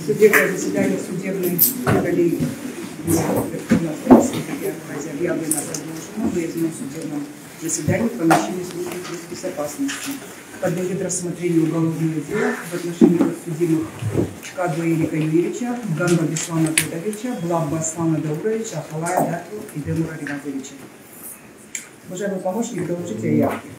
Судебное заседание судебной коллегии объявлено продолжено в выездном судебном заседании в помещении службы безопасности. Подлежит рассмотрению уголовного дела в отношении подсудимых Чкадова Эрика Юрьевича, Ганба Беслана Тодоровича, Блабба Аслана Дауровича, Ахалая Дату и Демура Ринатовича. Уважаемый помощник, доложите о явке.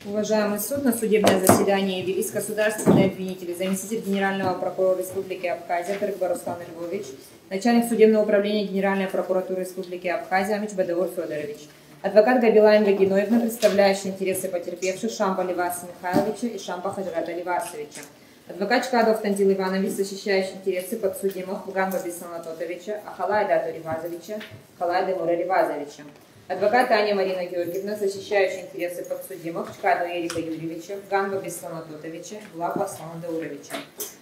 Уважаемый суд, на судебное заседание явились государственные обвинители, заместитель генерального прокурора Республики Абхазия Тыркба Руслан Львович, начальник судебного управления Генеральной прокуратуры Республики Абхазия Амич Бадаур Федорович, адвокат Габилаева Геноевна, представляющий интересы потерпевших Шамба Леваса Михайловича и Шамба Хаджирата Левасовича, адвокат Чкадов Тандил Иванович, защищающий интересы подсудимых Ганба Беслана Тодоровича, Ахалая Дату Ривазовича, Ахалая Демура Ривазовича. Адвокат Аня Марина Георгиевна, защищающая интересы подсудимых Чкадова Эрика Юрьевича, Ганба Беслана Тодоровича, Блабба Аслана Дауровича.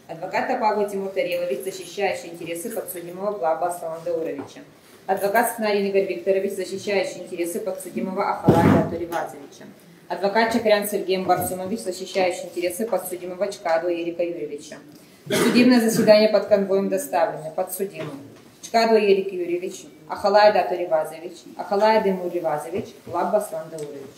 Адвокат Топагу Тимур Тарелович, защищающий интересы подсудимого Блабба Аслана Дауровича. Адвокат Скнарин Игорь Викторович, защищающий интересы подсудимого Ахалая Дату Ривазовича. Адвокат Чакрян Сергей Барсумович, защищающий интересы подсудимого Чкадова Эрика Юрьевича. На судебное заседание под конвоем доставлены подсудимый Чкадова Эрик Юрьевич, Ахалая Дату Ривазович, Ахалая Демур Ривазович, Блабба Аслан Даурович.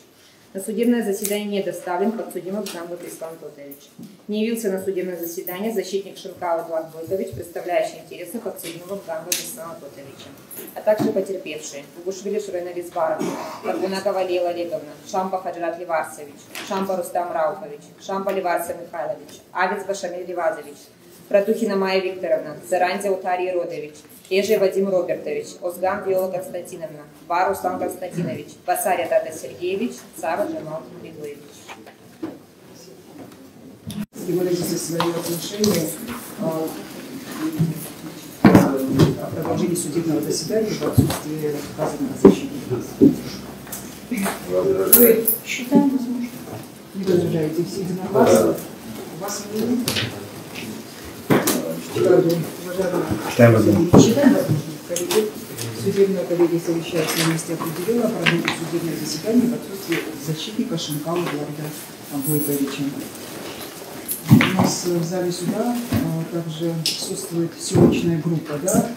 На судебное заседание не доставлен подсудимый Ганба Беслан Тодорович. Не явился на судебное заседание защитник Ширкау Эдуард Бойкович, представляющий интересы подсудимого Ганба Беслана Тодоровича, а также потерпевшие Гушвили Шурена Визбаров, Карбунакова Лейла Олеговна, Шамба Хаджират Леварсович, Шамба Рустам Рауфович, Шамба Леварса Михайлович, Авец Башамиль Левазович, Протухина Майя Викторовна, Заранзя Утарий Родович, Ежи Вадим Робертович, Озган Виола Константиновна, Бар Руслан Константинович, Басаря Тата Сергеевич, Сава Джамал Григорьевич. И выразите свои отношения о продолжении судебного заседания в отсутствии указанного защитника. Вы считаем возможно? Не возражаете, все единогласно. У вас мнение? Считаем возможно. Судебная коллегия совещается на месте определила продолжить судебное заседание в отсутствии защитника Шимкала Эдуарда Бойковича. У нас в зале суда также присутствует съемочная группа, да,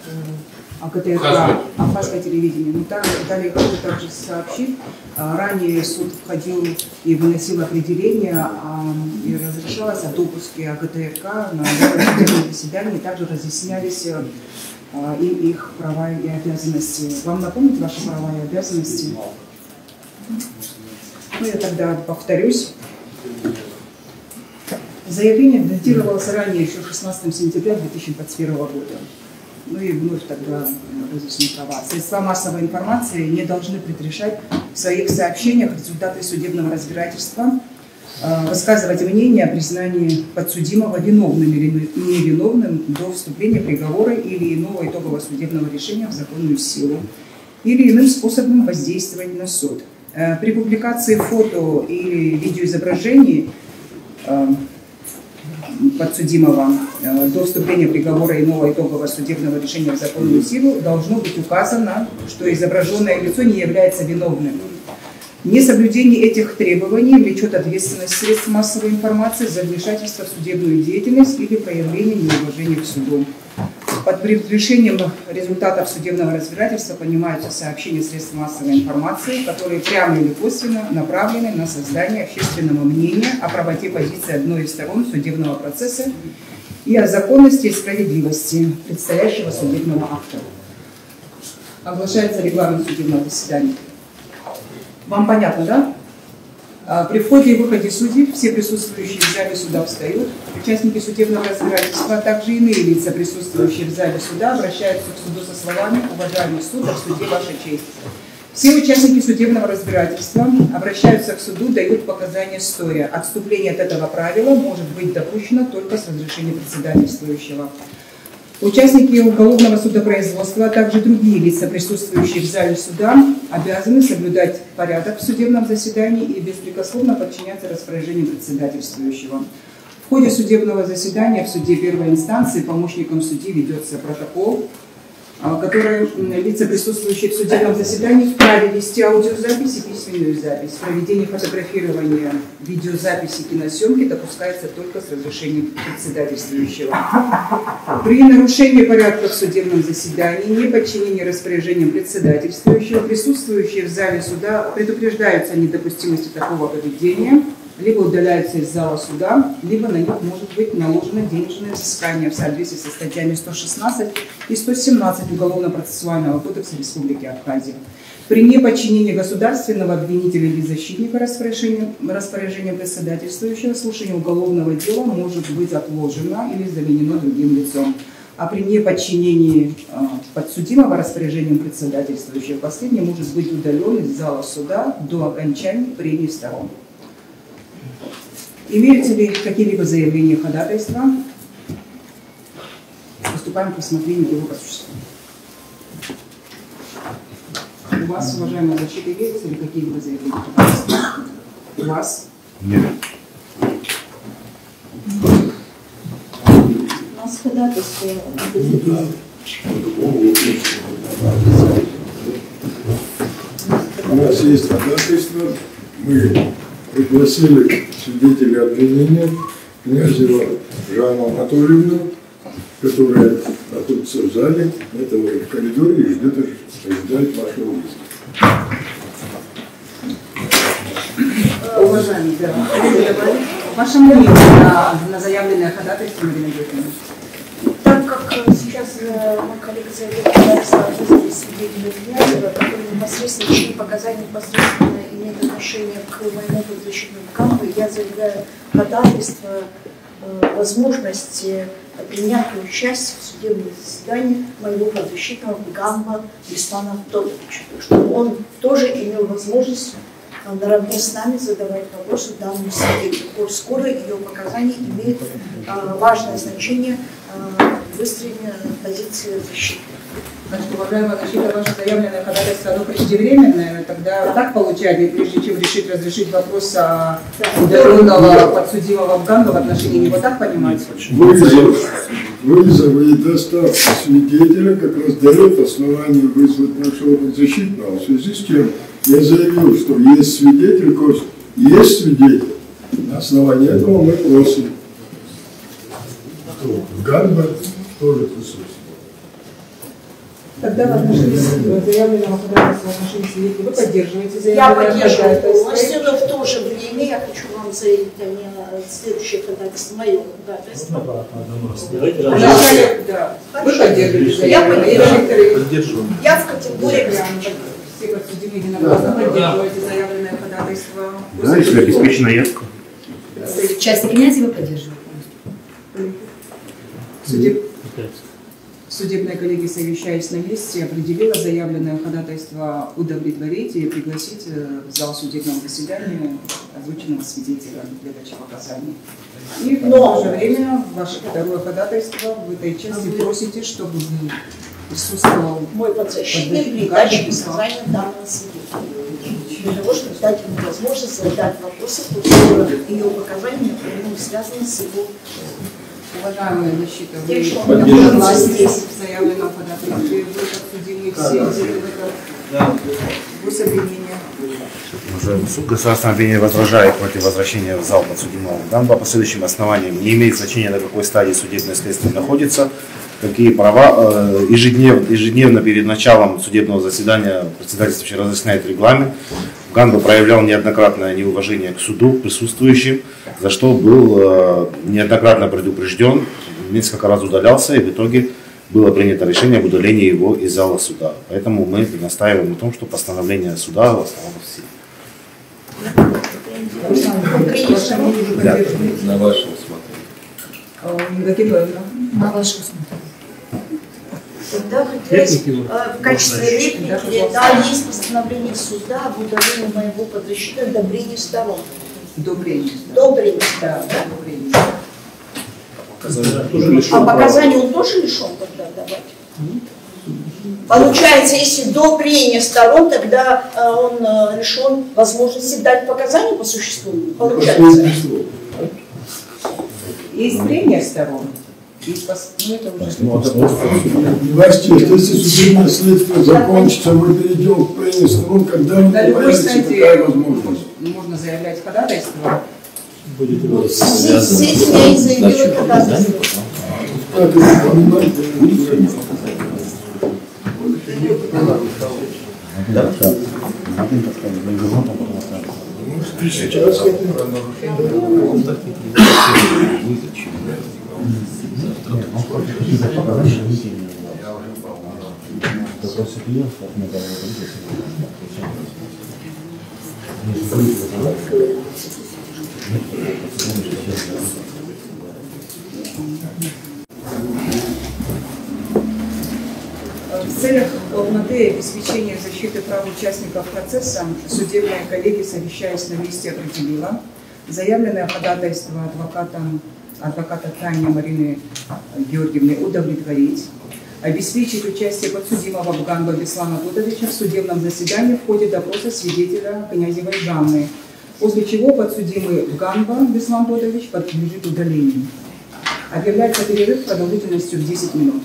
АКТРК, Абхазское телевидение. Но далее хочу также сообщить, ранее суд входил и выносил определение и разрешалось о допуске АКТРК на судебное заседание, также разъяснялись и их права и обязанности. Вам напомнить ваши права и обязанности? Ну, я тогда повторюсь. Заявление датировалось ранее, еще 16 сентября 2021 года. Ну и вновь тогда разъясню права. Средства массовой информации не должны предрешать в своих сообщениях результаты судебного разбирательства, высказывать мнение о признании подсудимого виновным или невиновным до вступления приговора или иного итогового судебного решения в законную силу, или иным способом воздействовать на суд. При публикации фото или видеоизображений подсудимого до вступления приговора иного итогового судебного решения в законную силу должно быть указано, что изображенное лицо не является виновным. Несоблюдение этих требований влечет ответственность средств массовой информации за вмешательство в судебную деятельность или проявление неуважения к суду. Под предрешением результатов судебного разбирательства понимаются сообщения средств массовой информации, которые прямо или косвенно направлены на создание общественного мнения о правоте позиции одной из сторон судебного процесса и о законности и справедливости предстоящего судебного акта. Оглашается регламент судебного заседания. Вам понятно, да? При входе и выходе судей все присутствующие в зале суда встают. Участники судебного разбирательства, а также иные лица, присутствующие в зале суда, обращаются к суду со словами: «Уважаемый суд, в суде ваша честь». Все участники судебного разбирательства обращаются к суду, дают показания стоя. Отступление от этого правила может быть допущено только с разрешения председательствующего. Участники уголовного судопроизводства, а также другие лица, присутствующие в зале суда, обязаны соблюдать порядок в судебном заседании и беспрекословно подчиняться распоряжениям председательствующего. В ходе судебного заседания в суде первой инстанции помощником судьи ведется протокол, который лица, присутствующие в судебном заседании, вправе вести аудиозапись и письменную запись. Проведение фотографирования, видеозаписи, киносъемки допускается только с разрешением председательствующего. При нарушении порядка в судебном заседании, неподчинении распоряжениям председательствующего, присутствующие в зале суда предупреждаются о недопустимости такого поведения, либо удаляются из зала суда, либо на них может быть наложено денежное взыскание в соответствии со статьями 116 и 117 Уголовно-процессуального кодекса Республики Абхазия. При неподчинении государственного обвинителя или защитника распоряжением председательствующего слушание уголовного дела может быть отложено или заменено другим лицом. А при неподчинении подсудимого распоряжением председательствующего последний может быть удален из зала суда до окончания прений сторон. Имеются ли какие-либо заявления ходатайства? Приступаем к рассмотрению его по существу. У вас, уважаемая защита, имеются ли какие-либо заявления ходатайства? У вас? Нет. У нас ходатайство. У нас есть ходатайство. Мы пригласили свидетеля обвинения Князева Жанну Анатольевну, которая находится в зале, это в коридоре и ожидает вашего визита. Уважаемый, да. Ваше мнение на заявленное ходатайство, Марина Георгиевна? Так как сейчас мой коллега заявляется вызвать свидетеля Князева, который непосредственно, чьи показания непосредственно имеют отношение к моему подзащитному кампу, я заявляю ходатайство возможности принятия участия в судебном заседании моего подзащитного Гамба Беслана Тодоровича, чтобы он тоже имел возможность наравне с нами задавать вопросы данному свидетелю. Коль скоро ее показания имеют важное значение в выстроении позиции защиты. Значит, уважаемая защита, ваше заявленное ходатайство, оно преждевременное, тогда так получается, прежде чем решить, разрешить вопрос о удаленного подсудимого Гамба в отношении него, так понимаете? Вызов и доставка свидетеля как раз дает основание вызвать нашего подзащитного, в связи с чем я заявил, что есть свидетель, есть свидетель. На основании этого мы просим, что Гамба тоже присутствует. Тогда в отношении заявленного ходатайства, в отношении свидетелей, вы поддерживаете Я заявленное поддерживаю ходатайство? но в то же время я хочу вам заявить следующее ходатайство, мое ходатайство. Да. Вы поддерживаете заявленное? Поддерживаем. Я в категории Все подсудимые единогласно поддерживаете заявленное ходатайство? Да, если обеспечена явка. Часть Князева поддерживает. Судебная коллегия, совещаясь на месте, определила заявленное ходатайство удовлетворить и пригласить в зал судебного заседания озвученного свидетеля для дачи показаний. И в то же время ваше второе ходатайство в этой части просите, чтобы присутствовал мой подзащитный при даче показаний данного свидетеля. Для того, чтобы дать ему возможность задать вопросы, которые ее показания напрямую связаны с его. Уважаемая защита, вы поддерживаете в заявленном ходатайстве, вы подсудимые все гособвинения. Суд государственного обвинения возражает против возвращения в зал подсудимого Гамба по следующим основаниям. Не имеет значения, на какой стадии судебное следствие находится, какие права. Ежедневно перед началом судебного заседания председательствующий разъясняет регламент. Гамба проявлял неоднократное неуважение к суду, присутствующим, за что был неоднократно предупрежден, несколько раз удалялся, и в итоге было принято решение об удалении его из зала суда. Поэтому мы настаиваем на том, что постановление суда оставалось в силе. Да. На вашем усмотрение. На ваше усмотрение. Тогда хотелось в качестве реплики, да, есть постановление суда об удалении моего подзащитного до прения сторон. До прения. До прения. Да, до прения. А показания он тоже лишен? задавать. Получается, если до прения сторон, тогда он лишен возможности дать показания по существу. Получается. Есть прения сторон. Это уже... Власти, если судебное следствие закончится, мы перейдем к прению сторон, когда На любой появится такая возможность. можно заявлять ходатайство. С этим я и заявила ходатайство. Как это понимать? Сейчас В целях полноты и обеспечения защиты прав участников процесса судебная коллегия, совещаясь на месте, определила заявленное ходатайство адвоката Тани Марины Георгиевны удовлетворить, обеспечить участие подсудимого Бганба Беслана Тодовича в судебном заседании в ходе допроса свидетеля Князевой Жанны, после чего подсудимый Бганба Беслан Тодович подлежит удалению. Объявляется перерыв продолжительностью в 10 минут.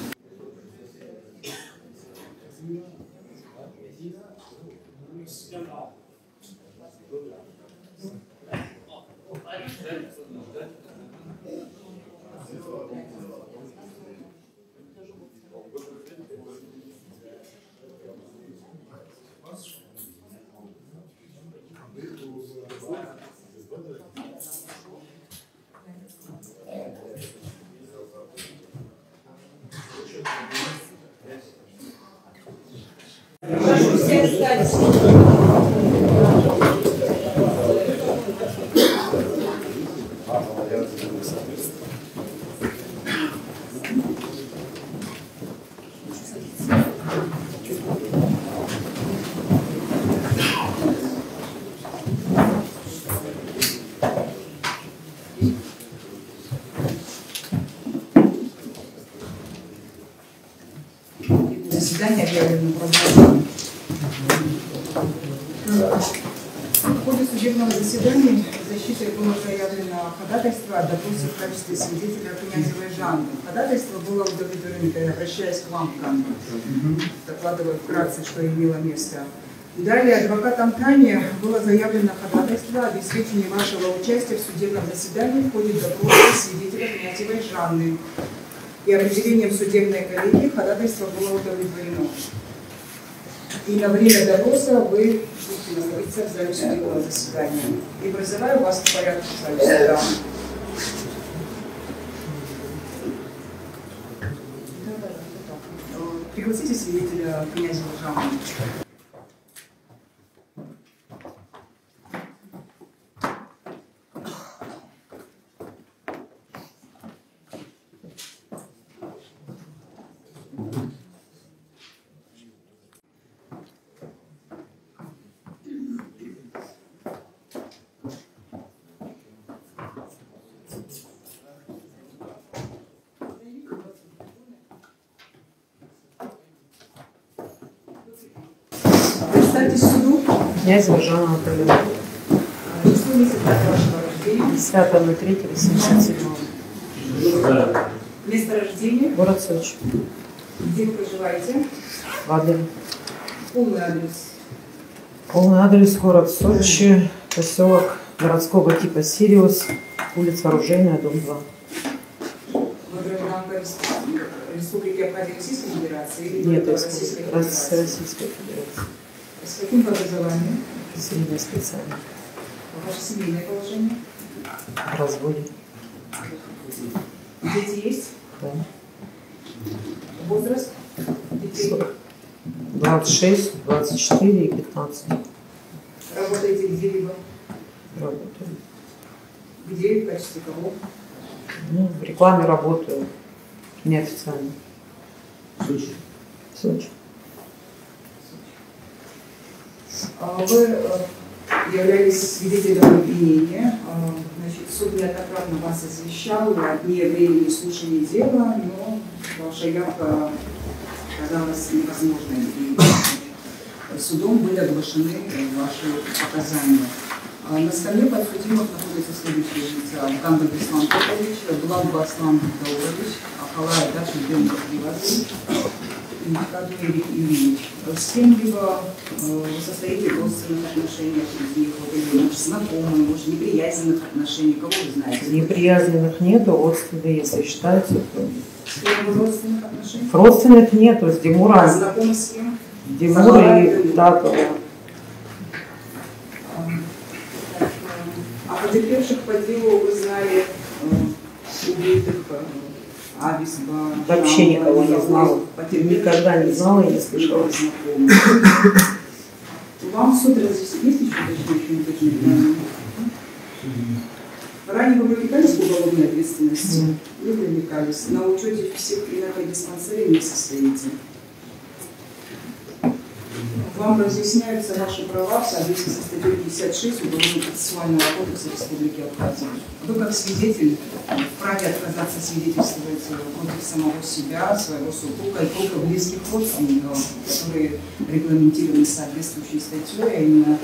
Заседание объявлено продолженным. В ходе судебного заседания защитой было заявлено ходатайство о допросе в качестве свидетеля Князевой Жанны. Ходатайство было удовлетворено, я обращаюсь к вам, докладываю вкратце, что имело место. Далее адвокатом Тани было заявлено ходатайство о обеспечении вашего участия в судебном заседании в ходе допроса свидетеля Князевой Жанны. И определением судебной коллегии ходатайство было удовлетворено. И на время допроса вы будете находиться в зале судебного заседания. И призываю вас к порядку в зале суда. Пригласите свидетеля Князева Жанны. Представьтесь суду. Князева Жанна Анатольевна. Число месяца вашего рождения. 10.03.87. Место рождения. Город Сочи. Где вы проживаете? В Адлере. Полный адрес. Полный адрес: город Сочи, поселок городского типа Сириус, улица Оружейная, дом 2. Вы гражданка Республики Абхазия Российской Федерации? Или Нет, Российской Федерации? Российской Федерации. С каким образованием? Среднее специальное. Ваше семейное положение? В разводе. Дети есть? Да. Возраст детей? 26, 24 и 15. Работаете где-либо? Работаю. Где? В качестве кого? Ну, в рекламе работаю. Неофициально. Сочи. В Сочи. Вы являлись свидетелем обвинения. Значит, суд неоднократно вас извещал о дне времени слушания дела, но ваша явка оказалось невозможной. И судом были оглашены ваши показания. На скамье подсудимых находятся следующие лица: Гамбаль Беслан Попович, Бланба Аслан Даурович, Ахалай Дашин Георгий и Макаду Эрик Ильич. С кем-либо вы состоите в родственных отношениях из них, или может, знакомые, может, неприязненных отношений, кого вы знаете? Неприязненных нету, родственные, если считается. С кем вы родственных отношений? Родственных нету, с Димуром. А знакомы с кем? Димур и Датова. А потерпевших по делу вы знали убитых Абисба? Вообще никого не знала. Никогда не знала и не слышала. Вам суд разъяснит, есть еще уточняющие уточнения? Ранее вы привлекались к уголовной ответственности? Не привлекались. На учете в психиатродиспансере не состоите. Вам разъясняются ваши права в соответствии со статьей 56 Уголовно-процессуального кодекса Республики Абхазия. Вы как свидетель вправе отказаться свидетельствовать против самого себя, своего супруга и только близких родственников, которые регламентированы соответствующей статьей, а именно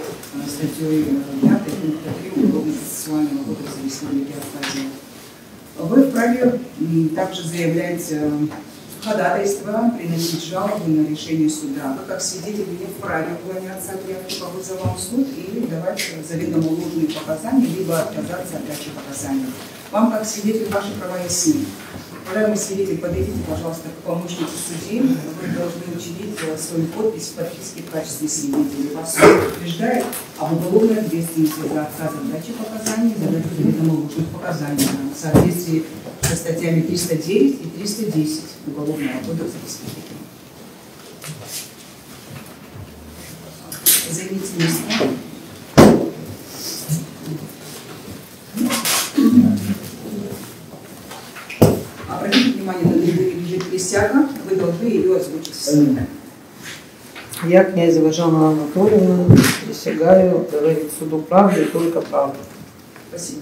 статьей 5 пункта 3 Уголовно-процессуального кодекса Республики Абхазия. Вы вправе также заявлять ходатайство, приносить жалобу на решение суда. Вы как свидетель не вправе уклоняться от явки по вызовам в суд или давать заведомо ложные показания, либо отказаться от дачи показаний. Вам как свидетель ваши права ясны. Уважаемый свидетель, подойдите, пожалуйста, к помощнику судьи. Вы должны учредить свою подпись в подписке в качестве свидетеля. Вас суд утверждает об уголовной ответственности за отказ от дачи показаний, за дачу заведомо ложных показаний в соответствии со статьями 309 и 310 Уголовного кодекса Республики. Займите место. Обратите внимание, на лежит присяга, вы должны ее озвучить вслух. Я, князева Жанна Анатольевна, присягаю говорить суду правду и только правду. Спасибо.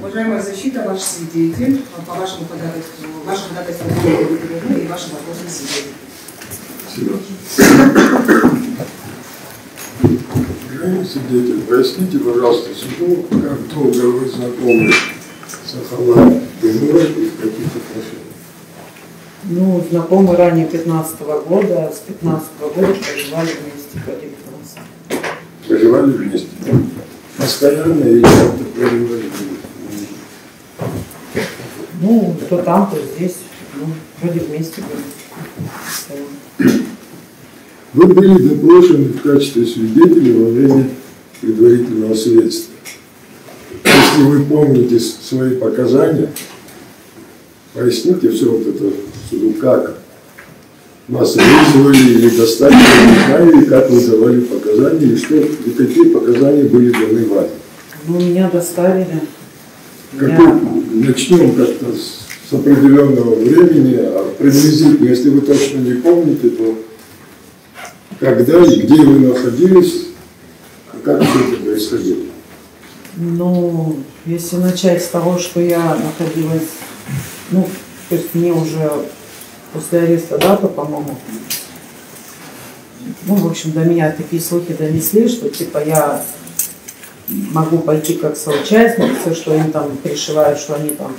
Уважаемая защита, ваш свидетель, по вашему ходатайству, ваше ходатайство будет удовлетворено и ваши вопросы свидетель. Спасибо. Уважаемый свидетель, поясните, пожалуйста, суду, как долго вы знакомы с Ахалаем Тимуром и в каких отношениях? Ну, знакомы ранее 15-го года, с 15-го года проживали вместе по 19. Проживали вместе? Постоянно или как-то проживали вместе? Ну, то там, то здесь, ну, вроде вместе были. Вы были допрошены в качестве свидетеля во время предварительного следствия. Если вы помните свои показания, поясните все вот это суду, как вас вызвали или достали, не знаю, и как вы давали показания, и что, и какие показания были даны вам. Ну, меня доставили. Начнем как-то с определенного времени, а приблизительно, если вы точно не помните, то когда и где вы находились, как все это происходило? Ну, если начать с того, что я находилась, ну, то есть мне уже после ареста дата, по-моему, ну, в общем, до меня такие слухи донесли, что типа я могу пойти как соучастница, что им там пришивают, что они там,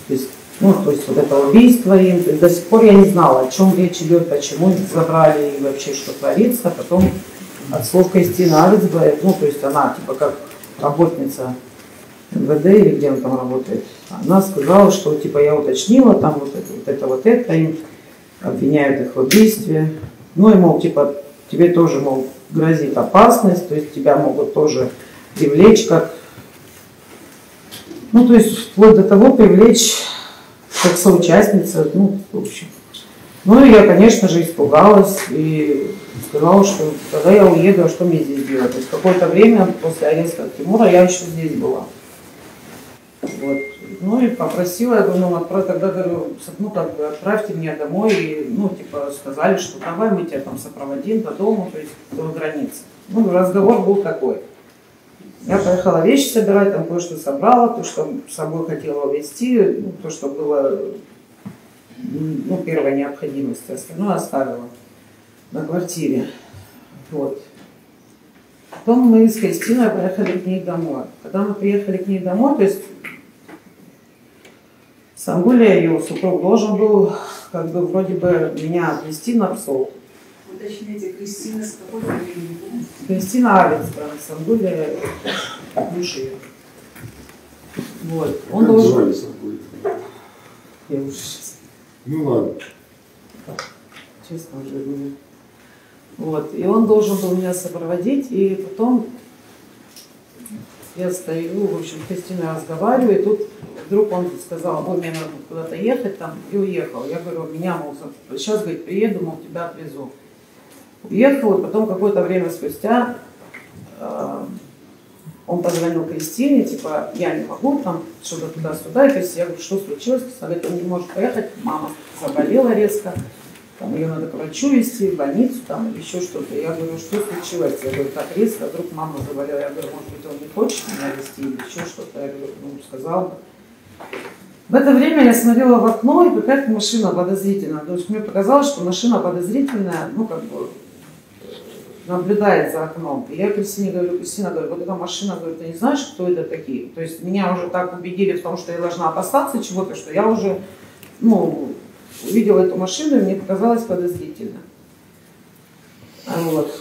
то есть, ну, то есть вот это убийство им. До сих пор я не знала, о чем речь идет, почему их забрали и вообще что творится. Потом от слов Кристины Арицбай, ну, то есть она типа как работница МВД или где он там работает, она сказала, что типа я уточнила, там вот это, им обвиняют их в убийстве. Ну и мол, типа тебе тоже, мол, грозит опасность, то есть тебя могут тоже привлечь как, ну то есть вплоть до того привлечь как соучастница, ну в общем. Ну и я, конечно же, испугалась и сказала, что тогда я уеду, а что мне здесь делать? То есть какое-то время после ареста Тимура я еще здесь была. Вот. Ну и попросила, я говорю, ну тогда говорю, ну как бы отправьте меня домой, и, ну типа сказали, что давай мы тебя там сопроводим до дома, то есть до границы. Ну разговор был такой. Я поехала вещи собирать, там кое-что собрала, то, что с собой хотела увезти, ну, то, что было ну, первой необходимости, остальное оставила на квартире. Вот. Потом мы с Кристиной поехали к ней домой. Когда мы приехали к ней домой, то есть Сангуля, ее супруг, должен был как бы вроде бы меня отвезти на Псол. Уточните, Кристина с какой фамилией? Кристина Авинская, Сангуля, муж ее. Вот. Он Как должен... звали Сангулю? Я уже сейчас... Ну ладно. Честно уже говорю. Вот. И он должен был меня сопроводить, и потом я стою, в общем, с Кристиной разговариваю, и тут вдруг он сказал: ой, мне надо куда-то ехать там, и уехал. Я говорю: меня, мол, сейчас, говорит, приеду, мол, тебя отвезу. Уехал, и потом какое-то время спустя он позвонил Кристине, типа, я не могу, там, что-то туда-сюда. И я говорю: что случилось? Кристина говорит: он не может поехать, мама заболела резко, там, ее надо к врачу везти, в больницу, там, или еще что-то. Я говорю: что случилось? Я говорю: так резко, вдруг мама заболела. Я говорю: может быть, он не хочет меня везти или еще что-то. Я говорю: ну, сказал бы. В это время я смотрела в окно, и какая-то машина подозрительная. То есть мне показалось, что машина подозрительная, ну, как бы, наблюдает за окном. И я Кристине говорю: Кристина, говорю, вот эта машина, говорю, ты не знаешь, кто это такие? То есть меня уже так убедили в том, что я должна опасаться чего-то, что я уже, ну, увидела эту машину, и мне показалось подозрительно. Вот.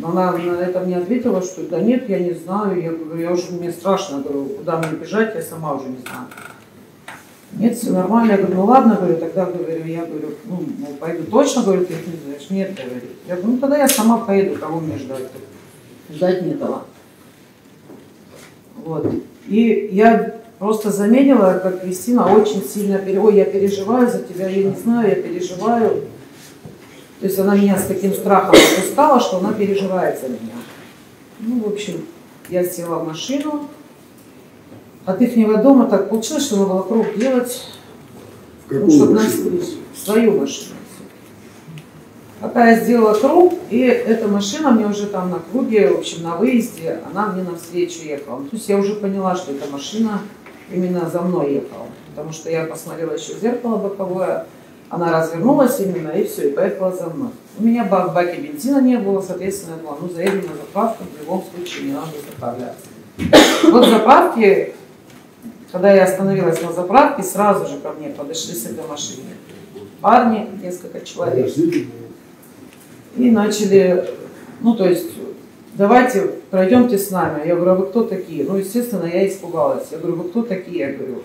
Она на это мне ответила, что да нет, я не знаю. Я говорю: я уже, мне страшно, говорю, куда мне бежать, я сама уже не знаю. Нет, все нормально. Я говорю: ну ладно, говорю, тогда, говорю, я говорю, ну, пойду. Точно, говорю, ты их не знаешь? Нет, говорит. Я говорю: ну тогда я сама поеду, кого мне ждать? Ждать не дала. Вот. И я просто заметила, как Кристина очень сильно ой, я переживаю за тебя, я не знаю, я переживаю. То есть она меня с таким страхом отпускала, что она переживает за меня. Ну, в общем, я села в машину. От ихнего дома так получилось, что надо было круг делать. В какую машину? В свою машину. Пока я сделала круг, и эта машина мне уже там на круге, в общем, на выезде, она мне навстречу ехала. То есть я уже поняла, что эта машина именно за мной ехала. Потому что я посмотрела еще в зеркало боковое, она развернулась именно, и все, и поехала за мной. У меня в баке бензина не было, соответственно, я думала: ну, заеду на заправку, в любом случае не надо заправляться. Вот заправки, когда я остановилась на заправке, сразу же ко мне подошли с этой машины парни, несколько человек, и начали, ну, то есть, давайте пройдемте с нами. Я говорю: а вы кто такие? Ну, естественно, я испугалась. Я говорю: вы кто такие? Я говорю: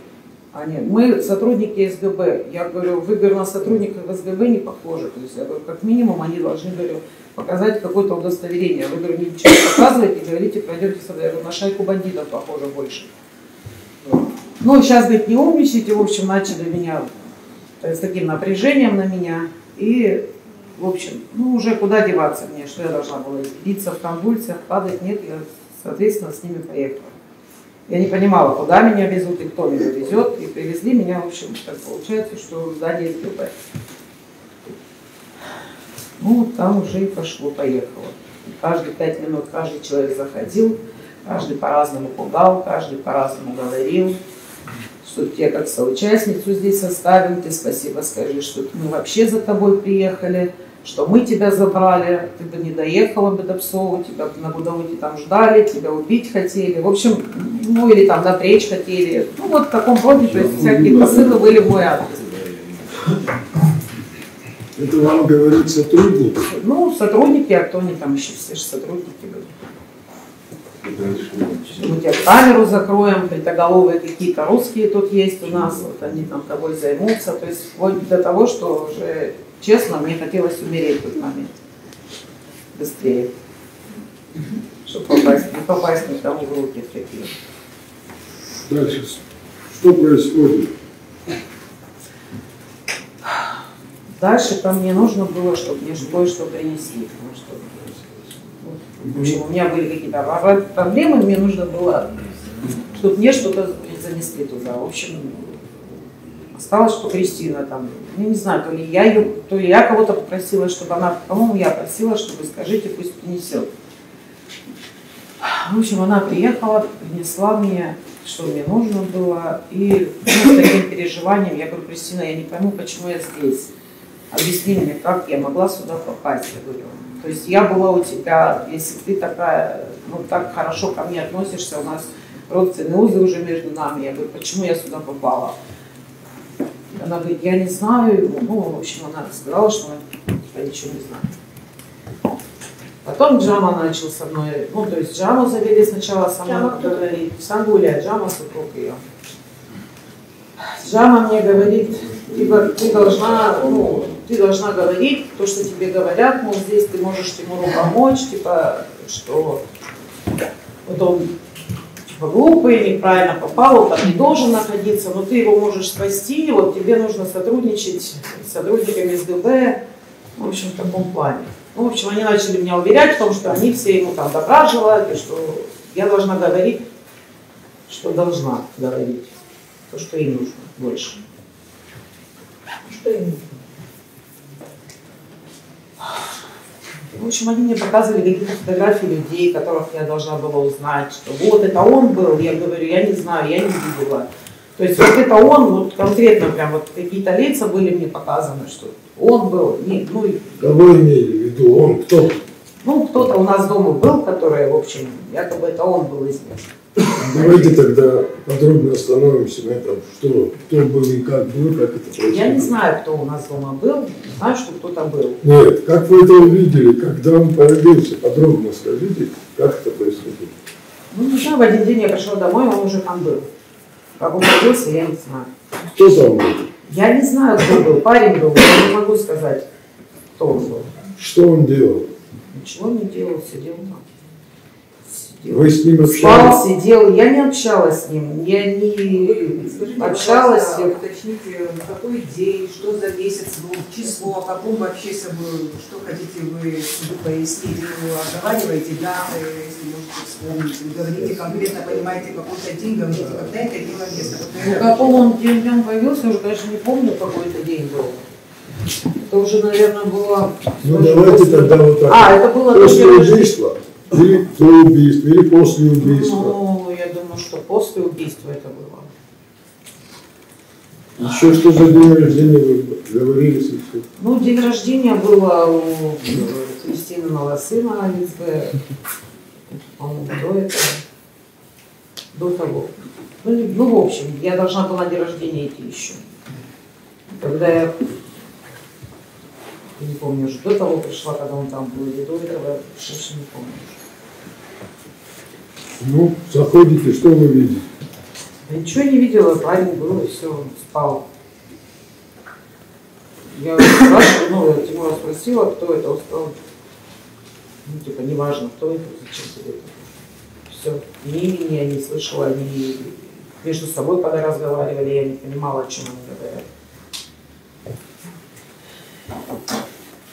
они: мы сотрудники СГБ. Я говорю: вы, говорю, на сотрудников СГБ не похожи. То есть, я говорю, как минимум они должны, говорю, показать какое-то удостоверение. Вы, говорю, ничего не показываете, говорите: пройдемте сюда. Я говорю: на шайку бандитов похоже больше. Ну, сейчас, говорит, не умничайте. В общем, начали меня с таким напряжением на меня. И, в общем, ну, уже куда деваться мне, что я должна была биться в конвульсиях, падать? Нет, я, соответственно, с ними поехала. Я не понимала, куда меня везут и кто меня везет. И привезли меня, в общем, так получается, что в здание СГБ. Ну, вот там уже и пошло-поехало. Каждые 5 минут каждый человек заходил, каждый по-разному пугал, каждый по-разному говорил, что тебе как соучастницу здесь оставим, ты спасибо скажи, что мы вообще за тобой приехали, что мы тебя забрали, ты бы не доехала бы до Псову, тебя на Гудауте там ждали, тебя убить хотели, в общем, ну или там напрячь хотели, ну вот в таком роде, то есть всякие посылы были в мой адрес. Это вам говорит сотрудник? Ну, сотрудники, а кто они там еще, все же сотрудники были. Мы тебе камеру закроем, бритоголовые какие-то русские тут есть у нас, вот они там тобой займутся, то есть вплоть до того, что уже, честно, мне хотелось умереть в тот момент быстрее, чтобы не попасть никому в руки такие. Дальше. Что происходит? Дальше там мне нужно было, чтобы мне кое-что принесли, потому что, в общем, у меня были какие-то проблемы, мне нужно было, чтобы мне что-то занесли туда. В общем, осталось, что Кристина там, я не знаю, то ли я кого-то попросила, чтобы она, по-моему, я просила, чтобы скажите, пусть принесет. В общем, она приехала, принесла мне что мне нужно было. И с таким переживанием я говорю: Кристина, я не пойму, почему я здесь. Объясни мне, как я могла сюда попасть, я говорю. То есть я была у тебя, если ты такая, ну, так хорошо ко мне относишься, у нас родственные узы уже между нами. Я говорю: почему я сюда попала? Она говорит: я не знаю. Ну, в общем, она сказала, что она ничего не знает. Потом Джама начал со мной, ну, то есть Джаму завели сначала со мной говорить. Сангуля, Джама, супруг ее. Джама мне говорит: ты должна, ну, ты должна говорить то, что тебе говорят, мол, здесь ты можешь Тимуру помочь, типа, что вот он типа глупый, неправильно попал, он там не должен находиться, но ты его можешь спасти, вот тебе нужно сотрудничать с сотрудниками СДБ, в общем, в таком плане. Ну, в общем, они начали меня уверять в том, что они все ему там добра желают, и что я должна говорить, что должна говорить, то, что им нужно больше. Что им нужно? В общем, они мне показывали какие-то фотографии людей, которых я должна была узнать, что вот это он был. Я говорю: я не знаю, я не видела. То есть вот это он, вот конкретно прям вот какие-то лица были мне показаны, что он был. Нет, ну, Кого имели в виду? Он кто? ну, кто-то у нас дома был, который, в общем, якобы это он был из них. Давайте тогда подробно остановимся на этом, что, кто был и как был, как это происходило. Я не знаю, кто у нас дома был, знаю, что кто-то был. Нет, как вы это увидели, когда он появился? Подробно скажите, как это происходило. Ну, не знаю, в один день я пришла домой, он уже там был. Как он появился, я не знаю. Кто там был? Я не знаю, кто был. Парень был, я не могу сказать, кто он был. Что он делал? Ничего не делал, сидел там. Сидел. Вы с ним Спал, общались? сидел. Я не общалась с ним. Я не Скажите, общалась. пожалуйста, уточните, какой день, что за месяц был, число, о каком вообще собой, что хотите вы пояснить, вы оговариваете даты, если можете вспомнить, вы говорите конкретно, понимаете, какой-то день, говорите, когда это имело место. Ну, каком он день появился, уже, конечно, не помню, какой это день был. Это уже, наверное, было... Ну давайте тогда вот так. Это было после до убийства? Или до убийства, или после убийства? Ну, я думаю, что после убийства это было. Еще что за день рождения вы говорили сейчас? Ну, день рождения было у Кристининого сына Лизбы. По-моему, до этого. До того. Ну, в общем, я должна была на день рождения идти еще. Когда я не помню, уже до того пришла, когда он там был, или до этого, я больше не помню. Ну, заходите, что вы видите? Я ничего не видела, парень был, и все, спал. Я спрашивала, ну, Тимура спросила, кто это, он сказал, ну, типа, неважно, кто это, зачем тебе это. Все, ни имени я не слышала, они между собой, когда разговаривали, я не понимала, о чем они говорят.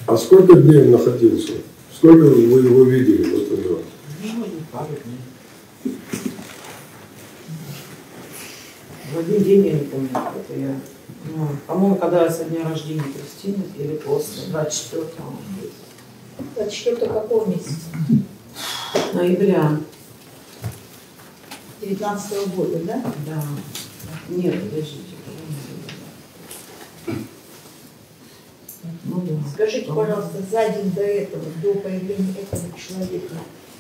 А сколько дней он находился? Сколько вы его видели в этом доме? Ну, не пару дней. В один день я не помню, это я. Ну, по-моему, когда со дня рождения Кристины или после, 24-го. 24 какого месяца? Ноября. 19-го года, да? Да. Нет, подождите. Ну да. Скажите, пожалуйста, за день до этого, до появления этого человека,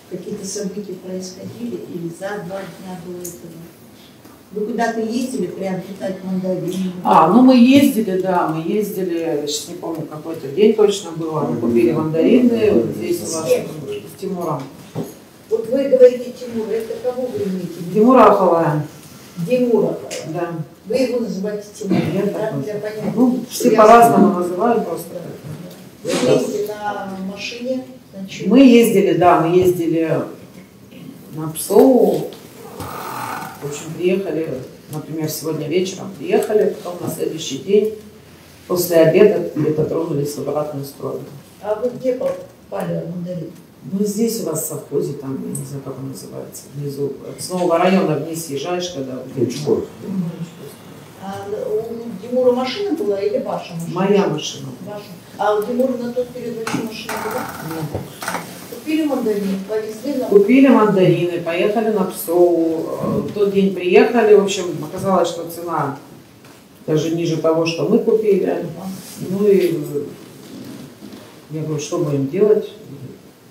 какие-то события происходили или за 2 дня до этого? Вы куда-то ездили приобретать мандарины? Ну мы ездили, да, я сейчас не помню, какой-то день точно было, мы купили мандарины, вот здесь у вас с Тимуром. Вот вы говорите Тимур, это кого вы имеете в виду? Тимура Ахалая. Тимура. Да. Вы его называете Тимур, Я да? так Для понятия. Ну, все по-разному называют просто. Вы ездите на машине? Значит, Мы ездили, да, мы ездили на Псову. В общем, приехали, например, сегодня вечером приехали, потом на следующий день после обеда где-то тронулись в обратную сторону. А вы где попали в мандарин? Ну, здесь у вас в совхозе, там, я не знаю, как он называется, внизу. С нового района вниз съезжаешь, когда... Учпост. А у Тимура машина была или ваша машина? Моя машина. Ваша. А у Тимура на тот период вообще машина была? Нет. Купили мандарин, повезли на... Купили мандарины, поехали на Псову. В тот день приехали, в общем, оказалось, что цена даже ниже того, что мы купили. Ну и я говорю, что будем делать?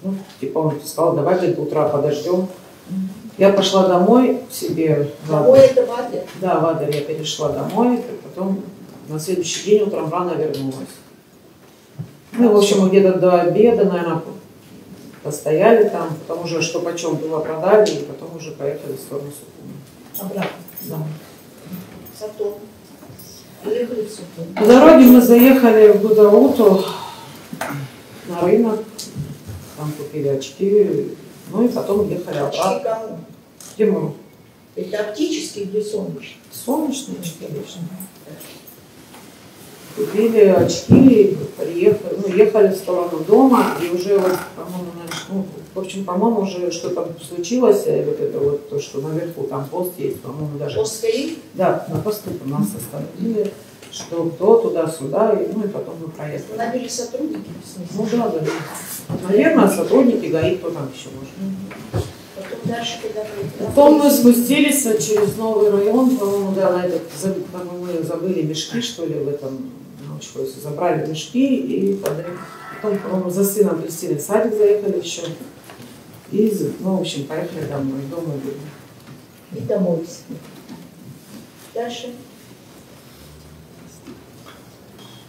Ну, типа он сказал, давай до утра подождем. Я пошла домой к себе. Домой это в Адлер? Да, в Адлер я перешла домой, потом на следующий день утром рано вернулась. Ну, в общем, мы где-то до обеда, наверное, постояли там, потом уже что почем было продали, и потом уже поехали в сторону Сухуми. Обратно? Да. Сатон. Поехали в Сатон. По дороге мы заехали в Гудауту на рынок, там купили очки, ну и потом ехали Очки обратно. кому? Тимуру. Это оптические или солнечные? Солнечные очки, конечно. Купили очки, приехали, ну, ехали в сторону дома, и уже, вот, по-моему, ну, в общем, по-моему, уже что-то случилось, и вот это вот то, что наверху там пост есть, по-моему, даже... Пост стоит? Да, на посту у нас остановили, что кто туда-сюда, и, ну и потом мы проехали. Набили сотрудники, в смысле? Ну да, да. Наверное, сотрудники ГАИ, кто там еще может. Потом дальше, когда поехали? Потом мы спустились через новый район, по-моему, да, на этот, по-моему, мы забыли мешки, что ли, в этом научхозе. Забрали мешки и потом, по-моему, за сыном Кристины в садик заехали еще. И, ну, в общем, поехали домой, дома были. И домой. Дальше?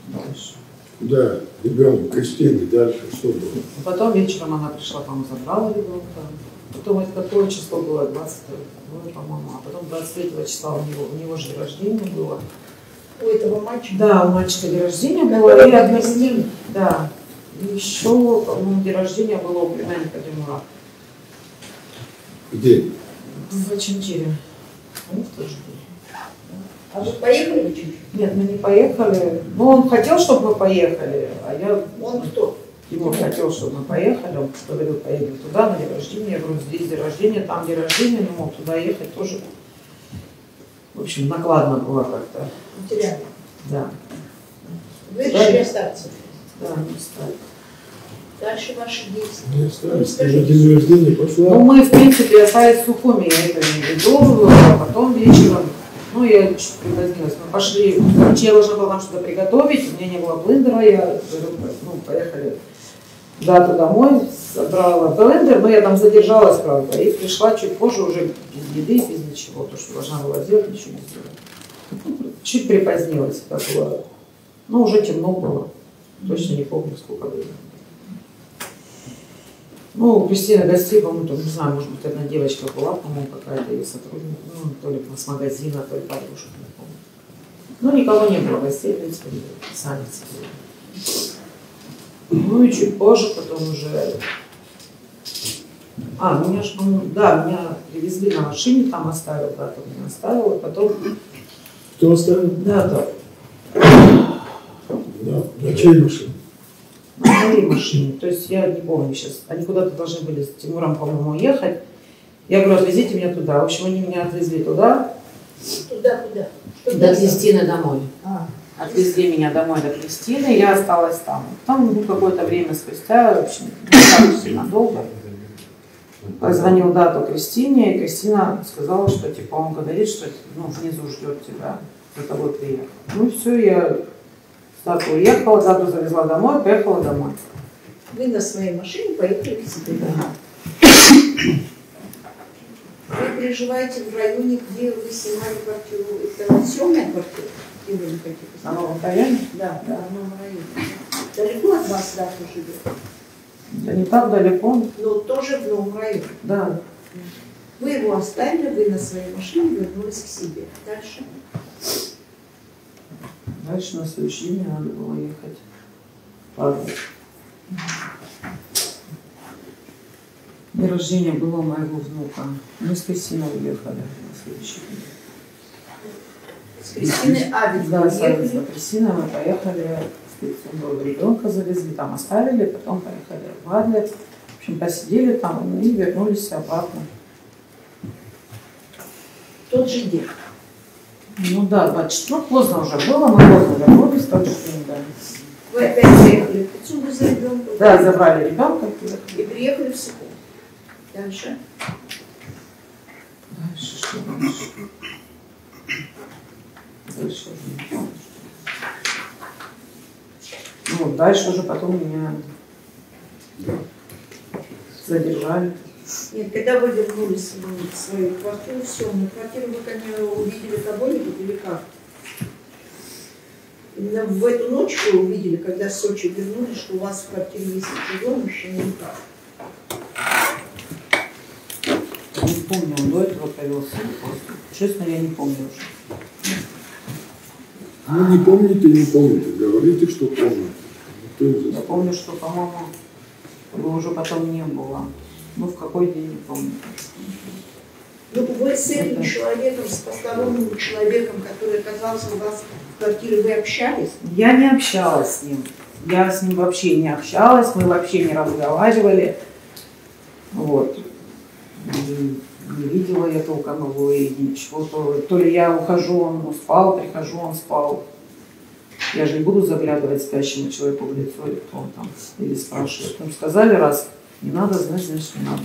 Дальше. Да, ребенок Кристины, дальше что было? Потом вечером она пришла, по-моему, забрала ребенка. Потом это какое число было? 22, по-моему. А потом 23 числа у него же день рождения было. У этого мальчика? Да, у мальчика день рождения было. Который И одновременно, Кристины? да. И еще, по-моему, день рождения было у племянника Тимура. Где? В Очинчире. Ну, в тот же день. А вы поехали в Очинчир? Нет, мы не поехали. Ну, он хотел, чтобы мы поехали, а я... Он кто? Тимур хотел, чтобы мы поехали. Он говорил, поедем туда на день рождения. Я говорю, здесь день рождения, там день рождения. Не мог туда ехать тоже. В общем, накладно было как-то. Материально. Да. Вы решили остаться? Да, не стали. Дальше ваши действия. Не остались, ты на Расскажите. день рождения пошла. Ну, мы, в принципе, остались в Сухуми, я это не веду, а потом вечером, ну, я чуть припозднилась, мы пошли, короче, я должна была нам что-то приготовить, у меня не было блендера, я говорю, ну, поехали куда-то домой, забрала блендер, но я там задержалась, правда, и пришла чуть позже уже без еды, без ничего, то, что должна была сделать, ничего не сделала. Чуть припозднилась, это было, ну, уже темно было, точно не помню, сколько времени. Ну, у Кристины гостей, по-моему, не знаю, может быть, одна девочка была, по-моему, какая-то ее сотрудник, ну, то ли с магазина, то ли подружка, не помню. Ну, никого не было, гостей, в принципе, сами сидели. Ну, и чуть позже, потом уже... меня же, по-моему, да, меня привезли на машине, там оставил, да, там меня оставил, и потом... Кто оставил? Да, да. Да, на чьей машине? На моей машине. То есть я не помню сейчас. Они куда-то должны были с Тимуром, по-моему, ехать. Я говорю, отвезите меня туда. В общем, они меня отвезли туда. Туда, куда? Что До там? Кристины домой. А, Отвезли меня домой до Кристины, я осталась там. Там, ну, какое-то время спустя, в общем, не так сильно долго. Позвонил дату Кристине, и Кристина сказала, что типа он говорит, что ну, внизу ждет тебя, за тобой приехал. Ну все, я дату уехала, дату завезла домой, поехала домой. вы на своей машине поехали к себе. Да. Вы проживаете в районе, где вы снимали квартиру. Это съемная квартира? Где вы хотите? На новом районе? Да, да, в новом районе. Далеко от вас дата живет? Да не так далеко. Но тоже в новом районе. Да. Вы его оставили, вы на своей машине вернулись к себе. Дальше. Дальше на следующий день мне надо было ехать. Ладно. День рождения было у моего внука. Мы с Кристиной уехали на следующий день. С Кристиной Авель Да, с уехали. Кристиной мы поехали, ребенка завезли, там оставили, потом поехали в Адлер. В общем, посидели там и вернулись обратно. Тот же день. Ну да, 24, поздно уже было, мы поздно вернулись, тот же день, да. Вы опять поехали в Пицунду за ребенка. Да, забрали ребенка. И приехали в Сухум. Дальше. Дальше что дальше? Дальше уже не помню. Ну, дальше уже потом меня задержали. Нет, когда вы вернулись в свою квартиру, все, на квартиру вы, конечно, увидели кого-нибудь или как? Именно в эту ночь вы увидели, когда с Сочи вернулись, что у вас в квартире есть чужой мужчина или как? Не помню, он до этого повелся или после. Честно, я не помню уже. Ну, не помните, не помните. Говорите, что помните. Я помню, что, по-моему, его уже потом не было. Ну, в какой день, не помню. Ну, вы с этим человеком, с посторонним человеком, который оказался у вас в квартире, вы общались? Я не общалась с ним. Я с ним вообще не общалась, мы вообще не разговаривали. Вот. И не видела я толком его и ничего. То ли я ухожу, он спал, прихожу, он спал. Я же не буду заглядывать спящему человеку в лицо, или кто он там, или спрашивать. Нам сказали раз, не надо знать, значит не надо.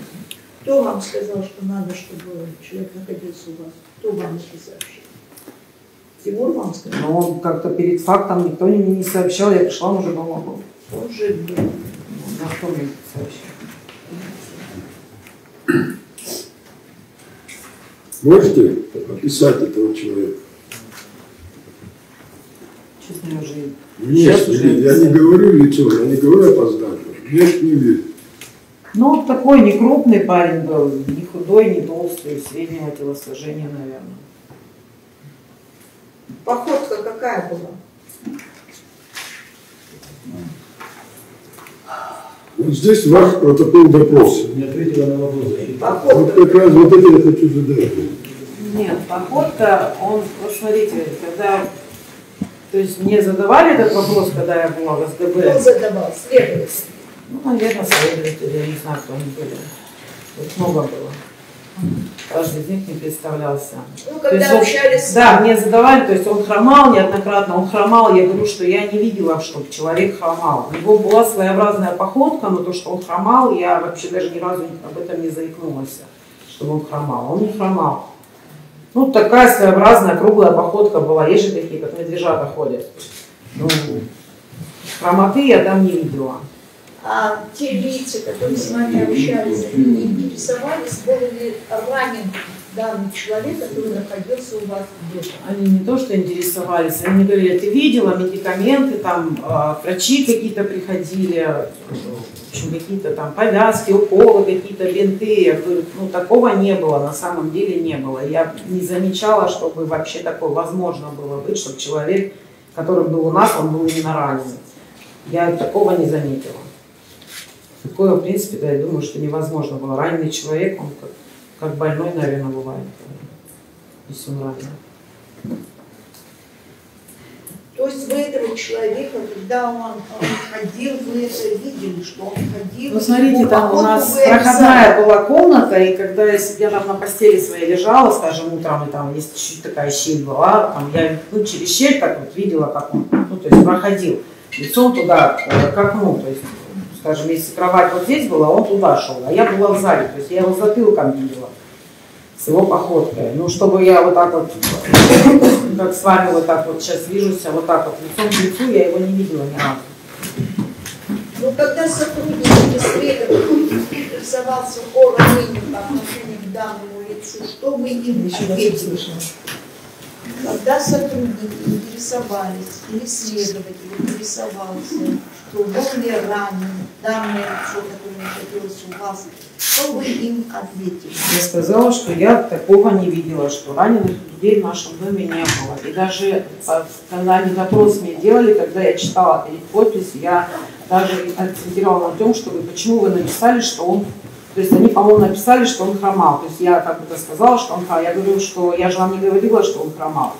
Кто вам сказал, что надо, чтобы человек находился у вас? Кто вам это сообщил? Тимур вам сказал? Но он как-то перед фактом никто мне не сообщал, я пришла, он уже дома был. Он же был. На кто мне сообщил? Можете описать этого человека? Честно, я уже... Внешний вид. Я не говорю лицо, я не говорю опоздание. Внешний вид. Ну, он такой не крупный парень был, не худой, не толстый, среднего телосложения, наверное. Походка какая была? Вот здесь ваш протокол допроса. Не ответила на вопрос. Вот как раз вот это я хочу задать. Нет, походка, он, вот смотрите, когда, то есть мне задавали этот вопрос, когда я была в СДБ. Кто задавал? Следователь. Ну, наверное, следователи, я не знаю, кто они были. Тут много было. Каждый из них не представлялся. Ну, То есть когда общались... да, мне задавали, то есть он хромал неоднократно, он хромал, я говорю, что я не видела, чтобы человек хромал. У него была своеобразная походка, но то, что он хромал, я вообще даже ни разу об этом не заикнулась, чтобы он хромал. Он не хромал. Ну, такая своеобразная круглая походка была. Есть же такие, как медвежата ходят. Ну, хромоты я там не видела. А те лица, которые с вами общались, они не интересовались, был ли ранен данный человек, который находился у вас дома? Они не то что интересовались, они говорили, ты видела медикаменты, там врачи какие-то приходили, в общем, какие-то там повязки, уколы, какие-то бинты. Я говорю, ну такого не было, на самом деле не было. Я не замечала, чтобы вообще такое возможно было быть, чтобы человек, который был у нас, он был именно ранен. Я такого не заметила. Такое, в принципе, да, я думаю, что невозможно было. Раненый человек, он как больной, наверное, бывает, если он ранен. То есть вы этого человека, когда он ходил, вы это видели, что он ходил? Ну, смотрите, там у нас проходная была комната, и когда я там на постели своей лежала, скажем, утром, и там есть чуть-чуть такая щель была, там я через щель так вот видела, как он, ну, то есть проходил лицом туда, к окну, то есть, скажем, если кровать вот здесь была, он туда шел, а я была в зале, то есть я его затылком видела, с его походкой. Ну, чтобы я вот так вот, как с вами вот так вот сейчас вижусь, вот так вот лицом к лицу, я его не видела ни разу. Ну, когда сотрудник следователь интересовался о ранении по отношению к данному лицу, что вы им ответили? Когда сотрудники интересовались, или следователь интересовался, что был ли ранен данное лицо, которое находилось у вас, что вы им ответили? Я сказала, что я такого не видела, что раненых людей в нашем доме не было. И даже когда они допрос мне делали, когда я читала перед подписью, я даже акцентировала на том, чтобы почему вы написали, что он... То есть они, по-моему, написали, что он хромал. То есть я как-то сказала, что он хромал. Я говорю, что я же вам не говорила, что он хромал.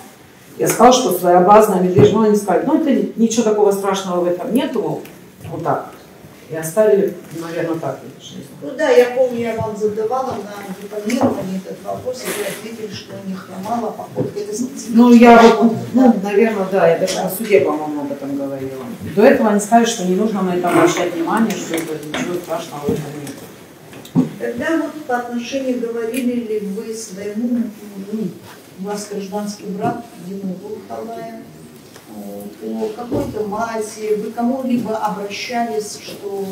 Я сказала, что своеобразная медвежья, но они сказали, ну это ничего такого страшного в этом нету, вот так. И оставили, наверное, так. Ну да, я помню, я вам задавала на депонировании этот вопрос, и вы ответили, что не хромала походка. Это ну, я вот, ну, наверное, да, я даже на суде, по-моему, об этом говорила. До этого они сказали, что не нужно на это обращать внимание, что это ничего страшного в этом нет. Тогда вот по отношению, говорили ли вы своему, у вас гражданский брат Дима Булхалая, по какой-то мази, вы кому-либо обращались, что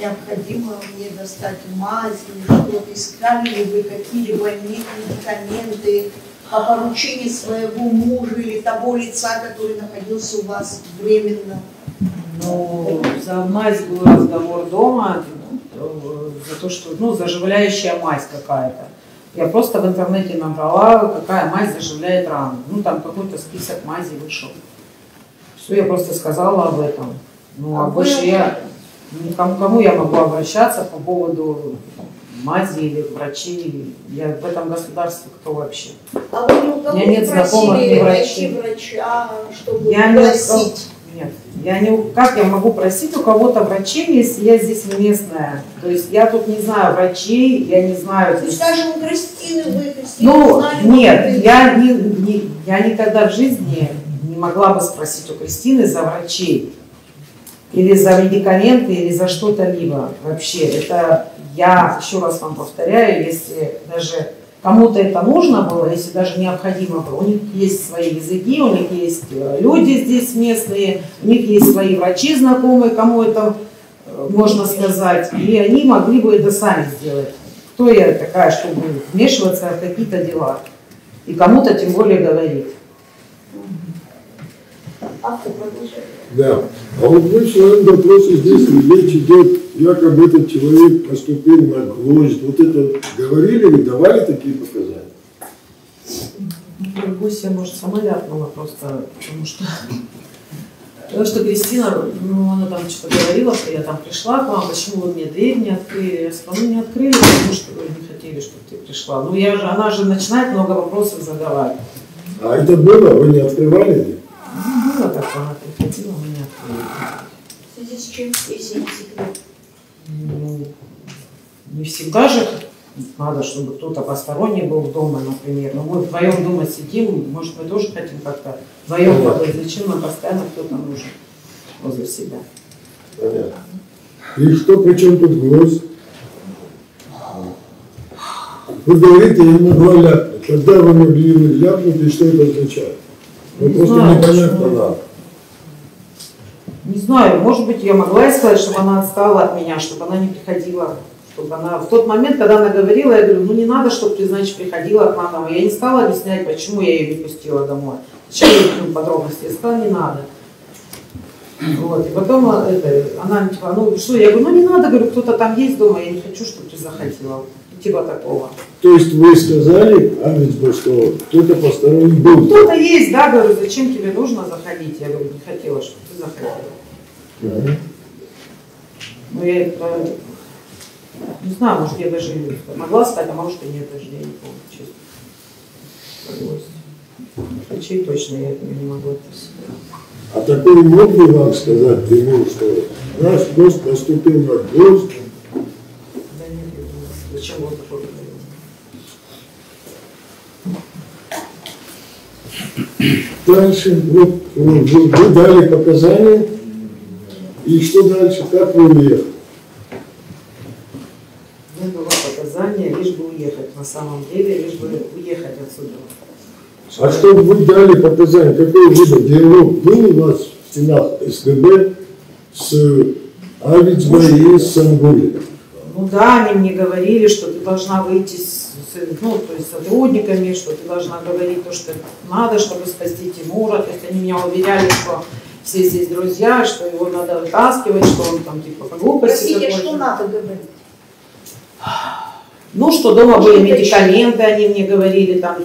необходимо мне достать мази, что искали ли вы какие-либо медикаменты по поручению своего мужа или того лица, который находился у вас временно? Ну, за мазь был разговор дома, за то, что, ну, заживляющая мазь какая-то. Я просто в интернете набрала, какая мазь заживляет раны. Ну, там какой-то список мазей вышел. Все, я просто сказала об этом. Ну, а больше я, кому я могу обращаться по поводу мази или врачей? Я в этом государстве кто вообще? А вы у кого нет знакомых ни врачей, врача, чтобы я просить? Нет, я не, как я могу просить у кого-то врачей, если я здесь местная? То есть я тут не знаю врачей, я не знаю здесь. Скажем, у Кристины вы, Кристина, ну, знали, нет, я никогда в жизни не могла бы спросить у Кристины за врачей. Или за медикаменты, или за что-то либо. Вообще, это я еще раз вам повторяю, если даже кому-то это нужно было, если даже необходимо было, у них есть свои языки, у них есть люди здесь местные, у них есть свои врачи знакомые, кому это можно сказать, и они могли бы это сами сделать. Кто я такая, чтобы вмешиваться в какие-то дела? И кому-то тем более говорить. Да. А вот вы в своем допросе здесь речь идет, якобы этот человек поступил на гвоздь. Вот это говорили вы, давали такие показания? Гуся, может, сама ляпнула просто, потому что Кристина, ну, она там что-то говорила, что я там пришла к вам, почему вы мне дверь не открыли? Я сказала, ну, не открыли, потому что вы не хотели, чтобы ты пришла. Ну, она же начинает много вопросов задавать. А это было? Вы не открывали ли? Ну, было так, она приходила, мы не открыли. В связи с чем, если не секрет? Ну, не всегда же надо, чтобы кто-то посторонний был дома, например. Но мы вдвоем дома сидим, может, мы тоже хотим как-то вдвоем побыть. Зачем нам постоянно кто-то нужен возле себя? Понятно. И что, при чем тут гвоздь? Вы говорите, я не могла ляпнуть. Когда вы могли ляпнуть, и что это означает? Ну, просто знаю, непонятно нам. Не знаю, может быть, я могла сказать, чтобы она отстала от меня, чтобы она не приходила. Чтобы она... В тот момент, когда она говорила, я говорю, ну не надо, чтобы ты, значит, приходила к нам домой. Я не стала объяснять, почему я ее не пустила домой. Зачем я подробности? Я сказала, не надо. Вот. И потом она типа, ну что, я говорю, ну не надо, говорю, кто-то там есть дома, я не хочу, чтобы ты заходила. Типа такого. То есть вы сказали, что кто-то посторонний был? Кто-то есть, да, говорю, зачем тебе нужно заходить? Я говорю, не хотела, чтобы ты заходила. Ну я это, не знаю, может я даже могла сказать, а может и нет, даже я не помню, честно. Врачей точно я этого не могу отписать. А такой мог бы вам сказать, Тимур, что наш гость поступил на гвоздь? Да нет, я думаю, зачем он такой говорил? Дальше, вот, вы дали показания, и что дальше, как вы уехали? Мне было показание, лишь бы уехать, на самом деле, лишь бы уехать отсюда. А что вы дали показания, какой выбор, диалог был у вас в стенах СКБ с Авицбой и с Сангулиным? Ну да, они мне говорили, что ты должна выйти ну, то есть сотрудниками, что ты должна говорить то, что надо, чтобы спасти Тимура. То есть они меня уверяли, что все здесь друзья, что его надо вытаскивать, что он там типа по глупости. Простите, что надо говорить? Ну, что дома были медикаменты, они мне говорили, там,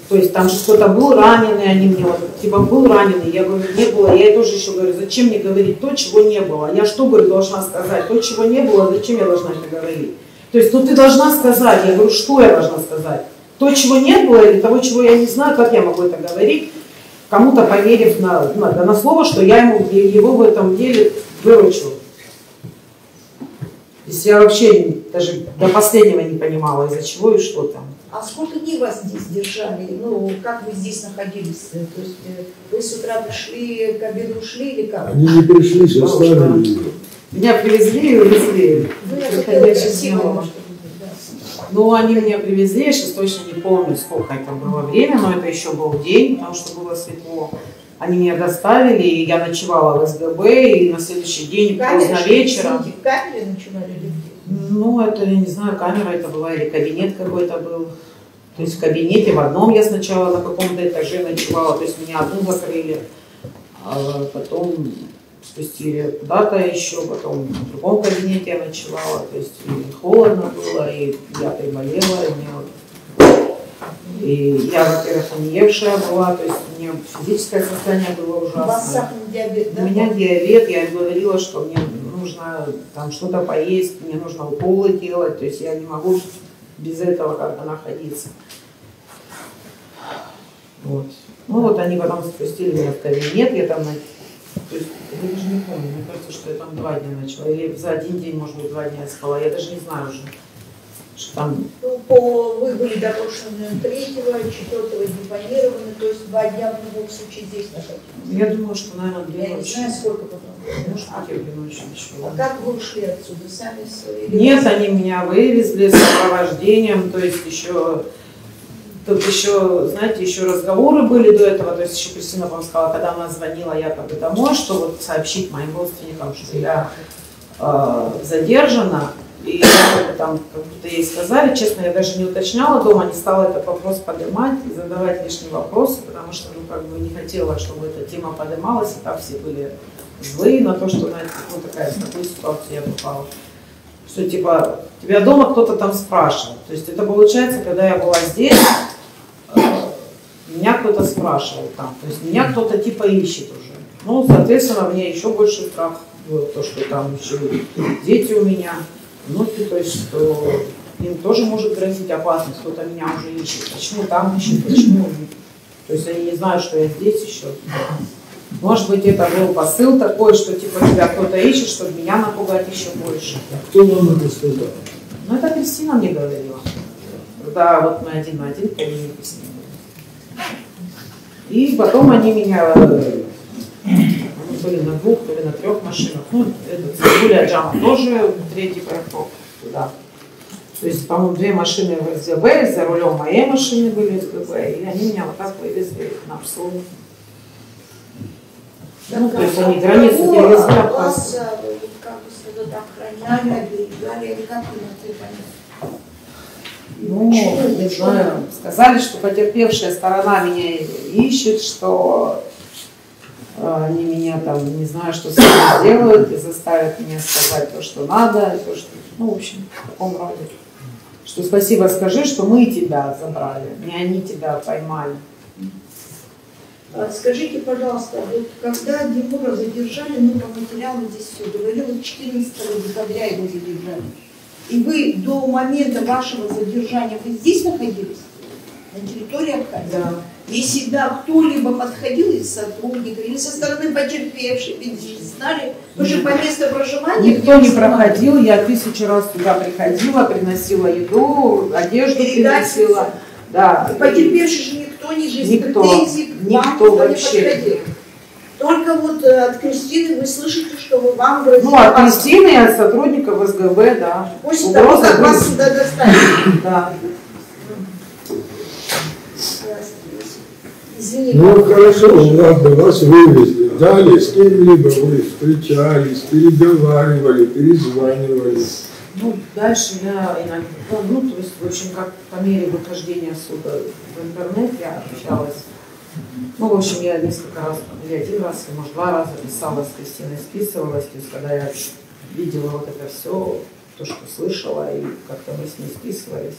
то есть там кто-то был раненый, они мне вот, типа был раненый, я говорю, не было, я ей тоже еще говорю, зачем мне говорить то, чего не было, я что, говорю, должна сказать, то, чего не было, зачем я должна это говорить? То есть, ну ты должна сказать, я говорю, что я должна сказать? То, чего не было, или того, чего я не знаю, как я могу это говорить, кому-то поверив на слово, что я его в этом деле выручу. есть я вообще даже до последнего не понимала, из-за чего и что там. А сколько дней вас здесь держали? Ну, как вы здесь находились? То есть вы с утра пришли, к обеду ушли или как? Они не пришли, заставили ее. Меня привезли и увезли. Вы Приходящих. Ну, они меня привезли, я сейчас точно не помню, сколько это было время, но это еще был день, потому что было светло. Они меня доставили, и я ночевала в СГБ, и на следующий день поздно вечером. В камере ночевали или где? Ну, это, я не знаю, камера это была или кабинет какой-то был. То есть в кабинете в одном я сначала на каком-то этаже ночевала, то есть меня одну закрыли, а потом спустили куда-то еще, потом в другом кабинете я ночевала, то есть и холодно было, и я приболела, и я, во-первых, неевшая была, то есть у меня физическое состояние было ужасное. У вас сахарный диабет, да? У меня диабет, я говорила, что мне нужно там что-то поесть, мне нужно уколы делать, то есть я не могу без этого как-то находиться. Вот. Ну вот они потом спустили меня в кабинет, я там, то есть, я даже не помню, мне кажется, что я там 2 дня ночевала, или за один день, может быть, 2 дня спала, я даже не знаю уже, что там. Ну, вы были допрошены 3-го, 4-го депонированы, то есть 2 дня в любом случае здесь находились. Я думаю, что, наверное, 2 Я ночи. не знаю, сколько потом. Может быть, 2 ночи еще. А как вы ушли отсюда? Сами свои? Нет, они меня вывезли с сопровождением, то есть еще, тут еще, знаете, еще разговоры были до этого, то есть еще Кристина, по-моему, сказала, когда она звонила якобы домой, что вот сообщить моим родственникам, что я задержана, и там как будто ей сказали, честно, я даже не уточняла дома, не стала этот вопрос поднимать и задавать лишние вопросы, потому что, ну, как бы не хотела, чтобы эта тема поднималась, и там все были злые на то, что, знаете, ну, такая, в такую ситуацию я попала. Что, типа, тебя дома кто-то там спрашивает. То есть это получается, когда я была здесь, меня кто-то спрашивает там. То есть меня кто-то типа ищет уже. Ну, соответственно, мне еще больше страх был, то, что там еще дети у меня, внуки, то есть, что им тоже может грозить опасность, кто-то меня уже ищет. Почему там ищет, почему? То есть они не знают, что я здесь еще. Может быть, это был посыл такой, что типа тебя кто-то ищет, чтобы меня напугать еще больше. Кто вам это сказал? Ну, это Кристина мне говорила. Когда вот мы 1 на 1 в кабинете с ним были. И потом они меня, они были на 2 или на 3 машинах. Ну, Юлия Джама тоже 3-й поехал туда. То есть, по-моему, 2 машины в СГБ, за рулем моей машины были в СГБ, и они меня вот так вывезли на обслугу. Ну, то есть они границу перевезли опасно. Вас, как бы сказать, охраняли, оберегали, или как вы на это понять? Ну, не знаю, сказали, что потерпевшая сторона меня ищет, что они меня там, не знаю, что с ними сделают, и заставят меня сказать то, что надо, и то, что, ну, в общем, в таком роде. Что спасибо скажи, что мы тебя забрали, не они тебя поймали. Скажите, пожалуйста, вот когда Димура задержали, ну, по материалу здесь все говорилось, 14 декабря его задержали. И вы до момента вашего задержания, вы здесь находились? На территории Абхазии? Да. Если да, кто-либо подходил из сотрудников или со стороны потерпевшей, ведь знали, вы же по месту проживания... Никто не проходил, я 1000 раз туда приходила, приносила еду, одежду приносила. Да. Потерпевший же никто не жизнь, претензий к вам никто вообще не подходил. Только вот от Кристины вы слышите, что вы вам грозит. Ну, от Кристины и от сотрудников СГБ, да. После того, как вас сюда доставили. Да. Извините. Ну хорошо, ладно, вас вывезли. Далее с кем-либо вы встречались, переговаривали, перезванивали. Ну, дальше я иногда, ну, то есть, в общем, как по мере выхождения суда в интернет я общалась. Ну, в общем, я несколько раз, или 1 раз, или, может, 2 раза писала с Кристиной, списывалась, то есть, когда я видела вот это все, то, что слышала, и как-то мы с ней списывались.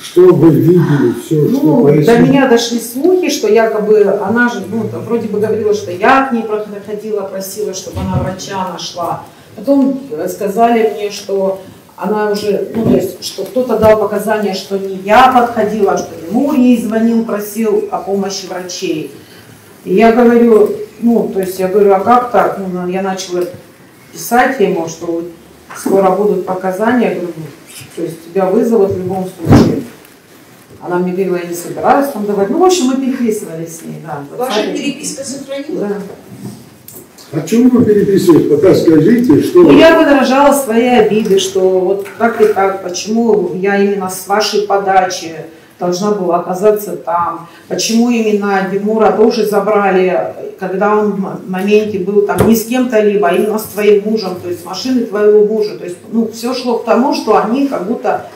Что вы видели, все, что Ну, пояснили? до меня дошли слухи, что якобы она же, ну, там, вроде бы говорила, что я к ней проходила, просила, чтобы она врача нашла. Потом сказали мне, что она уже, ну, то есть, что кто-то дал показания, что не я подходила, а что Димур ей звонил, просил о помощи врачей. И я говорю, ну, то есть, я говорю, а как так? Ну, я начала писать ему, что скоро будут показания, я говорю, то есть тебя вызовут в любом случае. Она мне говорила, я не собираюсь там давать. Ну, в общем, мы переписывались с ней, да. Ваша переписка сохранилась? Да. О чем вы переписываете? Пока скажите, что... Ну, я выражала свои обиды, что вот как и так, почему я именно с вашей подачи должна была оказаться там, почему именно Димура тоже забрали, когда он в моменте был там не с кем-то либо, а именно с твоим мужем, то есть с машины твоего мужа. То есть, ну, все шло к тому, что они как будто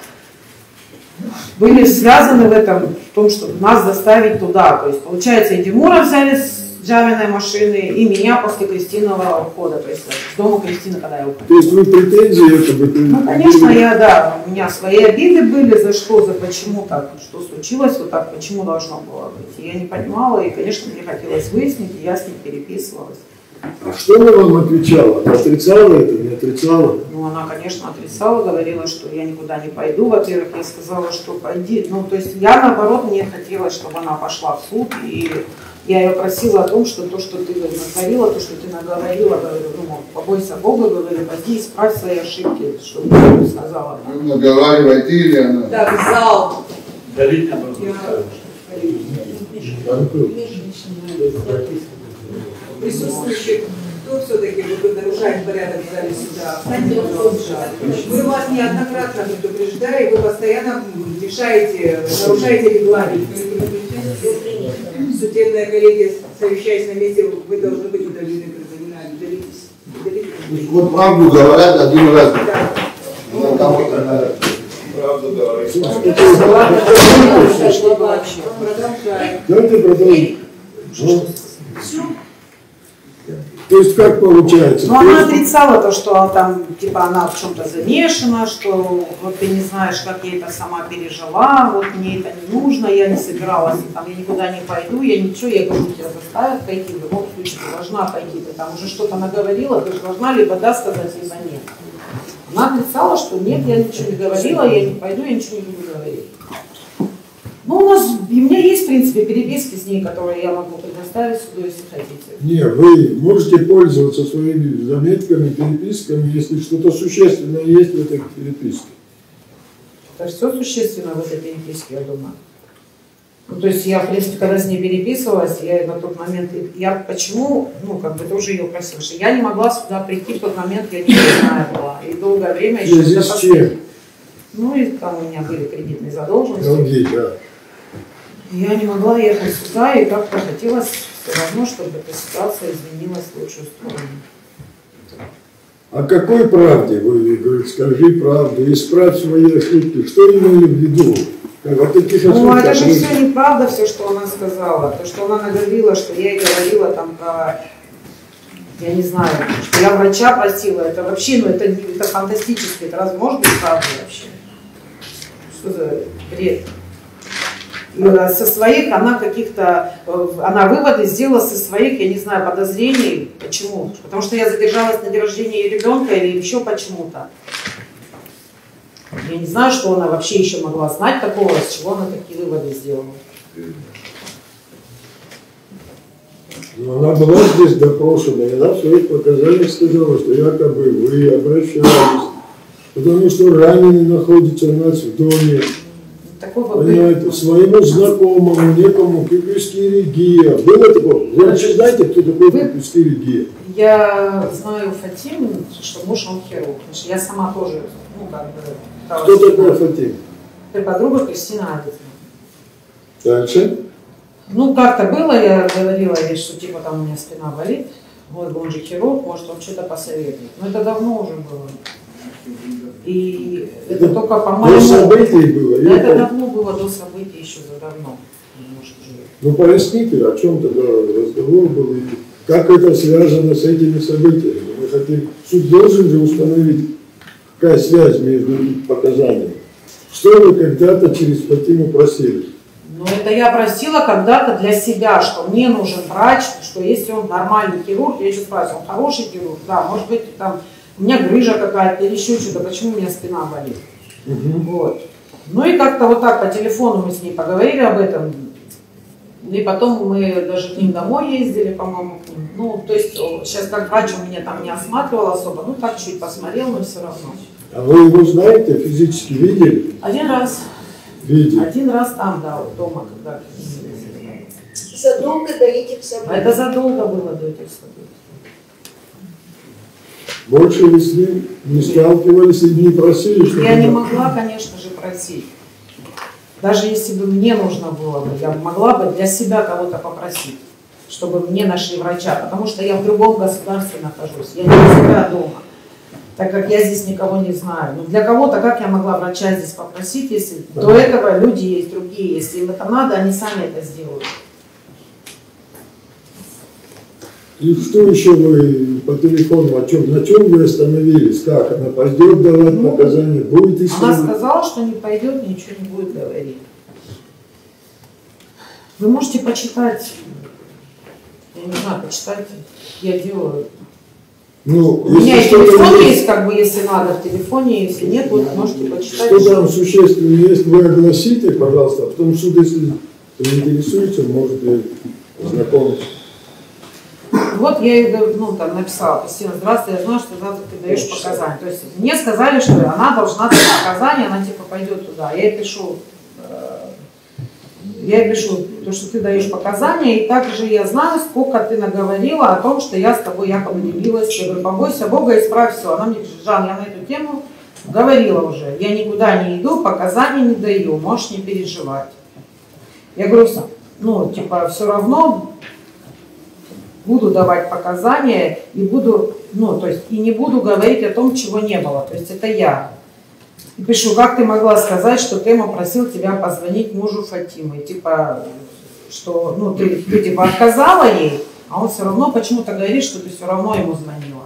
были связаны в том, что нас доставить туда. То есть, получается, и Димура взяли с Джавиной машины, и меня после Кристиного ухода, то есть с дома Кристины, когда я уходила. То есть вы претензии это бы... Ну, конечно, у меня свои обиды были, за что, за почему так, что случилось вот так, почему должно было быть. Я не понимала, и, конечно, мне хотелось выяснить, и я с ней переписывалась. А что она вам отвечала? Она отрицала это, не отрицала? Ну, она, конечно, отрицала, говорила, что я никуда не пойду. Во-первых, я сказала, что пойди. Ну, то есть я, наоборот, мне хотелось, чтобы она пошла в суд, и я ее просила о том, что то, что ты натворила, то, что ты наговорила, говорю, ну, побойся Бога, говорю, пойди исправь свои ошибки, что ты сказала. Наговаривает или она? Да, в зал. Присутствующих, кто все-таки нарушает порядок в зале суда? Встаньте, пожалуйста. Мы вас неоднократно предупреждали, вы постоянно нарушаете регламент. Судебная коллегия, совещаясь на месте, вы должны быть удалены, гражданина. Удалитесь. Вот правду говорят один раз. Да. Правду говорят. Продолжаем. Давайте продолжим. Все. То есть как получается? Ну, она отрицала то, что там, типа, она в чем-то замешана, что вот ты не знаешь, как я это сама пережила, вот мне это не нужно, я не собиралась, там, я никуда не пойду, я ничего, я говорю, тебя заставят пойти, в любом случае ты должна пойти, ты там уже что-то наговорила, ты же должна либо да сказать, либо нет. Она отрицала, что нет, я ничего не говорила, я не пойду, я ничего не буду говорить. Ну, у меня есть, в принципе, переписки с ней, которые я могу предоставить суду, если хотите. Не, вы можете пользоваться своими заметками, переписками, если что-то существенное есть в этой переписке. Это все существенно в этой переписке, я думаю. Ну, то есть я, в принципе, когда с ней переписывалась, я на тот момент, я почему, ну, как бы тоже ее просила, что я не могла сюда прийти в тот момент, я не знаю была. И долгое время еще... Здесь чем? Ну, и там у меня были кредитные задолженности. Другие, да. Я не могла ехать сюда, и как-то хотелось все равно, чтобы эта ситуация изменилась в лучшую сторону. О какой правде? Вы говорите, скажи правду, исправь свои ошибки. Что имели в виду? Как таких Ну, это ошибок? же все неправда, все, что она сказала. То, что она наговорила, что я ей говорила там про, я не знаю, что я врача просила, это вообще, ну, это фантастически. Это разве может быть правда вообще? Что за бред? Со своих она каких-то, она выводы сделала со своих, я не знаю, подозрений. Почему? Потому что я задержалась на день рождения ребенка или еще почему-то. Я не знаю, что она вообще еще могла знать такого, с чего она такие выводы сделала. Но она была здесь допрошена, и она в своих показаниях сказала, что якобы вы обращались, потому что раненый находится у нас в доме. Понимаете, своему знакомому, некому Кипрскиригия. Было такое? Вы вообще знаете, кто такой Кипрскиригия? Я знаю Фатим, что муж он хирург. Потому что я сама тоже, ну, как бы... Кто такой Фатим? Подруга Кристина Адетовна. Дальше? Ну, как-то было, я говорила ей, что типа там у меня спина болит. Вот, он же хирург, может, он что-то посоветует. Но это давно уже было. И это только, по-моему... До событий было? Да, это давно было, до событий, еще задавно. Ну, поясните, о чем тогда разговор был, и как это связано с этими событиями? Мы хотим, суд должен же установить, какая связь между показаниями. Что вы когда-то через Фатиму просили? Ну, это я просила когда-то для себя, что мне нужен врач, что если он нормальный хирург, я еще спрашиваю, он хороший хирург, да, может быть, там, у меня грыжа какая-то или еще что-то, почему у меня спина болит. Вот. Ну и как-то вот так по телефону мы с ней поговорили об этом. И потом мы даже к ним домой ездили, по-моему. Ну, то есть сейчас как врач он меня там не осматривал особо, ну так чуть посмотрел, но все равно. А вы его знаете, физически видели? Один раз. Видели. Один раз там, да, вот дома, когда... Задолго до этих событий. А это задолго было до этих событий. Больше вы с ним не сталкивались и не просили, чтобы... Я не могла, конечно же, просить. Даже если бы мне нужно было бы, я могла бы для себя кого-то попросить, чтобы мне нашли врача, потому что я в другом государстве нахожусь, я не у себя дома, так как я здесь никого не знаю. Но для кого-то, как я могла врача здесь попросить, если до этого люди есть, другие, если им это надо, они сами это сделают. И что еще вы по телефону, на чем вы остановились? Как? Она пойдет давать показания, будет исследовать? Она сказала, что не пойдет, ничего не будет говорить. Вы можете почитать, я не знаю, почитать, я делаю. Ну, У меня и телефон есть, как бы, если надо, в телефоне, если нет, вот можете почитать. Что там существенно есть, вы огласите, пожалуйста, а потом суд, если интересуется, можете ознакомиться. Вот я ей там написала: Кристина, здравствуй, я знаю, что завтра ты даешь показания. То есть мне сказали, что она должна дать показания, она типа пойдет туда. Я ей пишу, то, что ты даешь показания, и также я знаю, сколько ты наговорила о том, что я с тобой якобы делилась. Я говорю, побойся Бога, исправь все. Она мне пишет: Жан, я на эту тему говорила уже, я никуда не иду, показаний не даю, можешь не переживать. Я говорю, ну, типа, все равно буду давать показания и буду, ну, то есть, и не буду говорить о том, чего не было. То есть это я. И пишу, как ты могла сказать, что Тема просил тебя позвонить мужу Фатимы? Типа, что, ну, ты типа отказала ей, а он все равно почему-то говорит, что ты все равно ему звонила.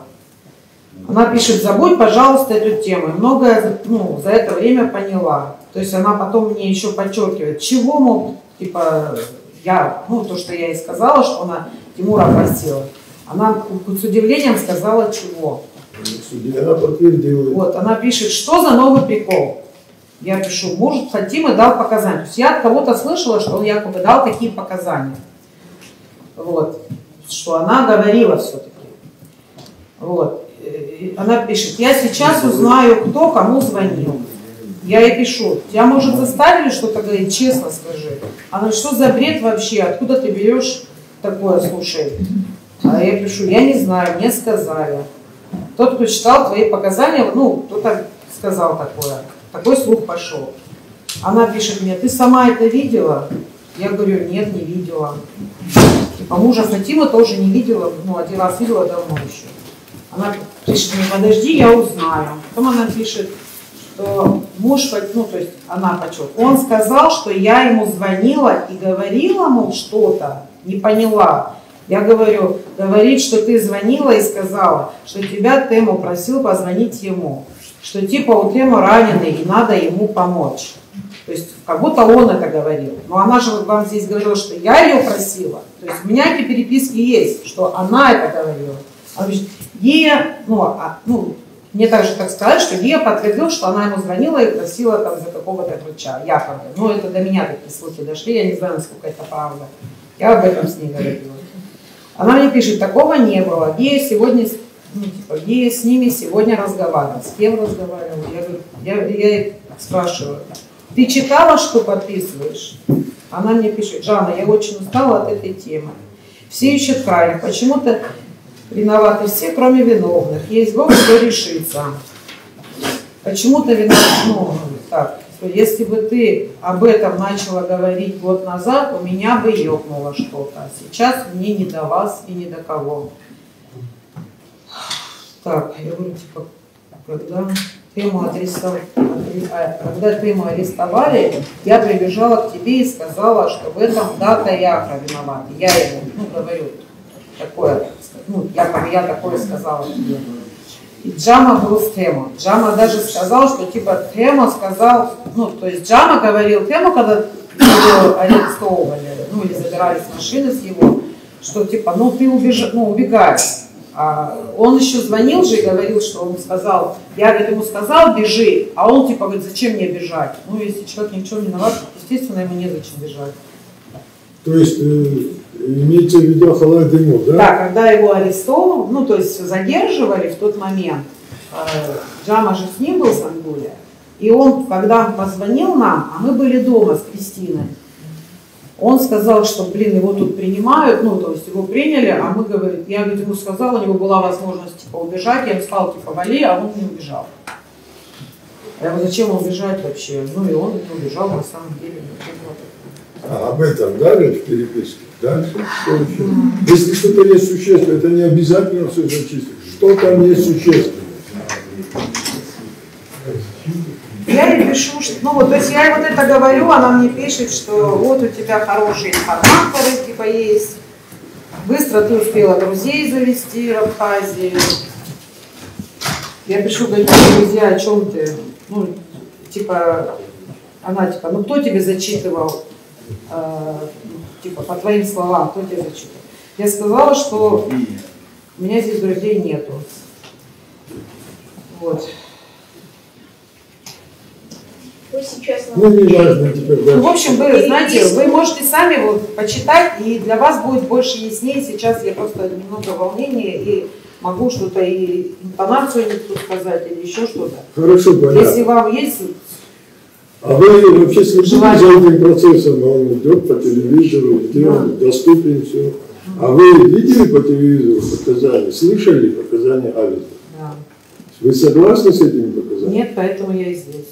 Она пишет, забудь, пожалуйста, эту тему. И многое, ну, за это время поняла. То есть она потом мне еще подчеркивает, чего, мол, типа, я, ну, то, что я ей сказала, что она Тимура просила. Она с удивлением сказала, чего. Она подтвердила. Вот, она пишет, что за новый прикол? Я пишу, муж Фатимы дал показания. То есть я от кого-то слышала, что он якобы дал такие показания. Вот, что она говорила все-таки. Вот. Она пишет, я сейчас узнаю, кто кому звонил. Я ей пишу, тебя, может, заставили что-то говорить, честно скажи. Она говорит, что за бред вообще, откуда ты берешь такое, слушай? А я пишу, я не знаю, мне сказали. Тот, кто читал твои показания, ну, кто-то сказал такое. Такой слух пошел. Она пишет мне, ты сама это видела? Я говорю, нет, не видела. Типа мужа Фатимы тоже не видела, ну, один раз видела давно еще. Она пишет мне, подожди, я узнаю. Потом она пишет, что муж, ну, то есть она почет. Он сказал, что я ему звонила и говорила, мол, что-то, не поняла. Я говорю, говорит, что ты звонила и сказала, что тебя Тему просил позвонить ему, что типа у Тему раненый и надо ему помочь. То есть как будто он это говорил. Но она же вам здесь говорила, что я ее просила. То есть у меня эти переписки есть, что она это говорила. Она говорит, Гея, мне также так сказали, что Гея подтвердил, что она ему звонила и просила там за какого-то врача, якобы. Ну это до меня такие слухи дошли, я не знаю, насколько это правда. Я об этом с ней говорила. Она мне пишет, такого не было. Гея сегодня, Гея с ними сегодня разговаривала. С кем разговаривала? Я ей спрашиваю, ты читала, что подписываешь? Она мне пишет, Жанна, я очень устала от этой темы. Все ищут крайних. Почему-то виноваты все, кроме виновных. Есть Бог, кто решится. Почему-то виноваты, если бы ты об этом начала говорить год назад, у меня бы ёкнуло что-то. А сейчас мне не до вас и не до кого. Так, я говорю, типа, когда Тему арестовали, я прибежала к тебе и сказала, что в этом Дата Яхра виновата. Я ему, говорю, такое, якобы я такое сказала тебе. И Джама был с Тему. Джама даже сказал, что типа Тему сказал, то есть Джама говорил Тему, когда его арестовывали, или забирали с машины с его, что типа, ты убегаешь. А он еще звонил же и говорил, что он сказал, я ему сказал, бежи, а он типа говорит, зачем мне бежать? Если человек ни в чем не виноват, естественно, ему незачем бежать. То есть, имеется в виду Ахалай Дымов, да? Да, когда его арестовали, ну то есть задерживали в тот момент, Джама же с ним был в Стамбуле, и он, когда он позвонил нам, а мы были дома с Кристиной, он сказал, что, блин, его тут принимают, ну, то есть его приняли, а мы, говорит, я, говорит, ему сказала, у него была возможность, типа, убежать, я ему сказала, типа, вали, а он не убежал. Я говорю, зачем убежать вообще? Ну, и он не убежал, на самом деле. Об этом, да, в переписке? Да? Если что-то есть существенное, это не обязательно все зачистить. Что там есть существенное? Я ей пишу, что, ну вот, то есть я ей вот это говорю, она мне пишет, что вот у тебя хорошие информаторы, типа, есть. Быстро ты успела друзей завести в Абхазии. Я пишу, говорю, друзья, о чем ты? Ну, типа, она, типа, ну кто тебе зачитывал? Типа, по твоим словам, кто тебе зачитывал? Я сказала, что у меня здесь друзей нету. Вот. Вы сейчас Ну, не важно теперь. Да. Ну, в общем, вы знаете, вы можете сами вот почитать, и для вас будет больше яснее. Сейчас я просто немного волнения, и могу что-то, и интонацию не буду сказать, или еще что-то. Хорошо, понятно. Если вам есть... А вы вообще следите за этим процессом? Он идет по телевизору, где он доступен, все. А вы видели по телевизору показания, слышали показания Авита? Да. Вы согласны с этими показаниями? Нет, поэтому я и здесь.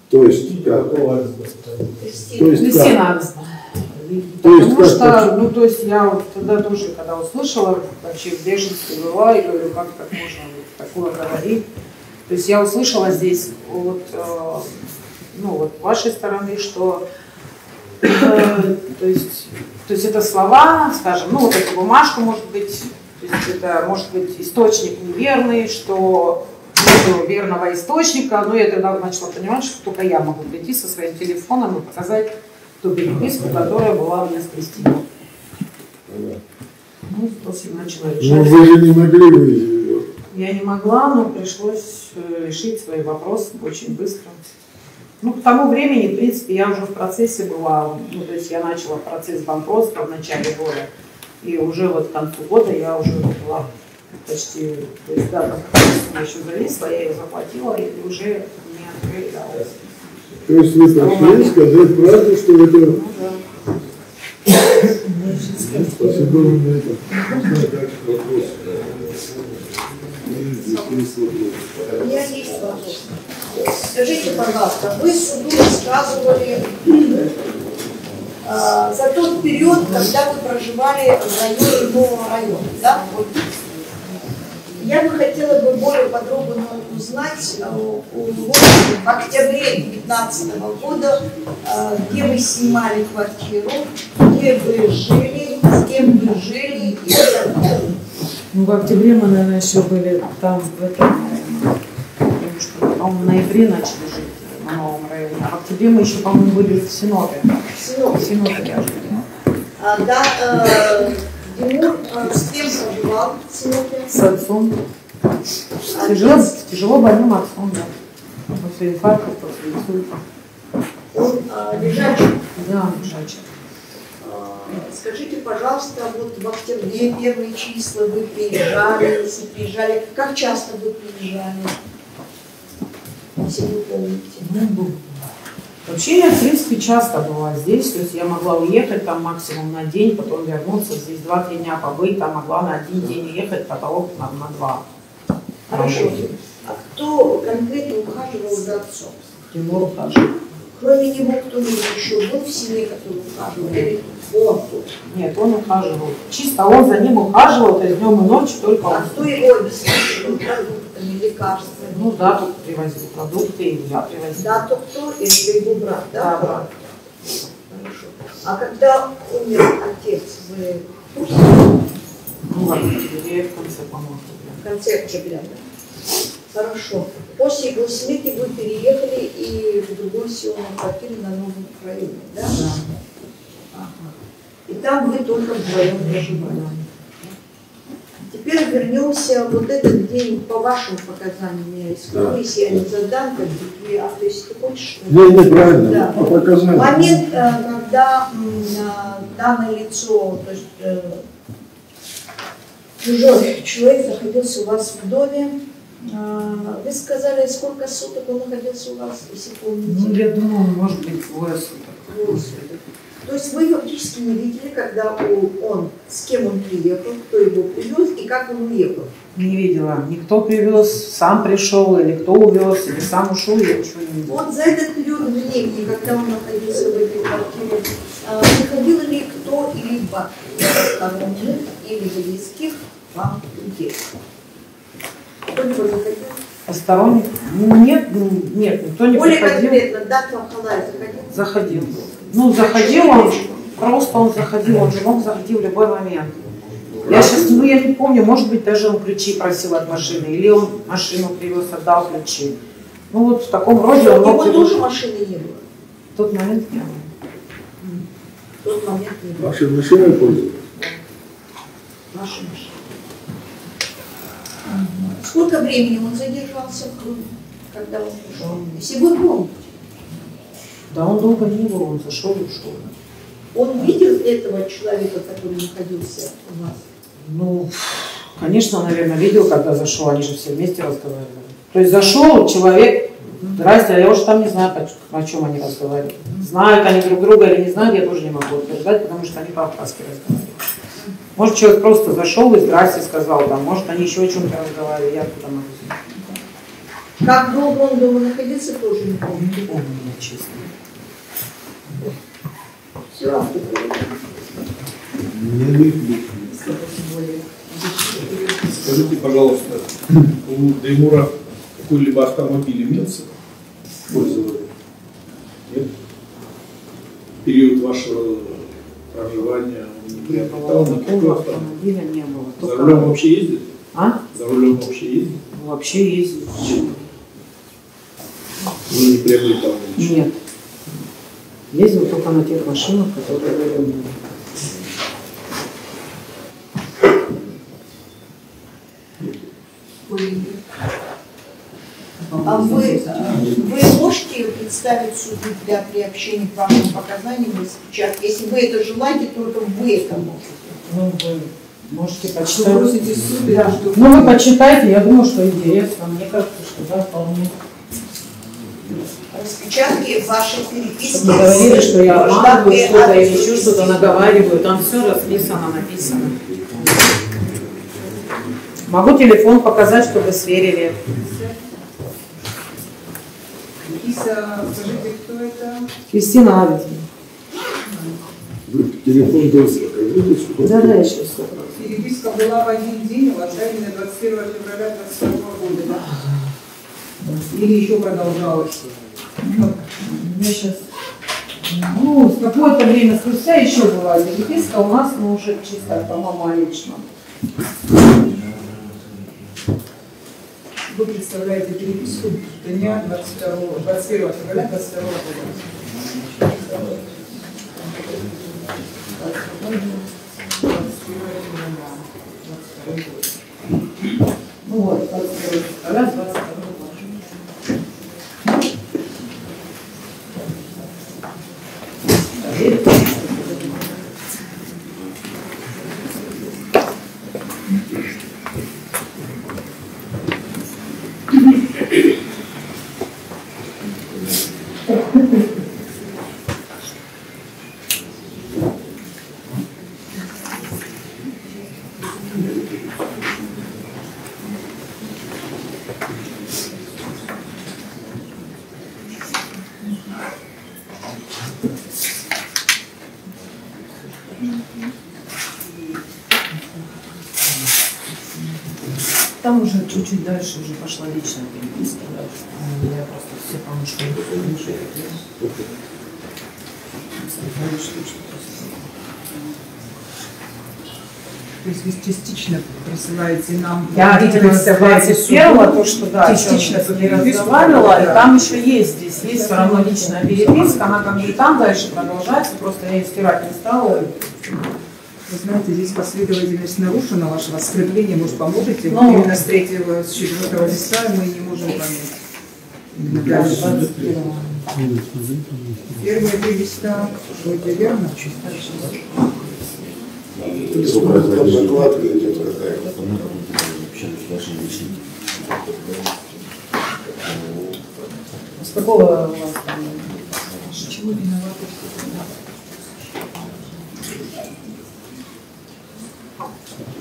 То есть как? Кристина Ависта. Потому что, ну, то есть я вот тогда тоже, когда услышала, вообще в бешенстве была, и говорю, как так можно вот такое говорить. То есть я услышала здесь вот, ну, вот с вашей стороны, что, то есть это слова, скажем, ну, вот эта бумажка может быть, то есть это может быть источник неверный, что нету верного источника, но я тогда начала понимать, что только я могу прийти со своим телефоном и показать ту переписку, которая была у меня с Кристиной. Ну, после начала решать. Ну, вы же не могли выйти. Я не могла, но пришлось решить свои вопросы очень быстро. Ну, к тому времени, в принципе, я уже в процессе была, ну, то есть я начала процесс банкротства в начале года, и уже вот к концу года я уже была почти, то есть, да, я еще зависла, я ее заплатила, и уже не открыли, да. То есть вы пришли сказать правду, что это... Ну, да. Спасибо вам за это. У меня есть вопрос. Скажите, пожалуйста, вы суду рассказывали за тот период, когда вы проживали в районе Нового района, да? Вот. Я бы хотела бы более подробно узнать в октябре 2019 года, где вы снимали квартиру, где вы жили, с кем вы жили и так далее. Ну, в октябре мы, наверное, еще были там, в этом, потому что, по-моему, в ноябре начали жить на Новом районе. А в октябре мы еще, по-моему, были в Синопе. В Синопе я жила. Да, Тимур с кем проживал в Синопе? С отцом. Тяжело больным отцом, да. После инфаркта, после инсульта. Он лежачий? Да, лежачий. Скажите, пожалуйста, вот в октябре первые числа вы приезжали, если приезжали, как часто вы приезжали, если вы помните? Вообще я, в принципе, часто была здесь, то есть я могла уехать там максимум на день, потом вернуться, здесь 2-3 дня побыть, там могла на 1 день уехать, потолок на 2. Хорошо. А кто конкретно ухаживал за отцом? Тимур ухаживал. Кроме него кто-нибудь еще был в семье, который ухаживал? Или он тут? Нет, он ухаживал. Чисто он за ним ухаживал, то есть днем и ночью только он. А кто его обеспечивал продуктами, лекарствами? Ну да, тут привозил продукты, и я привозила. Да, то кто? Это его брат, да? Да, брат. Хорошо. А когда умер отец, вы в курсе? Ну ладно, в конце, по-моему. В конце октября, да? Хорошо. После его смерти вы переехали и в другую съемную квартиру на Новом районе, да? Да. Ага. И там вы только вдвоем проживали. Теперь теперь вернемся вот этот день по вашим показаниям. Я скажу, если я не задам, как бы, то есть ты хочешь? Неправильно, да. по показаниям. Момент, когда данное лицо, то есть чужой человек находился у вас в доме, вы сказали, сколько суток он находился у вас, если помните? Ну, я думаю, может быть, двое суток. Двое суток. То есть вы фактически не видели, когда он, с кем он приехал, кто его привез и как он уехал? Не видела. Никто привез, сам пришел, или кто увез, или сам ушел, я ничего не видела. Вот за этот период времени, когда он находился в этой квартире, приходил ли кто-либо из сторонних или близких вам людей? Кто-либо заходил? Посторонних? Нет, никто не Более приходил. конкретно, дата Халай заходил? Заходил. Ну, заходил он, просто он заходил, он же мог зайти в любой момент. Я сейчас, я не помню, может быть, даже он ключи просил от машины, или он машину привез, отдал ключи. Ну, вот в таком роде он мог... Его тоже машины не было? В тот момент не было. В тот момент не было. Ваши машины пользуются? Ваши машины. Сколько времени он задержался в доме, когда он ушел? Если вы помните. Да, он долго не был, он зашел и ушел. Он видел этого человека, который находился у вас? Ну, конечно, наверное, видел, когда зашел, они же все вместе разговаривали. То есть зашел человек, здрасте, а я уже там не знаю, о чем они разговаривали. Знают они друг друга или не знают, я тоже не могу утверждать, потому что они по-абхазски разговаривали. Может, человек просто зашел и здрасте сказал, там, может, они еще о чем-то разговаривали, я откуда могу знать. Как долго он дома находился, тоже не помню. Не помню, честно. Все, Скажите, пожалуйста, у Теймура какой-либо автомобиль имелся? Пользовали? Нет? В период вашего проживания он не приобретал никакого автомобиля не было. За рулем вообще ездит? А? За рулем вообще ездит? Вообще ездит. Он не приобретал ничего? Нет. Ездил только на тех машинах, которые были у меня. А вы можете представить суду для приобщения к вашим показаниям сейчас, если вы это желаете, только вы это можете? Ну, вы можете Что почитать. просите суд, Да. что... Ну, вы почитайте, я думаю, что интересно. Мне кажется, что да, вполне. Распечатки вашей переписки. Чтобы говорили, что я обманываю Штаты что-то или адрес еще что-то наговариваю. Там все расписано, написано. Могу телефон показать, чтобы сверили. Киса, скажите, кто это? Кристина Авдеевна. Вы телефон тоже покажите сюда. Да, я сейчас. Переписка была в один день, уважаемый, 21 февраля 22 года, да? Или еще продолжалось? Я сейчас. Ну, с какое-то время спустя еще была переписка у нас, но уже чисто, по-моему, лично. Вы представляете переписку дня 21 февраля 22 года. Ну вот, 22 февраля 22 года. Там уже чуть-чуть дальше уже пошла личная переписка. Я просто все помощи не То есть вы частично присылаете нам... Я видела первого, то, что да, частично не разговаривала, и там еще есть, здесь есть все равно личная переписка, она как бы и там дальше продолжается, просто я ее стирать не стала. Вы знаете, здесь последовательность нарушена, ваше оскорбление, может, поможете? Ну, Именно с 3-го, с 4-го листа мы не можем понять. Именно дальше. Первые 3 листа, что это верно? Закладка идет какая-то. С какого у вас там? Чего виноваты?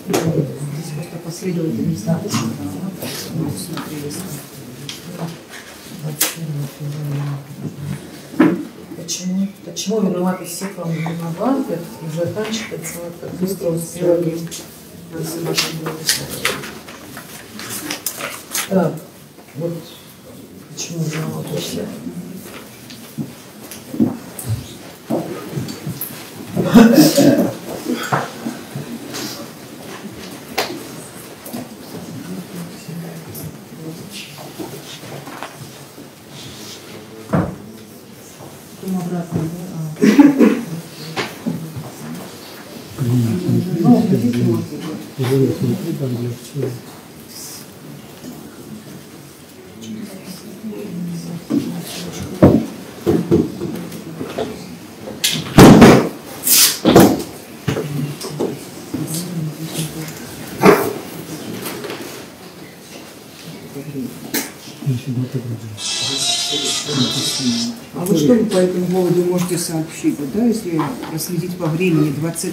Здесь просто последовательность нарушена. Смотри, Почему виноваты все, кроме виноватых, и заканчивается как быстро успела. Так, вот почему виноваты все. Потом обратно, да? Ну, хотите, А вы что по этому поводу можете сообщить? Вот, да, если проследить по времени 22,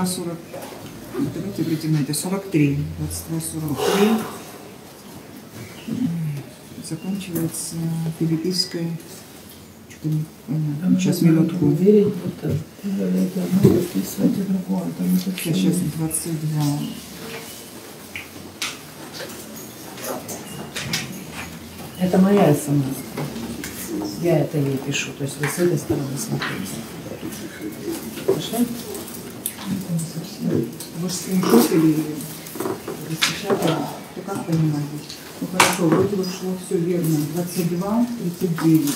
40, давайте обратим на это, 43, 22, 43, заканчивается перепиской, что-то не понятно, сейчас минутку, верить, будто одно подписывать и другое. сейчас 22. Это моя смс. Я это ей пишу, то есть вы с этой стороны смотрите. Пошли? Вы же скриншотили или распечатали, то как понимаете? Ну хорошо, вроде бы шло все верно, 22, 39.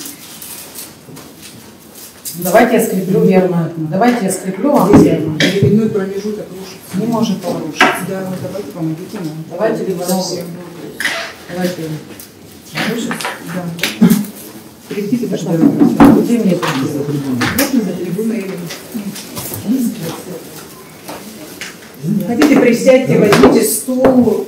Давайте я скреплю верно. Давайте я скреплю вам верно. Временной промежуток рушится. Не может порушиться. Да, вот давайте помогите нам. Давайте либо совсем. Давайте. Да. Перейдите даже на Где мне это? можно за трибуной или... Хотите, присядьте, возьмите стул.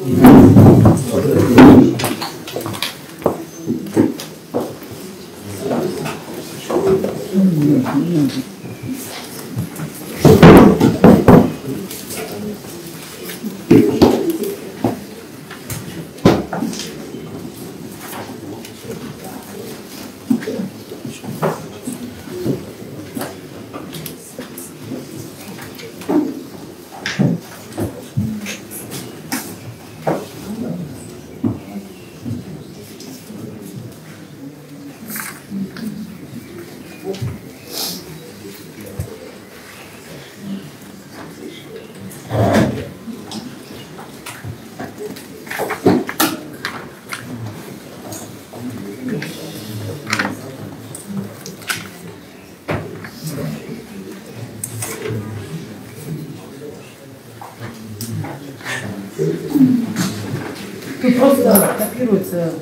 Тут просто копируется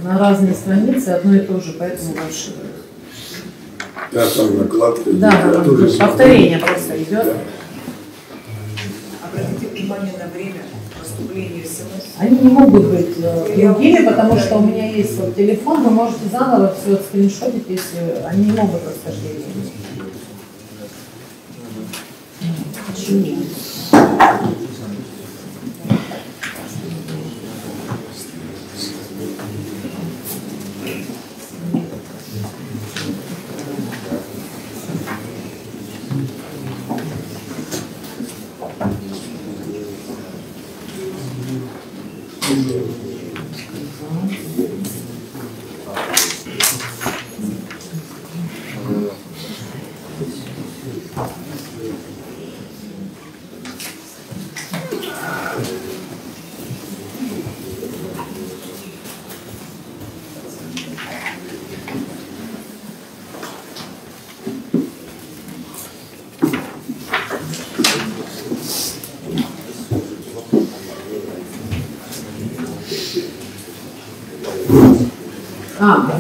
на разные страницы одно и то же, поэтому больше. Да, там накладка. Да, повторение просто идет. Обратите внимание на время поступления СМС. Они не могут быть другими, потому что у меня есть вот телефон, вы можете заново все скриншотить, если они не могут расхождения. Почему?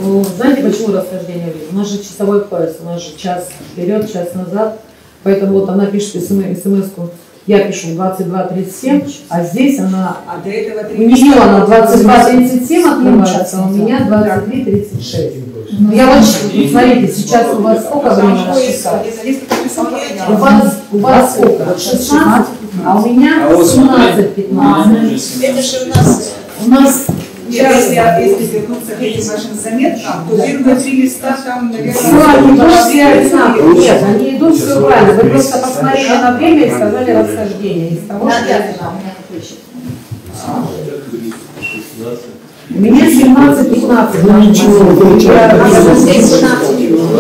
Ну, знаете, почему расхождение времени? У нас же часовой пояс, у нас же час вперед, час назад. Поэтому вот она пишет смс-ку, я пишу 22:37, а здесь она, А до этого у нее она 22:37 открывается, а у меня 23:36. Я вот, смотрите, сейчас у вас сколько времени на часах? У вас сколько? 16, а у меня 17:15. Это же у нас Если вернуться к этим вашим заметкам, то первые 3 листа там, наверное... Все, они идут все одинаково. Нет, они идут все правильно. Вы просто посмотрели на время и сказали расхождение. Из того, что я знаю. У меня 17:15. Ну ничего, получается. Здесь 17 минут.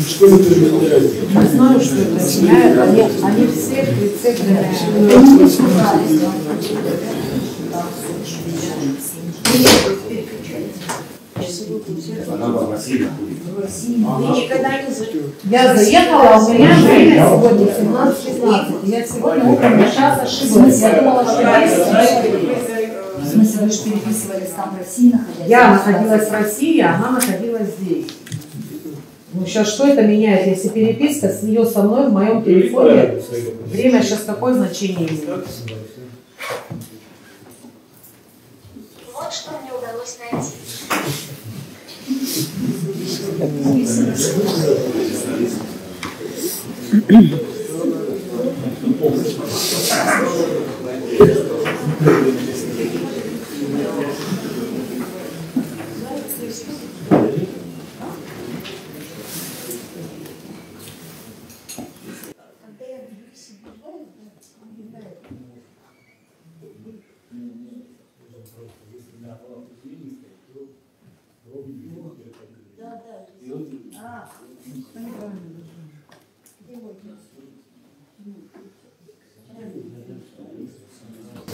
Что это меняет? Не знаю, что это меняет. Они все прицеплены. Она в России. Я заехала, а у меня время сегодня 17:15. Я сегодня утром на час ошиблась. Я думала, что В смысле, вы же переписывались там в России, находясь? я находилась в России, а она находилась здесь. Ну сейчас что это меняет, если переписка с нее со мной в моем телефоне, время сейчас какое значение имеет? Вот что мне удалось найти.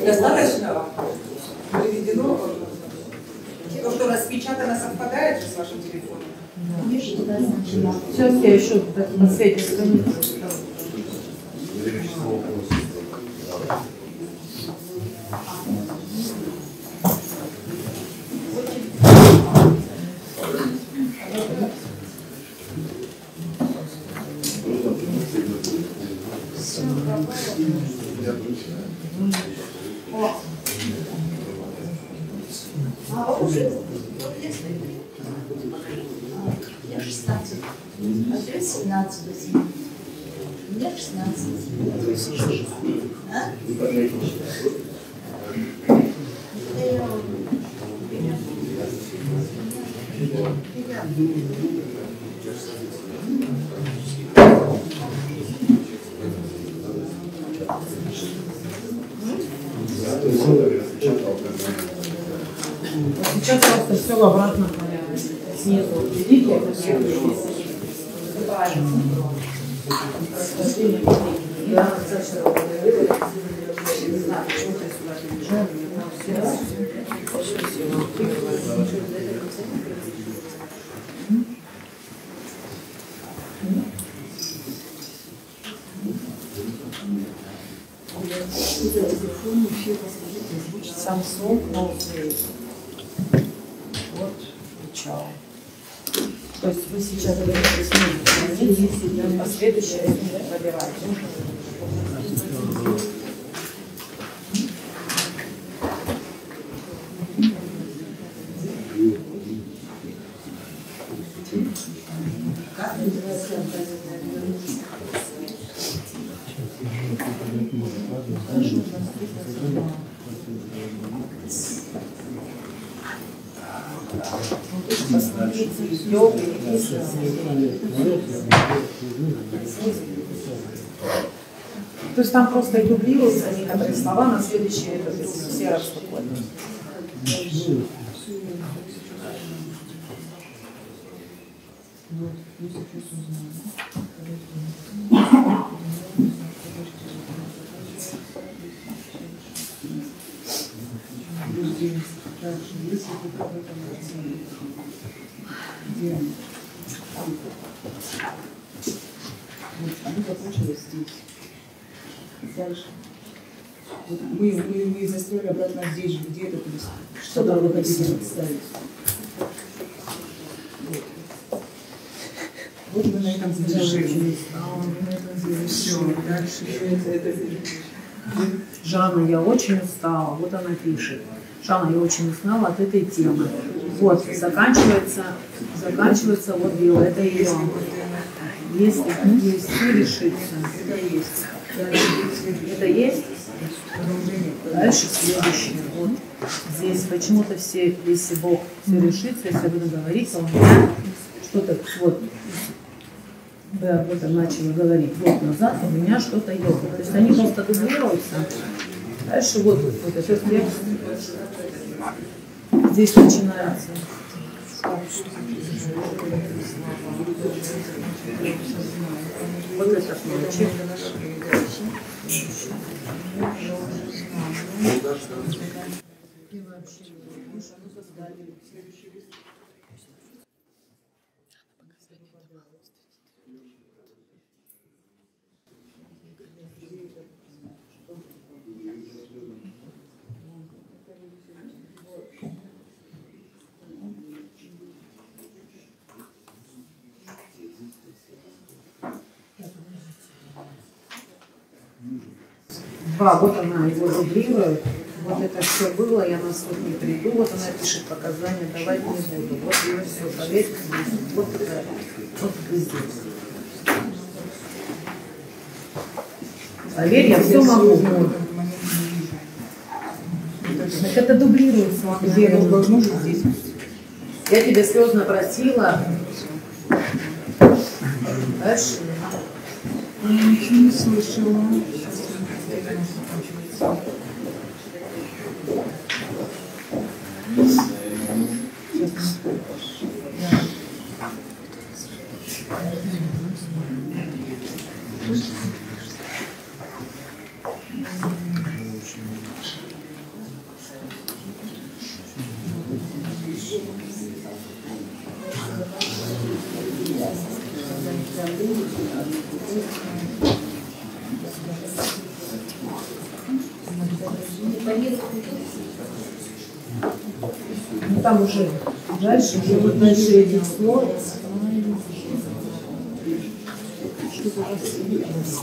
Достаточно приведено, то, что распечатано, совпадает с вашим телефоном? Сейчас я еще последнюю страницу. Я 16. А ты 17 до 7. Мне 16. А? Сейчас просто все в обратном порядке. Снизу видите, это все я достаточно говорила, не знаю, почему ты сюда приезжал, Samsung Note. Вот, начало. То есть вы сейчас говорите, а следующее выбираете. Посмотрите, все переписано. То есть там просто дублируются некоторые слова на следующий этап, если все расступают. Оно закончилось здесь. Дальше. Вот мы застроили обратно здесь же, где этот лист. Что там вы хотите представить? Вот мы на этом завершили. Все, дальше. Жанна, я очень устала. Вот она пишет. Жанна, я очень устала от этой темы. Вот, заканчивается вот дело. Это ее. Если все решится. Это есть. Это есть? Дальше следующее. Вот здесь почему-то все, если Бог все решится, если буду говорить, то у меня что-то, вот, вы об этом начали говорить, вот назад у меня что-то ёкает. То есть они просто дублируются. Дальше вот этот текст. Здесь начинается. Вот это ключик. Да, вот она его дублирует. Вот это все было, я на суд не приду. Вот она пишет показания, давать не буду. Вот ее все, поверьте, вот это, вот здесь. Поверь, я все могу. Так это дублируется. Где оно должно быть здесь? Я тебя слезно просила. Дальше. Я ничего не слышала. Ну там уже дальше, где вот дальше этих слов.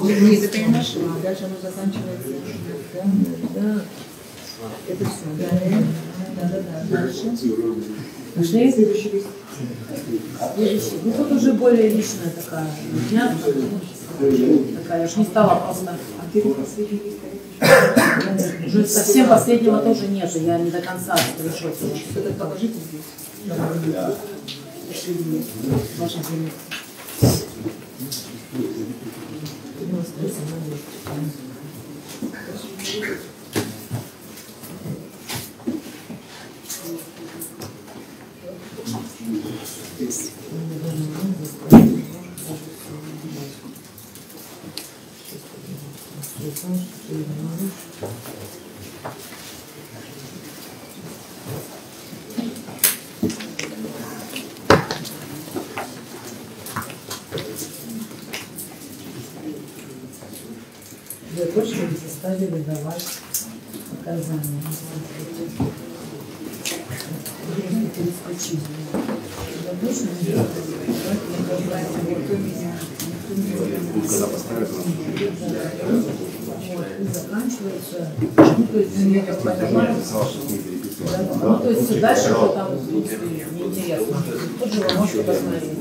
Нет, это я нашла. Дальше оно заканчивается. Да. Это все. Да. Дальше. Нашли? Следующий лист. Следующий. Ну тут уже более личная такая. Понятно? Такая, я ж не стала просто. А ты последний лист? Уже совсем последнего тоже нет, я не до конца решила. Что-то положите здесь. Последний. Ваша земля. Вы точно не заставили давать показания. Перескочили. Вы точно не заставили давать показания. И заканчивается. Ну, то есть, я так понимаю, ну, то есть дальше что там неинтересно. Тут же вы можете посмотреть.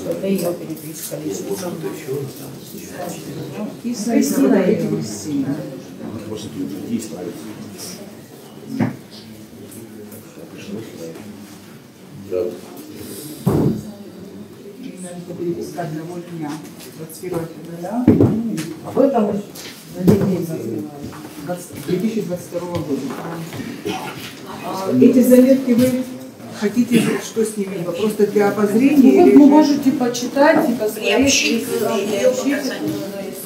Это ее переписка лично. И Кристина, эти Кристина. Переписка одного дня. 21 февраля. Об этом на день 2022 года. Эти заметки вы хотите, что с ними? Просто для обозрения? Ну, или вы же... можете почитать и посмотреть.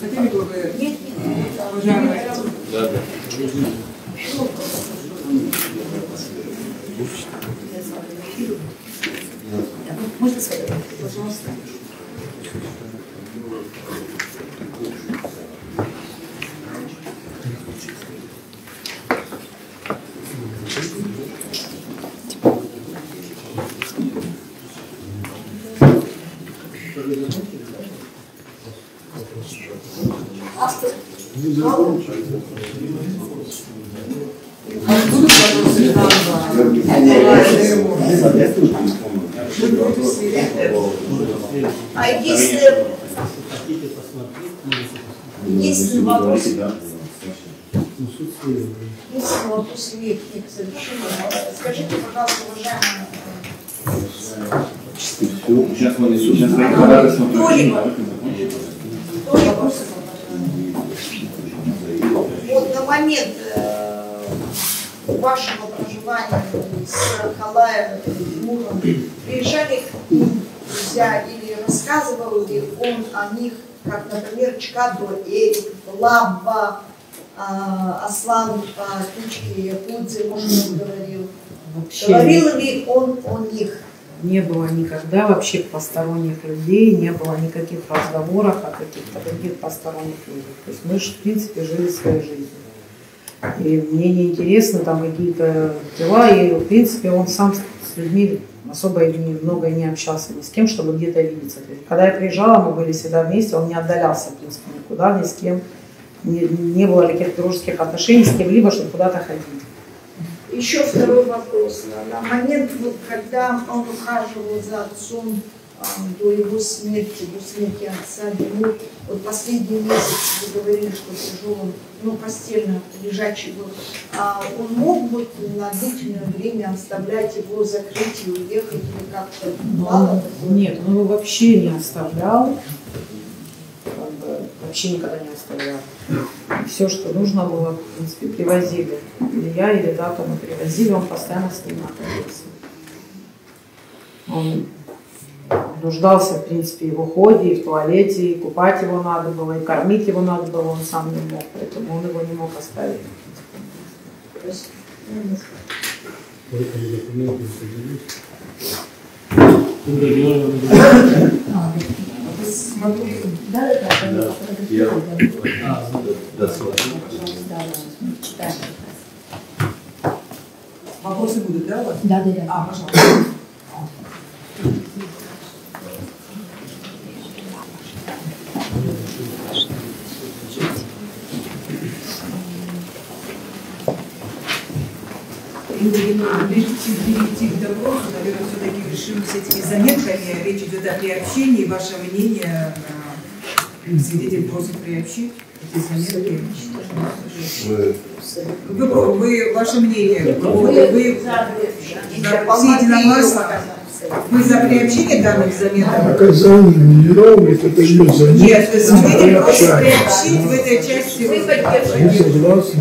Хотели бы вы, уважаемые? Можно сказать? пожалуйста. А если вопрос имеет к завершению, скажите, пожалуйста, уважаемая, вот на момент вашего проживания с Халаем Тимуром приезжали к ним друзья или рассказывал ли он о них, как, например, Чкадо, Эрик, Лабба, Аслан по кличке Якудзе, может, он говорил. Вообще Говорил ли он о них? не было никогда вообще посторонних людей, не было никаких разговоров о каких-то других посторонних людях. То есть мы же, в принципе, жили своей жизнью. И мне не интересны там какие-то дела, и, в принципе, он сам с людьми особо много не общался ни с кем, чтобы где-то видеться. То есть, когда я приезжала, мы были всегда вместе, он не отдалялся, в принципе, никуда, ни с кем. Не было каких-то дружеских отношений с кем-либо, чтобы куда-то ходить. Еще второй вопрос. На момент, вот, когда он ухаживал за отцом до его смерти, до смерти отца, ему вот последний месяц вы говорили, что тяжелым, ну, постельно лежачий был, он мог вот на длительное время оставлять его, закрыть и уехать, или как-то мало? Нет, он его вообще не оставлял, вообще никогда не оставлял. Все, что нужно было, в принципе, привозили. Или я, или Дату мы привозили, он постоянно с ним находился. Он нуждался, в принципе, и в уходе, и в туалете, и купать его надо было, и кормить его надо было, он сам не мог, поэтому он его не мог оставить. Вопросы будут, да, у вас? Да. Пожалуйста. Перейти к допросу, наверное, все-таки решим с этими заметками. Речь идет о приобщении. Ваше мнение, свидетель просит приобщить эти заметки. Вы ваше мнение, вы все единогласно, вы за приобщение данных заметок? Наказание неровных, это ее заметки. Нет, свидетель просит приобщить в этой части. Вы Не согласны?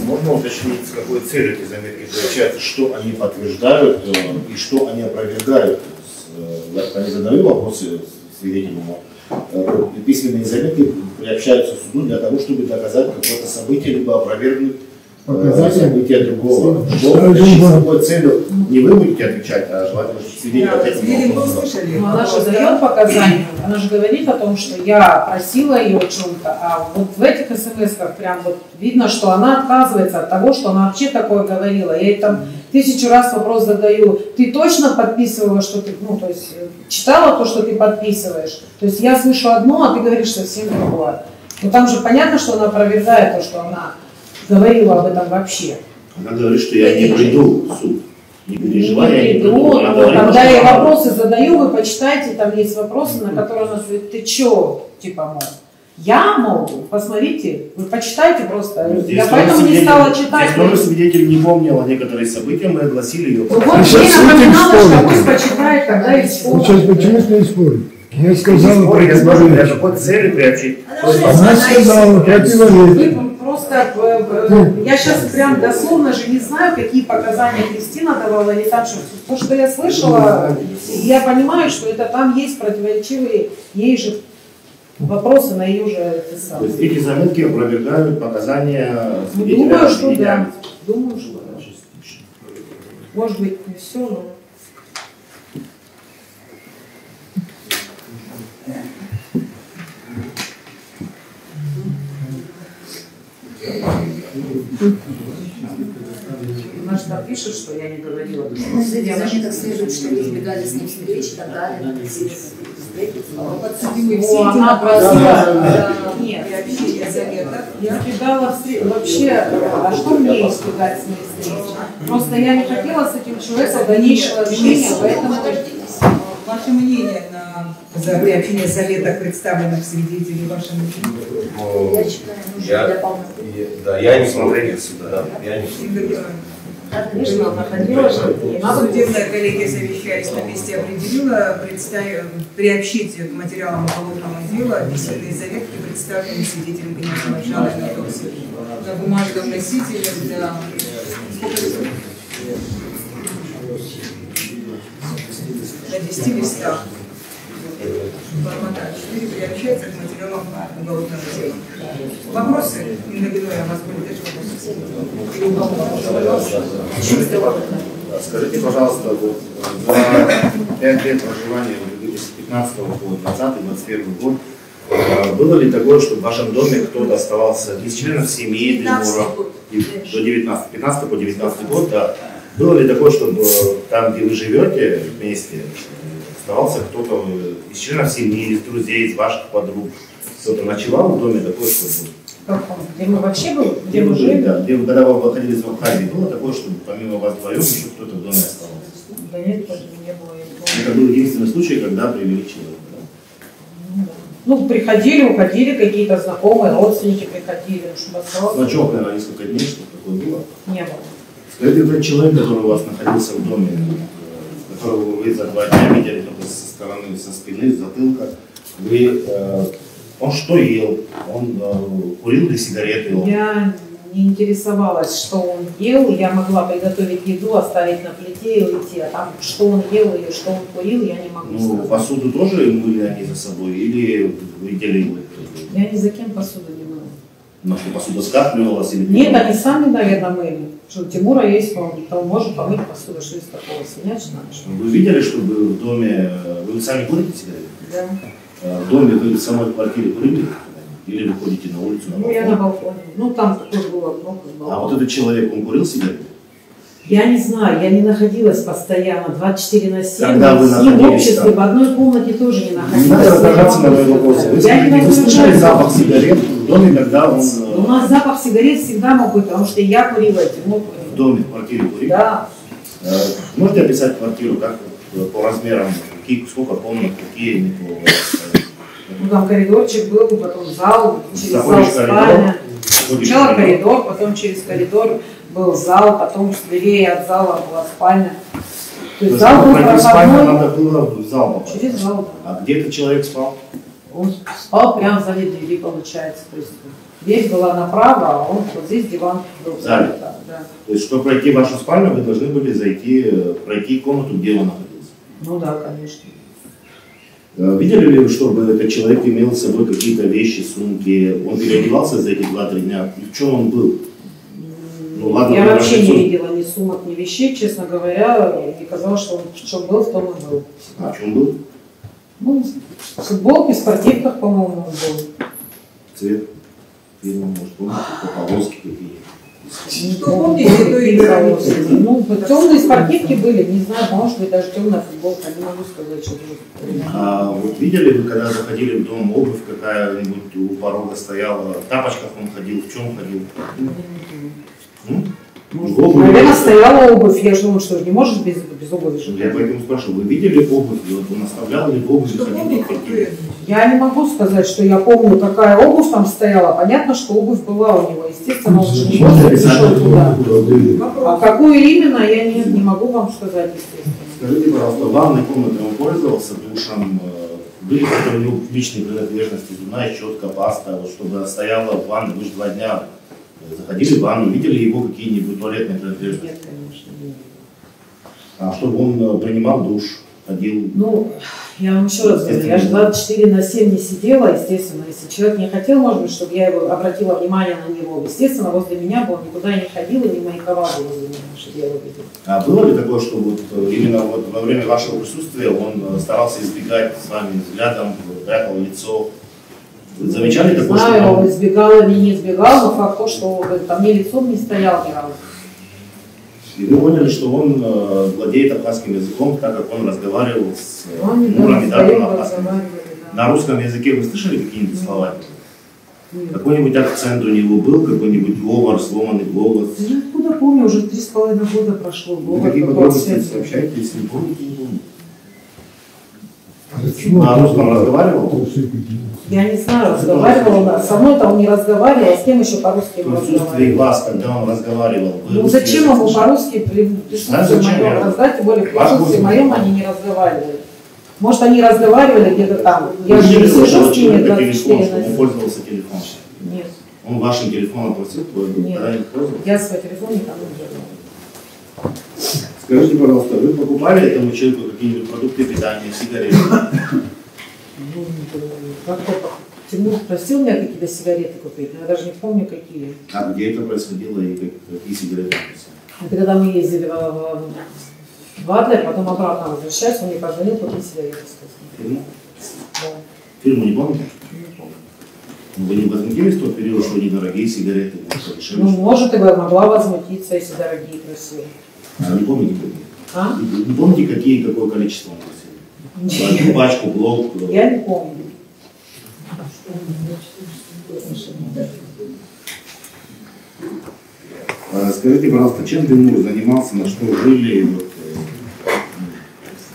Можно уточнить, с какой целью эти заметки приобщаются, что они подтверждают и что они опровергают. Они задают вопросы свидетелям, письменные заметки приобщаются к суду для того, чтобы доказать какое-то событие, либо опровергнуть события другого. Что, с какой целью не вы будете отвечать, а желательно, что свидетель ответил. Но она же дает показания, она же говорит о том, что я просила ее о чем-то, а вот в этих смс-ках прям вот видно, что она отказывается от того, что она вообще такое говорила. Я ей там 1000 раз вопрос задаю, ты точно подписывала, что ты, ну, то есть читала то, что ты подписываешь? То есть я слышу одно, а ты говоришь совсем другое. Но там же понятно, что она опровергает то, что она говорила об этом вообще. Она говорит, что я не приду в суд. Не переживай, я не приду. Когда я вопросы задаю, вы почитайте, там есть вопросы, на которые она говорит, ты чё, типа, мол, я могу, посмотрите, вы почитайте просто. Здесь я поэтому не стала читать. Здесь тоже свидетель не помнил о некоторых событиях, мы огласили ее. Вот мне напоминала, что пусть почитает, когда и вспомнит. Сейчас почему с ней спорить? Я сказал, я смотрю, для какой цели приобщить. она сказала, противоречит. Просто, я сейчас прям дословно же не знаю, какие показания Кристина давала или там что. То, что я слышала, я понимаю, что это там есть противоречивые ей же вопросы на ее же То есть эти заметки опровергают показания свидетеля. Думаю, что да. Думаю, что да. Может быть, не все, но... Она же там пишет, что я не говорила. Ну, среди заметок следует, что вы избегали с ним встреч и так далее. Подсудимые все О, эти она вопросы. просила. Нет, Приобщение заметок. я избегала встреч. Вообще, а что мне избегать с ним встреч? Просто я не хотела с этим человеком дальнейшего общения, поэтому... Ваше мнение за приобщение заметок, представленных свидетелей, ваше мнение? Я считаю, нужно для полноты. Да, я не смотрел сюда, да, я не Да, конечно, Она находила, что не надо Судебная коллегия, совещаясь на месте, определила приобщить к материалам уголовного дела письменные заметки, представленные свидетелем генерального жанра на бумажном носителе для... На 10 листах. Формата 4 приобщается к материалам уголовного дела. Вопросы? Инна Геновна, у вас были даже вопросы? Скажите, пожалуйста, вот за 5 лет проживания в 2015 по 2020-2021 год было ли такое, что в вашем доме кто-то оставался из членов семьи Дельмура до 15 по 19 год, да? Было ли такое, чтобы там, где вы живете вместе, оставался кто-то из членов семьи, из друзей, из ваших подруг? Кто-то ночевал в доме, такое, что было? Где мы вообще были? Где вы жили, да, где вы, когда вы находились в Абхазии, было такое, чтобы помимо вас вдвоем еще кто-то в доме оставался? Да нет, тоже не было. Я не помню. Это был единственный случай, когда привели человека, да? Ну, приходили, уходили, какие-то знакомые, родственники приходили, чтобы оставался. Ночевок, наверное, несколько дней, что такое было. Не было. Скажите, этот человек, который у вас находился в доме, которого вы за 2 дня видели только со стороны, со спины, с затылка, вы, он что ел? Он курил ли сигареты? Я не интересовалась, что он ел. Я могла приготовить еду, оставить на плите и уйти. А там, что он ел или что он курил, я не могу сказать. Посуду тоже мыли они за собой? Или вы видели его? Я ни за кем посуду не мыла. Ну, что посуда скапливалась? Или Нет, они сами, наверное, мыли. Что у Тимура есть, он может помыть посуду, что из такого снять, что Вы видели, чтобы в доме... Вы сами курите сигареты? Да. В доме вы в самой квартире курили? Или вы ходите на улицу? Ну, я на балконе. Ну, там такое было окно, как балкон. А вот этот человек, он курил сигареты? Я не знаю, я не находилась постоянно, 24/7. Когда вы с ним в находились обществе там? в одной комнате тоже не Не находилась. надо раздражаться на мои вопросы. Вы Я скажите, не вы слышали раздражаюсь. запах сигарет в доме, когда он У нас запах сигарет всегда мог быть, потому что я курила, и Тимур в курил. доме, в квартире курил? Да. Можете описать квартиру, как по размерам, сколько комнат, какие они по... Ну, там коридорчик был, потом зал, через зал Заходишь в коридор, спальня. входишь Сначала в коридор. коридор, потом через коридор был зал, потом с дверей от зала была спальня. То То есть есть, зал был пройти спальню проходной, надо было в зал попасть. через зал. А где этот человек спал? Он спал прямо в зале двери, получается. То есть дверь была направо, а он вот здесь диван был. В зале? Да, да. То есть, чтобы пройти в вашу спальню, вы должны были пройти комнату, где он находился. Ну да, конечно. Видели ли вы, чтобы этот человек имел с собой какие-то вещи, сумки? Он переодевался за эти 2-3 дня? И в чем он был? Ну, ладно, Я вообще сон. не видела ни сумок, ни вещей, честно говоря. Мне казалось, что он в чем был, в том и был. А в чем был? Ну, в футболке, в спортивках, по-моему, он был. Цвет? Фирма, может, помните, полоски какие? Что помните, то и говорите. Ну, темные спортивки были, не знаю, может быть, даже темная футболка, не могу сказать, что было. А вот видели вы, когда заходили в дом, обувь какая-нибудь у порога стояла, в тапочках он ходил, в чем ходил? В обуви? Наверное, стояла обувь. Я же думаю, что не можешь без обуви жить. Я поэтому спрашиваю, вы видели обувь? Вот он оставлял ли обувь? Что ходил помните, по то квартире? и Я не могу сказать, что я помню, какая обувь там стояла. Понятно, что обувь была у него. Естественно, он же не просто пришел туда. А какую именно, я не могу вам сказать, естественно. Скажите, пожалуйста, в ванной комнате он пользовался душем? Были какие-то у него личные принадлежности, зубная щетка, паста, вот, чтобы стояла в ванной, вы же 2 дня заходили в ванну, видели его какие-нибудь туалетные принадлежности? Нет, конечно, нет. А чтобы он принимал душ, ходил? Ну, я вам еще раз говорю, я же 24/7 не сидела, естественно. Если человек не хотел, может быть, чтобы я его обратила внимание на него, естественно, возле меня бы он никуда не ходил и не маячковал возле меня, чтобы я его видела. А было ли такое, что вот именно вот во время вашего присутствия он старался избегать с вами взглядом, прятал лицо? Замечали такое, знаю, что он избегал или не избегал, но факт то, что ко мне лицом не стоял ни разу. и вы поняли, что он владеет абхазским языком, так как он разговаривал с Он не Мурами, да, на абхазском. разговаривали, да. На русском языке вы слышали какие-нибудь слова? Нет. Какой-нибудь акцент у него был, какой-нибудь говор, сломанный голос? Я откуда помню, уже 3,5 года прошло. Вы какие подробности сообщаете, если не помните, не помните. На русском разговаривал? Я не знаю, разговаривал он. Со мной-то он не разговаривал, а с кем еще по-русски В он присутствии разговаривал. вас, когда он разговаривал, вы Ну русский зачем язык ему слышали? по-русски в присутствии зачем моем я? раздать, тем более в Ваш присутствии голос моем не они не разговаривали. Может, они разговаривали где-то там. Я Вы же не жили у сижу этого с ними человека 24 телефон, на чтобы он 7. пользовался телефоном. Нет, Он вашим телефоном просил, вы Нет. когда не пользовался? я свой телефон никому не давала. Скажите, пожалуйста, вы покупали этому человеку какие-нибудь продукты питания, сигареты? Ну, как-то Тимур просил меня какие-то сигареты купить, но я даже не помню какие. А где это происходило и какие сигареты просили? Это когда мы ездили в Адлер, потом обратно возвращаясь, он мне позвонил, купить сигареты, сказал. Фирму? Да, Фирму не помните? не помню. Ну, вы не возмутились в тот период, что недорогие сигареты, может, подешевле? Ну, может, и могла возмутиться, если дорогие просили. А не помните какие? А? Не помните, какие, какое количество он просил? Одну пачку, блок? Я не помню. Скажите, пожалуйста, чем Тимур занимался, на что жили, вот,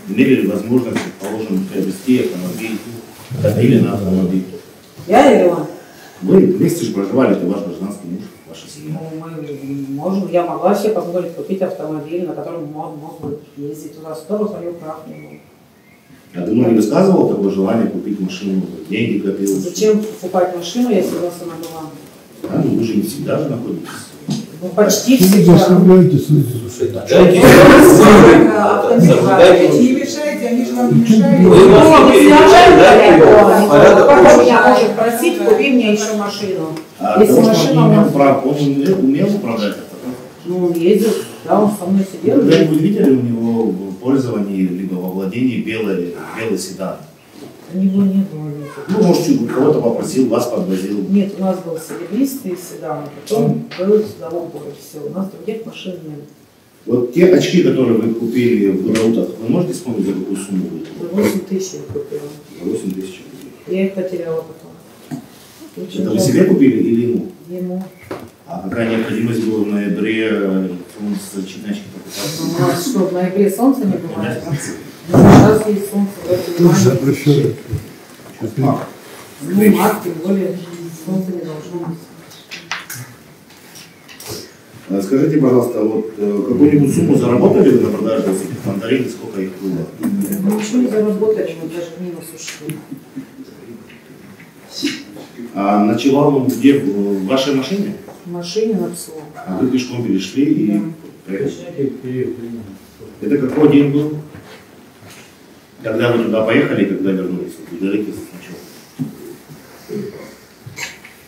имели ли возможность, предположим, приобрести автомобиль, ходили на автомобиль? Я или он? Вы вместе же проживали, это ваш гражданский муж, ваша семья. Я могла себе позволить купить автомобиль, на котором мог бы ездить туда-сюда, но свое прав не было. А Тимур не высказывал такое желание купить машину, деньги копил? Зачем покупать машину, если у вас она была? А, ну вы же не всегда же находитесь. Ну, почти Вы всегда. заставляете Не мешайте, они же вам не мешают. Ну, вы снижаете порядок. Меня может просить, купи мне еще машину. А Если потому что машина он у не имел нас... прав, он умел управлять авто. Ну, он ездил, да, он со мной сидел. Вы когда-нибудь видели у него в пользовании, либо во владении белый седан? У него не было. Ну, может, кого-то попросил, вас подвозил. Нет, у нас был серебристый седан, а потом был Заубор, и все. У нас других машин нет. Вот те очки, которые вы купили в Гудаутах, вы можете вспомнить, за какую сумму вы их За купили? 8 тысяч я купила. За 8 тысяч рублей. Я их потеряла потом. Очень Это вы жалко. себе купили или ему? Ему. А какая необходимость была в ноябре защитные очки покупать? У нас что, в ноябре солнце не бывает? Сейчас есть солнце, в этом мае. запрещено. Ну, март, тем более, солнце не должно быть. Скажите, пожалуйста, вот какую-нибудь сумму заработали вы на продаже этих мандарин, и сколько их было? Мы ничего не заработали, мы даже в минус ушли. А ночевал он где? В вашей машине? В машине на ПСО. А вы пешком перешли и Да. приехали? Это какой день был? Когда вы туда поехали и когда вернулись? Вы далеки сначала.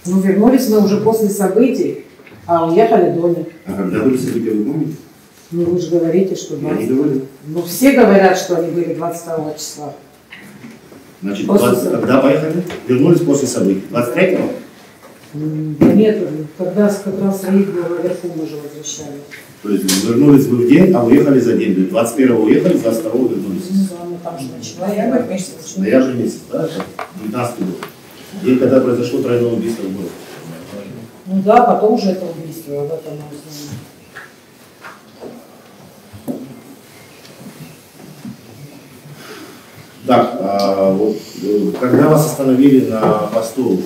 Ну, вернулись мы уже после событий, а уехали до них. А когда были события, вы помните? Ну, вы же говорите, что Я не 20... говорю. Ну, все говорят, что они были 22 числа. Значит, После 20, событий. когда поехали? Вернулись после событий. 23-го? Да нет, когда как раз рейд был наверху, мы же возвращались. То есть вернулись вы в день, а уехали за день. 21-го уехали, 22-го вернулись. Ну, да, мы там же начала. Ноябрь месяц. Ноябрь месяц, да? Это 19-й год. День, когда произошло тройное убийство в городе. Ну да, потом уже это убийство, об этом мы узнаем. Так, вот, когда вас остановили на посту,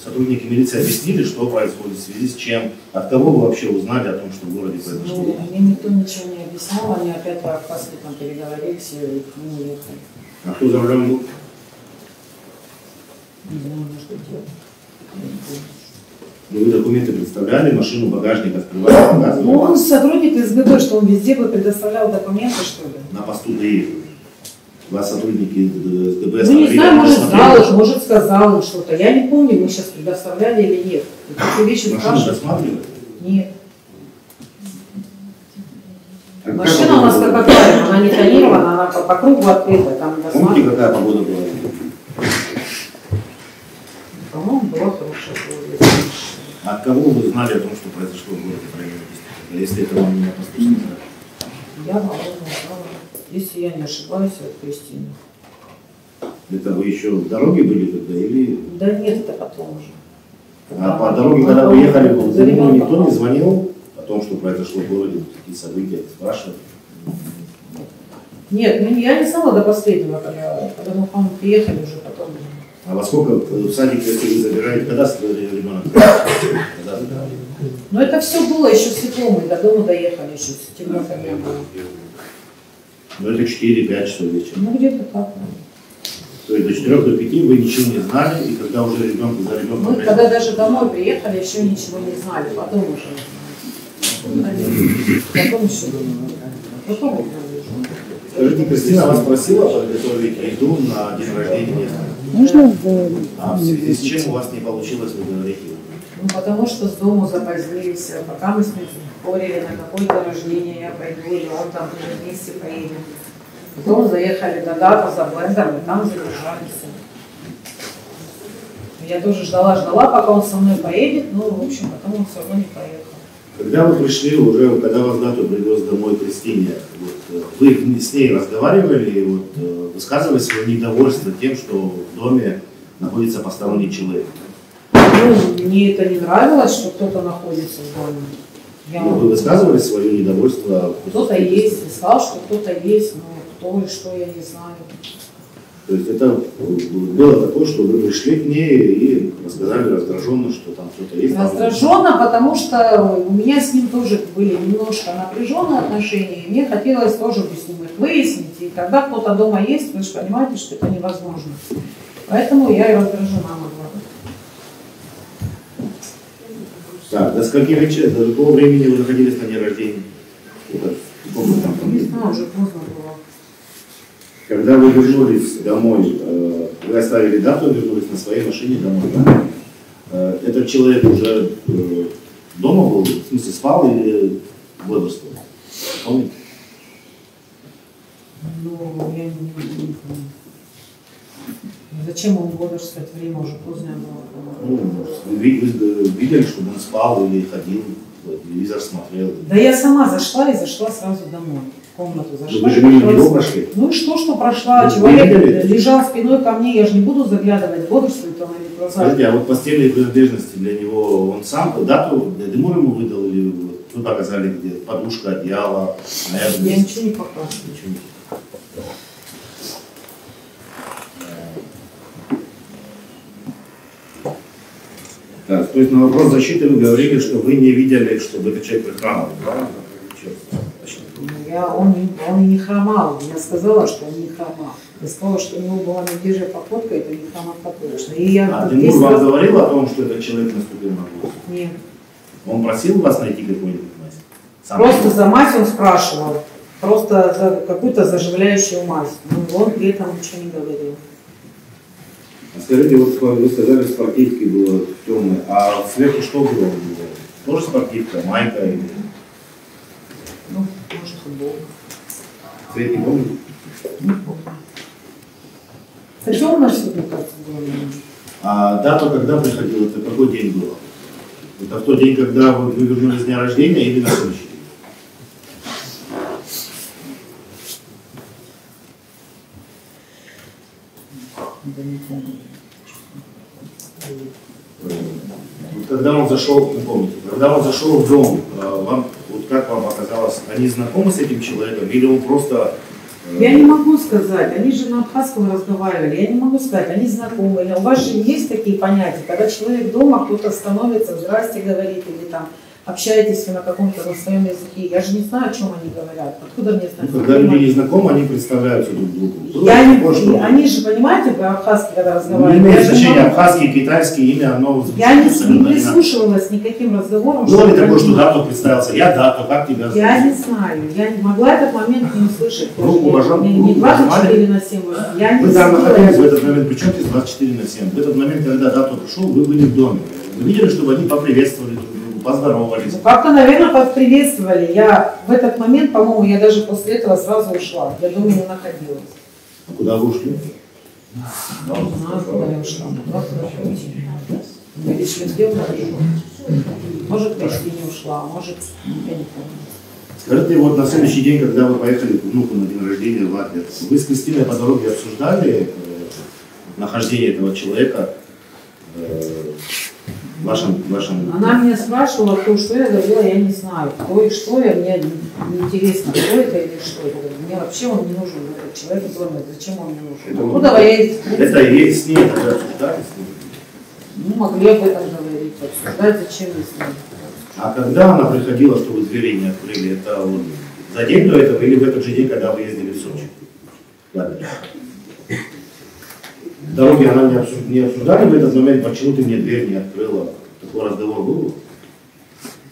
сотрудники милиции объяснили, что происходит, в связи с чем, от кого вы вообще узнали о том, что в городе произошло? Ну, мне никто ничего не объяснял, они опять по паспортам переговорились и к нему уехали. А кто за рулем был? Не знаю, может быть, я. Вы документы представляли, машину, багажник открывали, Ну, показывали? он сотрудник СГБ, что он везде бы предоставлял документы, что ли? На посту ДИ. Вас сотрудники СГБ Ну, не остановили, знаю, может, посмотрели. знал, может, сказал им что-то. Я не помню, мы сейчас предоставляли или нет. Такие вещи Машину спрашивают. досматривали? Нет. А Машина какая у нас погода была? какая, она не тонирована, она по кругу открыта. Там Помните, досматривают. какая погода была? По-моему, кого вы узнали о том, что произошло в городе Крайне, если это вам не опостылено? Я мало узнала. Если я не ошибаюсь, от Кристины. Это вы еще в дороге были тогда или? Да нет, это потом уже. А по дороге, когда вы ехали в Дымуру, никто не звонил о том, что произошло в городе, какие события, спрашивали? Нет, ну я не знала до последнего, когда мы, по-моему, приехали уже потом. А во сколько в садик, если вы забираете, когда ребенок? Когда забирали? Но это все было еще светло, мы до дома доехали, еще темнота не было. Ну это 4-5 часов вечера. Ну где-то так. То есть до 4 до 5 вы ничего не знали, и когда уже ребенка за ребенком... Мы когда даже домой приехали, еще ничего не знали, потом уже. Потом еще. Потом. Скажите, Кристина вас просила подготовить еду на день рождения? Можно А в связи с чем у вас не получилось выговорить его? Ну, потому что с дому запозднились, пока мы с ним спорили, на какое-то рождение я пойду, или он там уже вместе поедем. Потом заехали до даты за блендером, и там задержались. Я тоже ждала, пока он со мной поедет, но, в общем, потом он все равно не поехал. Когда вы пришли уже, когда вас дату привез домой Кристине, вот, вы с ней разговаривали, вот, высказывали свое недовольство тем, что в доме находится посторонний человек? Ну, мне это не нравилось, что кто-то находится в доме. Вы высказывали свое недовольство? Кто-то есть, я сказал, что кто-то есть, но кто и что, я не знаю. То есть это было такое, что вы пришли к ней и рассказали раздраженно, что там кто-то есть? Раздраженно, потому что у меня с ним тоже были немножко напряженные отношения, и мне хотелось тоже с ним их выяснить. И когда кто-то дома есть, вы же понимаете, что это невозможно. Поэтому я и раздражена могла. Так, до скольки вечера, до какого времени вы находились на дне рождения? Не знаю, уже поздно было. Когда вы вернулись домой, вы оставили дату, вернулись на своей машине домой, да? Этот человек уже дома был, в смысле спал или бодрствовал? Помните? Ну, я не помню. Зачем он бодрствовать? Время уже позднее было. Ну, вы видели, чтобы он спал или ходил, телевизор смотрел? Да я сама зашла и зашла сразу домой. В комнату зашла. Вы же мимо него прошли? Ну и что прошла? Вы Человек видели? лежал спиной ко мне, я же не буду заглядывать, бодрствует он или глаза. Скажите, а вот постельные принадлежности для него, он сам дату Дымур ему выдал или вы показали, где подушка, одеяло? Я ничего не показываю. Ничего не. Так, то есть на вопрос защиты вы говорили, что вы не видели, чтобы этот человек прихрамывал, правильно? Он и не хромал. Я сказала, что он не хромал. Я сказала, что у него была медвежья походка, это не хромота точно. И я Дымур вам говорил о том, что этот человек наступил на голову? Нет. Он просил вас найти какую-нибудь мазь? Просто за мазь он спрашивал. Просто за какую-то заживляющую мазь. Но он при этом ничего не говорил. Скажите, вот вы сказали, спортивки было темное, а сверху что было? Тоже спортивка, майка или... Ну, может, футбол. Цвет не помните? Не помню. Это темно все, мне кажется, было. А дата, когда приходила, это какой день был? Это в тот день, когда вы вернулись с дня рождения или на следующий день? Да не помню. Вот когда он зашел, не помните, когда он зашел в дом, вам, вот как вам показалось, они знакомы с этим человеком или он просто... Я не могу сказать, они же на абхазском разговаривали, я не могу сказать, они знакомы. У вас же есть такие понятия, когда человек дома, кто-то становится, здрасте говорит, или там общаетесь на каком-то на своем языке. Я же не знаю, о чем они говорят. Откуда мне знать? Когда люди не знакомы, они представляются друг другу. Они же, понимаете, по-абхазски, когда Не разговаривают. имеет значения абхазский, китайский, имя, оно... Я не прислушивалась никаким разговорам. Было ли такое, что дату представился? Я дату, как тебя зовут? Я не знаю, я не могла этот момент не услышать. Группу уважал? Не 24 на 7. Я не Вы там находились в слышала. этот момент, причем здесь 24 на 7. В этот момент, когда дату пришел, вы были в доме. Вы видели, чтобы они поприветствовали друг друга, поздоровались? Ну, как-то, наверное, поприветствовали. Я в этот момент, по-моему, я даже после этого сразу ушла. Я дома не находилась. А куда вы ушли? Не знаю, куда я ушла. Куда уйти? Мы лишь где Может, почти не ушла, может, я не помню. Скажите, вот на следующий день, когда вы поехали к внуку на день рождения в Латвию, вы с Кристиной по дороге обсуждали нахождение этого человека в вашем... Она меня спрашивала, кто что, я говорила, я не знаю, кто и что, и мне не интересно, кто это или что это. Мне вообще он не нужен, этот человек, думает, зачем он мне нужен. Ну, давай, я Это и с ней тогда обсуждали? Ну, могли об этом говорить, обсуждать, зачем я с ним. А когда она приходила, что вы двери не открыли, это вот за день до этого или в этот же день, когда вы ездили в Сочи? Ладно. В дороге она не обсуждали в этот момент, почему ты мне дверь не открыла? Такой разговор был?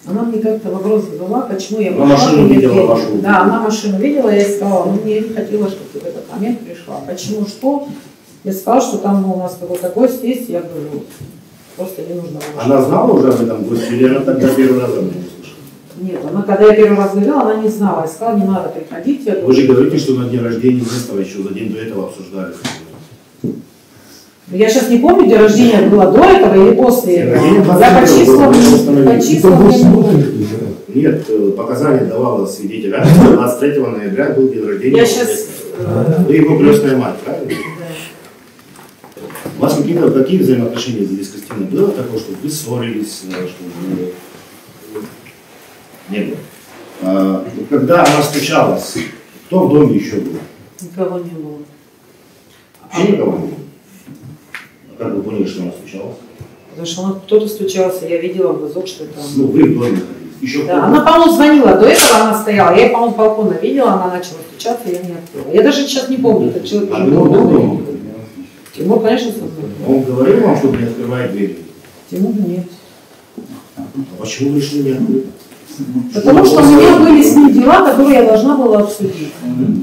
Она мне как-то вопрос задала, почему я Она машину видела вашу? Да, она машину видела, я ей сказала, ну мне не хотела, чтобы ты в этот момент пришла. Почему, что? Я сказала, что там у нас какой-то гость есть, я говорю, просто не нужно было. Она знала уже об этом госте или она тогда первый раз об этом услышала? Нет, она, когда я первый раз говорила, она не знала. Я сказала, не надо приходить. Я Вы же говорите, что на день рождения Нестора еще за день до этого обсуждали. Я сейчас не помню, день рождения было до этого или после этого. Я по числам не помню. Нет, показания давала свидетеля. 23 ноября был день рождения. Я сейчас... Вы его крестная мать, правильно? У вас какие взаимоотношения с Кристиной? Было такое, что вы ссорились, что вы... Не было. Когда она встречалась, кто в доме еще был? Никого не было. Вообще никого не было? А как вы поняли, что она встречалась? Потому что кто-то стучался, я видела в глазок, что это... Ну, вы в доме находились. Еще да, она, по-моему, звонила, до этого она стояла, я, по-моему, с балкона видела, она начала стучаться, я не открыла. Я даже сейчас не помню, этот человек уже был дома. Тимур, конечно, сознал. Он говорил вам, что не открывает двери? Тимур нет. А почему вы решили не открыть? Потому что у меня были с ним дела, которые я должна была обсудить.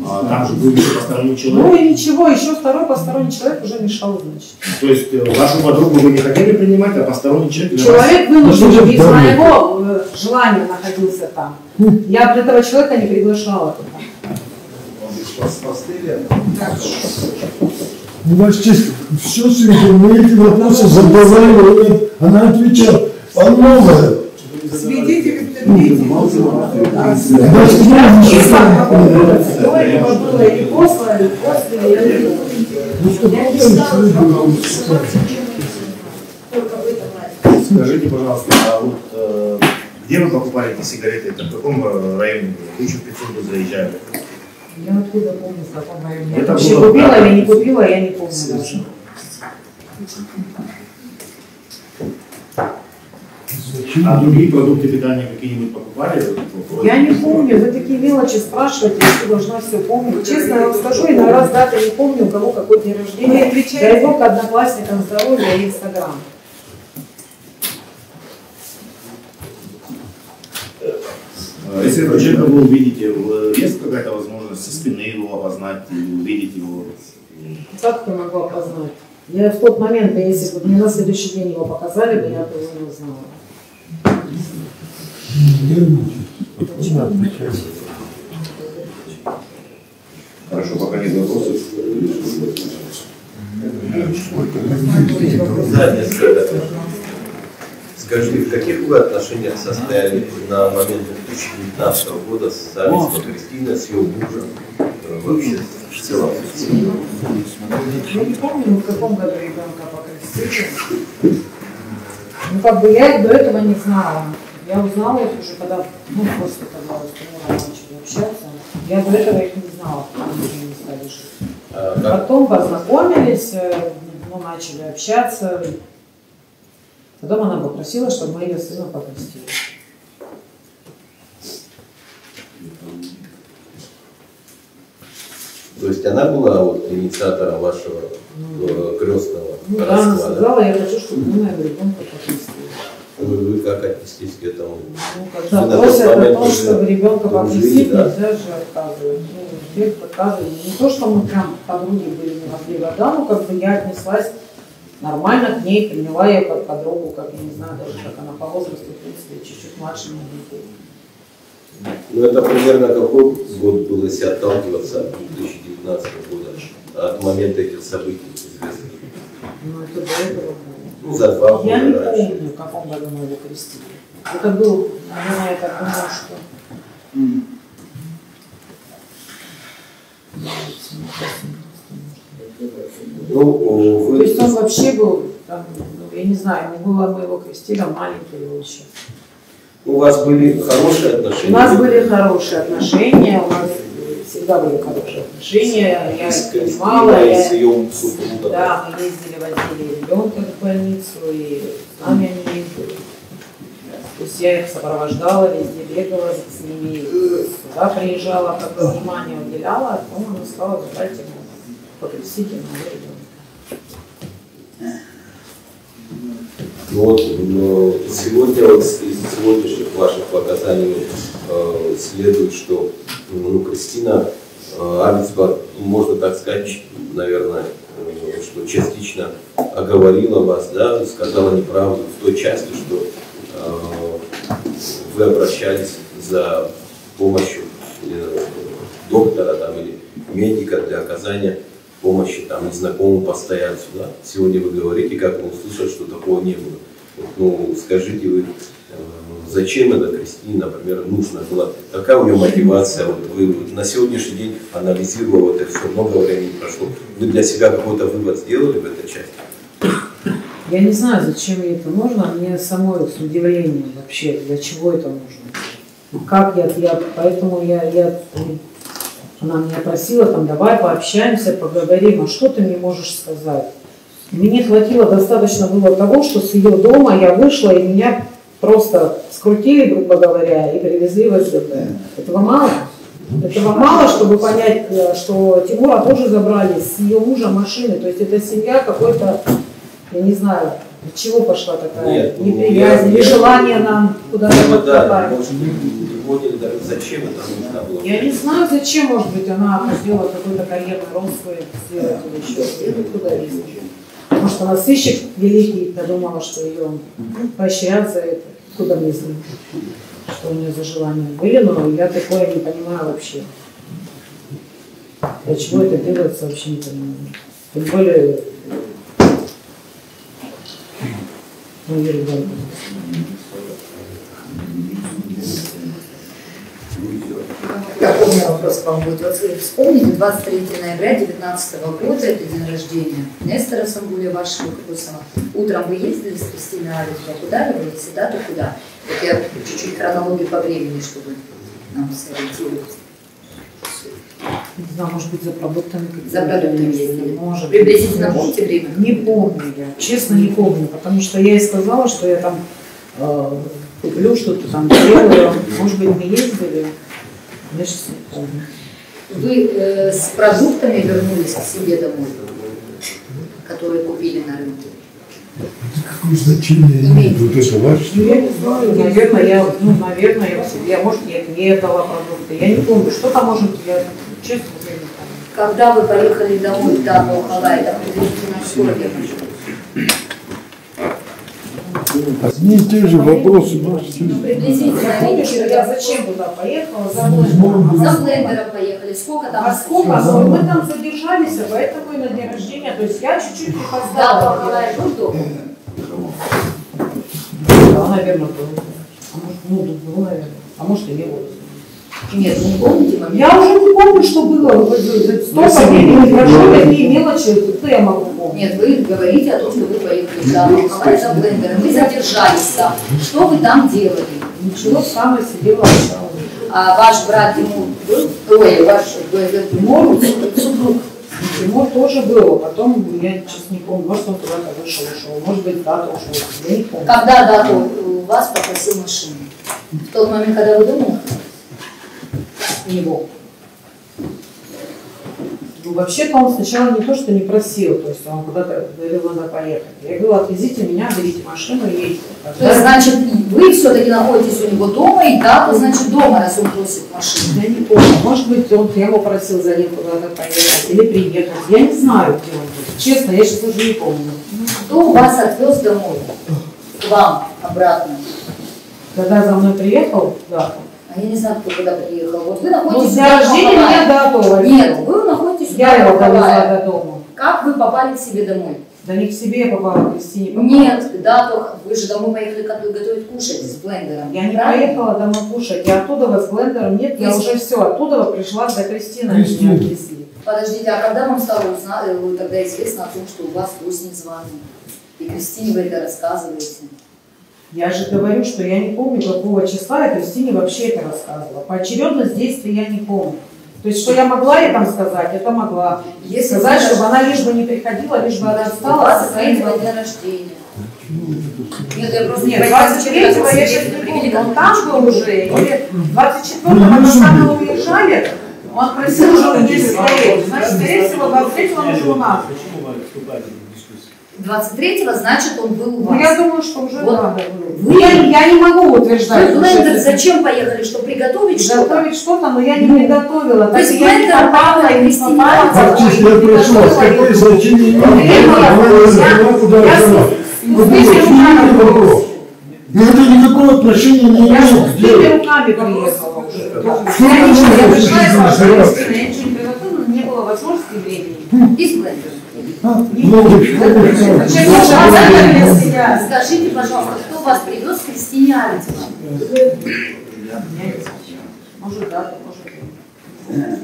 А там же был еще посторонний человек. Ну и ничего, еще второй посторонний человек уже мешал, значит. То есть вашу подругу вы не хотели принимать, а посторонний человек... Человек вынужден, без моего желания находился там. Я этого человека не приглашала туда. Ну, Ваша честь, все сверху, мы эти вопросы задавали, она отвечала, а новое. Свидетели Скажите, пожалуйста, а вот где вы покупали эти сигареты? Это в каком районе? Вы еще в Пицунду заезжали? Я откуда помню, в каком районе. Это Я вообще было, купила да, или не купила, я не помню даже. А другие продукты питания какие-нибудь покупали? Я не помню, вы такие мелочи спрашиваете, я должна все помнить. Честно я вам скажу, иной раз даты не помню, у кого какой день рождения. Дай бог одноклассникам здоровья и Инстаграм. Если этого человека вы увидите, есть какая-то возможность со спины его опознать или увидеть его? Как я могу опознать? Я в тот момент, если бы мне на следующий день его показали, бы я бы его не узнала. Хорошо, пока нет вопросов. Да, несколько. Скажите, в каких вы отношениях состояли на момент 2019 года с Савицкой Кристиной, с ее мужем? Вообще, в целом. Я не помню, в каком году ребенка покрестили. Ну, как бы я до этого не знала. Я узнала их уже, когда, после того, что мы начали общаться. Я до этого их не знала, потому что они стали жить. Потом познакомились, начали общаться. Потом она попросила, чтобы мы ее сына покрестили. То есть она была инициатором вашего крестного Да, она сказала, я хочу, чтобы мы моего ребенка покрестили. Вы как отнеслись к этому? Когда просят о том, чтобы ребенка покрестить, нельзя же отказывать. Век отказывали. Не то, что мы прям подруги были невозливы, но как бы я отнеслась нормально к ней, приняла ее как подругу, как, я не знаю, даже как она по возрасту, в принципе, чуть-чуть младше моих детей. Ну, это примерно какой год было, если отталкиваться от 2019 года, от момента этих событий известных? Ну, это до этого было. Ну, за 2 года Я не раньше. помню, в каком году мы его крестили. Это был, наверное, я так думаю, что... Ну, То есть он вообще был, там, ну, я не знаю, не было мы его крестили, он маленький был еще. у вас были хорошие отношения? У нас были хорошие отношения, у нас всегда были хорошие отношения. Я их понимала, да, мы ездили, возили ребенка в больницу, и с нами они ездили. То есть я их сопровождала, везде бегала с ними, сюда приезжала, как внимание уделяла, а потом она сказала, давайте покрестить моего ребенка. Вот, но сегодня вот из сегодняшних ваших показаний следует, что Кристина Авицбах, можно так сказать, наверное, что частично оговорила вас, да, сказала неправду в той части, что вы обращались за помощью доктора там, или медика для оказания помощи там, незнакомому постояльцу. Да? Сегодня вы говорите, как мы услышали, что такого не было. Ну, скажите вы, зачем это Кристине, например, нужно было? Какая у нее мотивация? Вот вы на сегодняшний день анализировали вот это все, много времени прошло. Вы для себя какой-то вывод сделали в этой части? Я не знаю, зачем ей это нужно, мне самой с удивлением вообще, для чего это нужно. Как поэтому она меня просила, там, давай пообщаемся, поговорим, а что ты мне можешь сказать? Мне хватило, достаточно было того, что с ее дома я вышла, и меня просто скрутили, грубо говоря, и привезли в СДП. Этого мало? Этого мало, чтобы понять, что Тимура тоже забрали с ее мужа машины, то есть это семья какой-то, я не знаю, от чего пошла такая неприязнь, нежелание нам куда-то попасть. Зачем это нужно было? Я не знаю, зачем, может быть, она хотела какой-то карьерный рост свой сделать или еще куда лезть. Может, она сыщик великий, подумала, что ее поощрят за это. Куда мне знать, что у нее за желания были, но я такое не понимаю вообще. Для чего это делается, вообще не понимаю. Тем более, Такой вопрос к вам будет. Вот вы вспомните, 23 ноября 2019 года, это день рождения Нестора Самбуля, вашего Кукусова. Утром вы ездили с Кристиной Авицбах, куда вы были, всегда, то куда? Вот я чуть-чуть хронологию по времени, чтобы нам сориентироваться. не знаю, может быть, за продуктами. За продуктами ездили. Может. Приблизительно помните время? Не помню я, честно не помню, потому что я ей сказала, что я там куплю что-то там делаю. Может быть, мы ездили. Я сейчас не помню. Вы с продуктами вернулись к себе домой, которые купили на рынке? Какое значение имеет вот это ваше? Ну, я не знаю, наверное, я, может, я дала продукты. Я не помню, что там может, я честно не помню. Когда вы поехали домой в Дану Халай, это приблизительно сколько? Одни и те же вопросы. Ну, приблизительно. Помнишь, что я зачем туда поехала? За блендером. За блендером поехали. Сколько там? А сколько? Мы там задержались, поэтому и на день рождения. То есть я чуть-чуть Да, припоздала. Халай был дома? Да, наверное, был. А может, был, наверное. А может, и не было. Нет, не помните момент? Я уже не помню, что было. Столько времени прошло, какие мелочи, что я могу помнить. Нет, вы говорите о том, что вы поехали в Дану Халай за блендером. Вы задержались там. Что вы там делали? Ничего, сама сидела. А ваш брат Тимур был? Ой, ваш Тимур, супруг. Тимур тоже был, а потом, я сейчас не помню, может, он куда-то ушел. Может быть, дата ушел. Я не помню. Когда дату вас попросил машину? В тот момент, когда вы дома? Его. Ну, вообще-то он сначала не то, что не просил, то есть он куда-то говорил, надо поехать. Я говорила, отвезите меня, берите машину и едьте. То есть, значит, вы все-таки находитесь у него дома, и дату, значит, дома, раз он просит машину. Я не помню, может быть, я его просил за ним куда-то поехать или приехать. Я не знаю, где он был. Честно, я сейчас уже не помню. Кто вас отвез домой? К вам обратно? Когда за мной приехал, да. А я не знаю, кто куда приехал. Вот вы Ну, находитесь с дня рождения меня дату. Нет, вы находитесь Я его Халае. довезла до дома. Как вы попали к себе домой? Да не к себе я попала, к Кристине попала. Нет, да, только вы же домой поехали готовить кушать с блендером. Я не правильно? поехала домой кушать, я оттуда с блендером нет, я уже все, оттуда пришла до Кристины, меня отвезли. Подождите, а когда вам стало тогда известно о том, что у вас гость незваный? И Кристине вы это рассказываете? Я же говорю, что я не помню, какого числа я Кристине вообще это рассказывала. Поочередность действий я не помню. То есть, что я могла ей там сказать, это могла. Если сказать, чтобы она лишь бы не приходила, лишь бы она осталась. 23-го дня рождения. Нет, я просто Нет, 23-го я сейчас не помню, он там был уже, или 24-го мы сами уезжали, он просил уже здесь стоять. Значит, скорее всего, 23-го он уже у нас. 23-го, значит, он был у вас. Ну, я думаю, что уже вот надо было. Я не могу утверждать. Вы блендер зачем поехали? Чтобы приготовить что-то? Готовить что-то, но я не приготовила. То есть блендер попала и Кристине Фактически я прошу вас, какое значение имеет? Но это никакого отношения не Я же имеет с к делу. теми руками приехала уже. Я Я пришла и сказала, Кристина, я ничего не приготовила, не было возможности и времени. И с блендером. Скажите, пожалуйста, кто вас привез к Кристине Аритьевне? Может, да, может.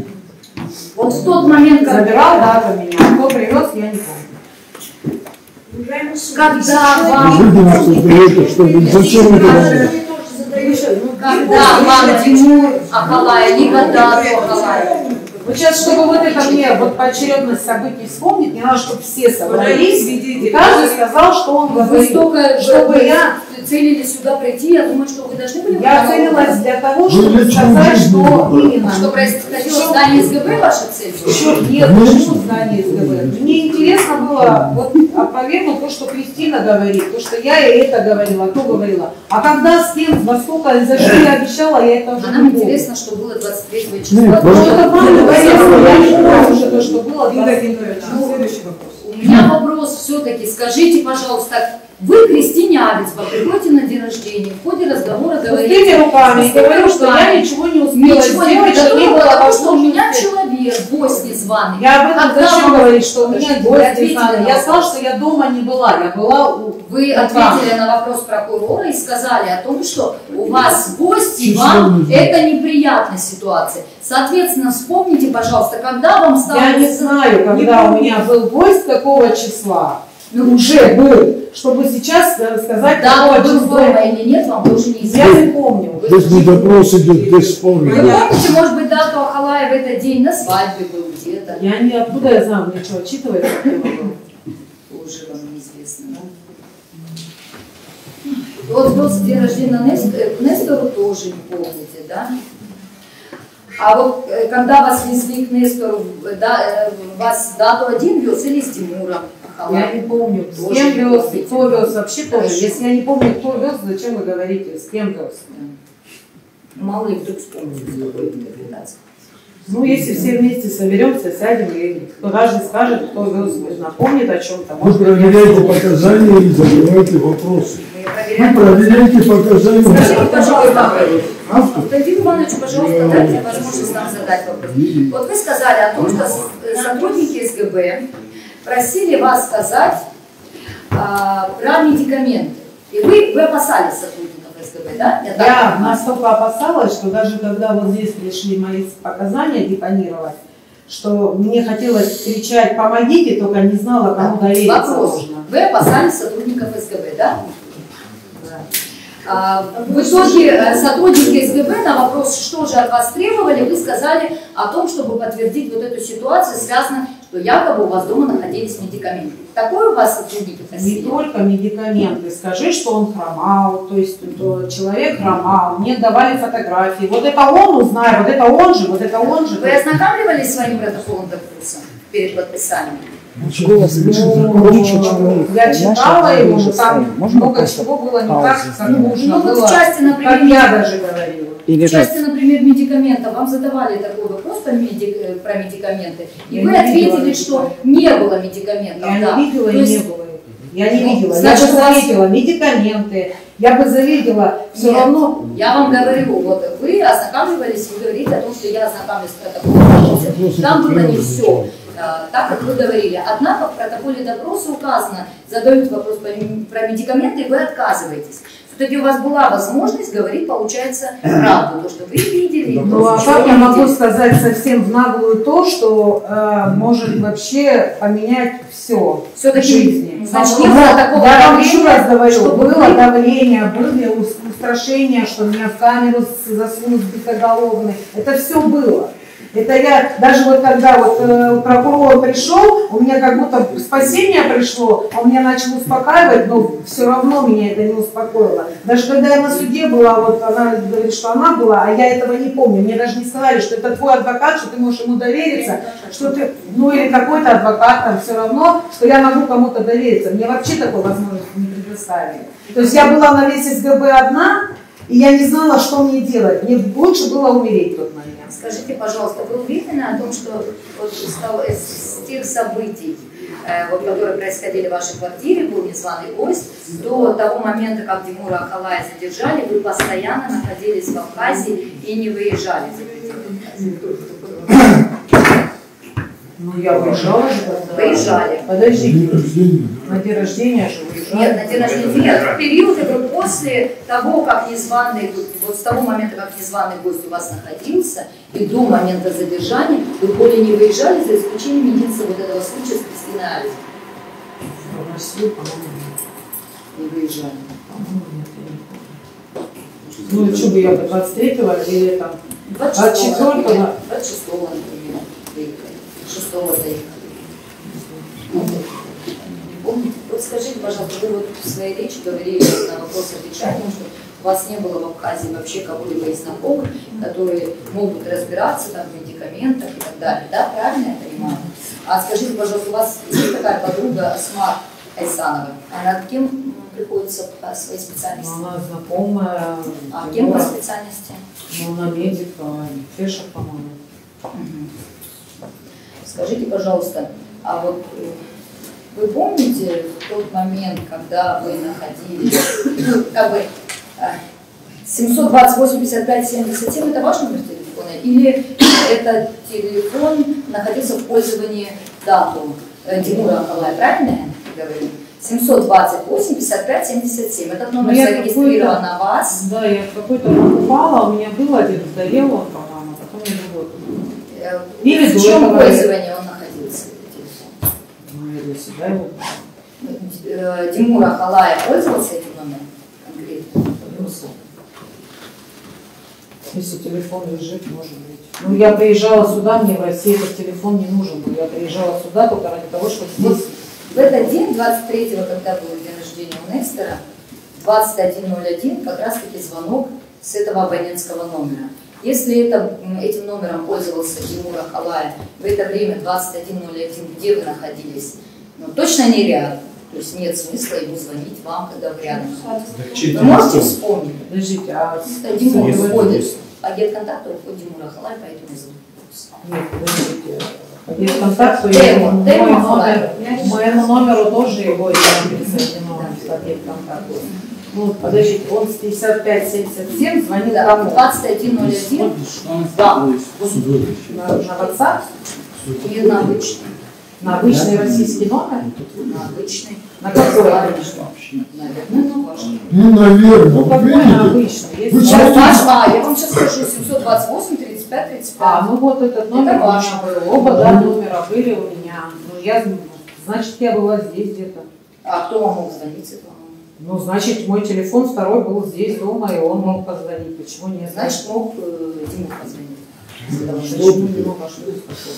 Вот в тот момент, когда... Забирал дата меня, кто привез, я не помню. Когда вам Тимур Ахалая, либо дату Ахалая? Вот сейчас, чтобы вот это мне, вот поочередность событий вспомнить, мне надо, чтобы все собрались, и каждый сказал, что он Вы говорит. столько, чтобы я целились сюда прийти, я думаю, что вы должны были... Я целилась для того, чтобы сказать, что именно. Что происходило в здании СГБ, ваша цель? Нет, почему здание СГБ? Мне интересно было вот опровергнуть то, что Кристина говорит, то, что я ей это говорила, то говорила. А когда, с кем, во сколько, за что я обещала, я это уже А нам не помню. интересно, что было 23 числа. Ну, это правда, я не помню уже то, что было. Следующий вопрос. У меня вопрос все-таки, скажите, пожалуйста, вы, Кристине Аритьевне, приходите на день рождения, в ходе разговора говорите... Пустыми руками, и говорю, что я ничего не успела Ничего не сделать, что не приготовила, было потому что у меня возможности. человек, гость незваный. Я об этом Когда зачем вы- говорить, что у меня Подождите, гость ответьте не знаю. на Я вопрос. сказала, что я дома не была, я была у... Вы у ответили на вопрос прокурора и сказали о том, что у вас гость и вам это неприятная ситуация. Соответственно, вспомните, пожалуйста, когда вам стало... Я не знаю, когда у меня был гость, какого числа. Уже был, чтобы сейчас сказать, Да, какого был числа. дома или нет, вам тоже Я неизвестно. не помню. Если допрос идет без Вы помощи. помните, может быть, дату Ахалая в этот день на свадьбе был где-то? Я не откуда я знаю, мне что, отчитывается? Тоже вам неизвестно, да? Вот просто день рождения Нестору тоже не помните, да? А вот когда вас везли к Нестору, вас дату один вез или с Тимуром? Я не помню, с Тоже кем не вез, помните. кто вез, вообще тоже. Хорошо. Если я не помню, кто вез, зачем вы говорите, с кем вез? Мало ли вдруг вспомните какой интерпретации. Ну, если все вместе соберемся, сядем, и каждый скажет, кто вез, напомнит о чем-то. Вы проверяете показания и задавайте вопросы. Мы Вы проверяете показания. Скажите, пожалуйста, Владимир Иванович, пожалуйста, дайте возможность нам задать вопрос. Вот вы сказали о том, что сотрудники СГБ просили вас сказать про медикаменты. И вы опасались сотрудников СГБ, да? Я настолько опасалась, что даже когда вот здесь пришли мои показания депонировать, что мне хотелось кричать «помогите», только не знала, кому довериться Вопрос. можно. Вы опасались сотрудников СГБ, да? В итоге сотрудники СГБ на вопрос, что же от вас требовали, вы сказали о том, чтобы подтвердить вот эту ситуацию, связанную, что якобы у вас дома находились медикаменты. Такое у вас сотрудники просили? Не только медикаменты. Скажи, что он хромал, то есть человек хромал, мне давали фотографии. Вот это он узнает, вот это он же, вот это он же. Вы ознакомливались с своим протоколом допроса перед подписанием? Я читала его, но там много чего было не так, как нужно Ну вот было, в части, как я например, даже говорила. в части, например, медикаментов, вам задавали такой вопрос про медикаменты, и Я вы не ответили, видела что не было медикаментов. Я да. не видела То и есть- не было. Я не Ну, видела. значит, Я бы у вас- заметила медикаменты, я бы заметила все Нет, равно. Я вам говорю, вот вы ознакомливались, вы говорите о том, что я ознакомилась с протоколом. Там было не все. так как вы говорили. Однако в протоколе допроса указано, задают вопрос про медикаменты, и вы отказываетесь. Все-таки у вас была возможность говорить, получается, правду, то, что вы видели. Ну, а как я могу сказать совсем в наглую то, что может вообще поменять все в жизни? Начнем с такого я вам давления, еще раз говорю, что было давление, были устрашения, что меня в камеру засунут бесоголовный. Это все было. Это я, даже вот когда вот прокурор пришел, у меня как будто спасение пришло, он меня начал успокаивать, но все равно меня это не успокоило. Даже когда я на суде была, вот она говорит, что она была, а я этого не помню. Мне даже не сказали, что это твой адвокат, что ты можешь ему довериться, что ты, ну или какой-то адвокат там, все равно, что я могу кому-то довериться. Мне вообще такой возможности не предоставили. То есть я была на весь СГБ одна, и я не знала, что мне делать. Мне лучше было умереть в тот момент. Скажите, пожалуйста, вы уверены о том, что вот с тех событий, вот, которые происходили в вашей квартире, был незваный гость, до того момента, как Тимура Акалая задержали, вы постоянно находились в Абхазии и не выезжали за пределы Абхазии? Ну, я выезжала же. Выезжали. Подождите. На день рождения же выезжали. Нет, на день рождения. Нет, в период, я говорю, после того, как незваный, вот с того момента, как незваный гость у вас находился, и до момента задержания, вы более не выезжали, за исключением единственного вот этого случая с Кристиной Альфой. В Россию, по-моему, не выезжали. Ну, что бы я 23-го или там 24-го, например, выехали. 6-го заехали. Помните? Вот скажите, пожалуйста, вы вот в своей речи говорили на вопрос отвечания, что у вас не было в Абхазии вообще кого-либо из знакомых, которые могут разбираться там, в медикаментах и так далее. Да, правильно я понимаю? А скажите, пожалуйста, у вас есть такая подруга Асма Айсанова? Она кем приходится по своей специальности? Она знакомая. А кем по специальности? Ну, она медик, фельдшер, по-моему. Скажите, пожалуйста, а вот вы помните тот момент, когда вы находились, как бы 728-55-77, это ваш номер телефона? Или этот телефон находился в пользовании дату Тимура Акалая, правильно я говорю? 728-55-77. Этот номер зарегистрирован на вас. Да, я какой-то покупала, у меня был один, сгорел он, по-моему, потом я другой. В чем пользование он находился? Ну, я для себя его. Тимур Акалая пользовался этим номером конкретно? Если телефон лежит, может быть. Ну, я приезжала сюда, мне в России этот телефон не нужен был. Я приезжала сюда только ради того, чтобы здесь... В этот день, 23-го, когда был день рождения у Нестора, 21:01, как раз-таки звонок с этого абонентского номера. Если этим номером пользовался Тимур Акалая, в это время 21:01, где вы находились? Ну, точно не рядом. То есть нет смысла ему звонить вам, когда вы рядом находитесь. Вы можете вспомнить? Подождите, а... Тимур входит, агент контакта уходит Тимур Акалая, поэтому звонит. Нет, подождите. Агент контакта, моему номеру тоже его присоединено, агент контакта. Ну, подождите, он с 55-77 звонит кому? 21:01. Да. На WhatsApp? Или на обычный. На обычный российский номер? На обычный. На какой? Наверное, на ваш. Ну, наверное. Ну, какой на обычный? Вы Я вам сейчас скажу, 728-35-35. А, ну вот этот номер Это ваш. Оба, да, номера были у меня. Ну, значит, я была здесь где-то. А кто вам мог звонить с этого? Ну, значит, мой телефон второй был здесь дома, и он мог позвонить. Почему нет? Значит, мог Дима позвонить. Почему не мог?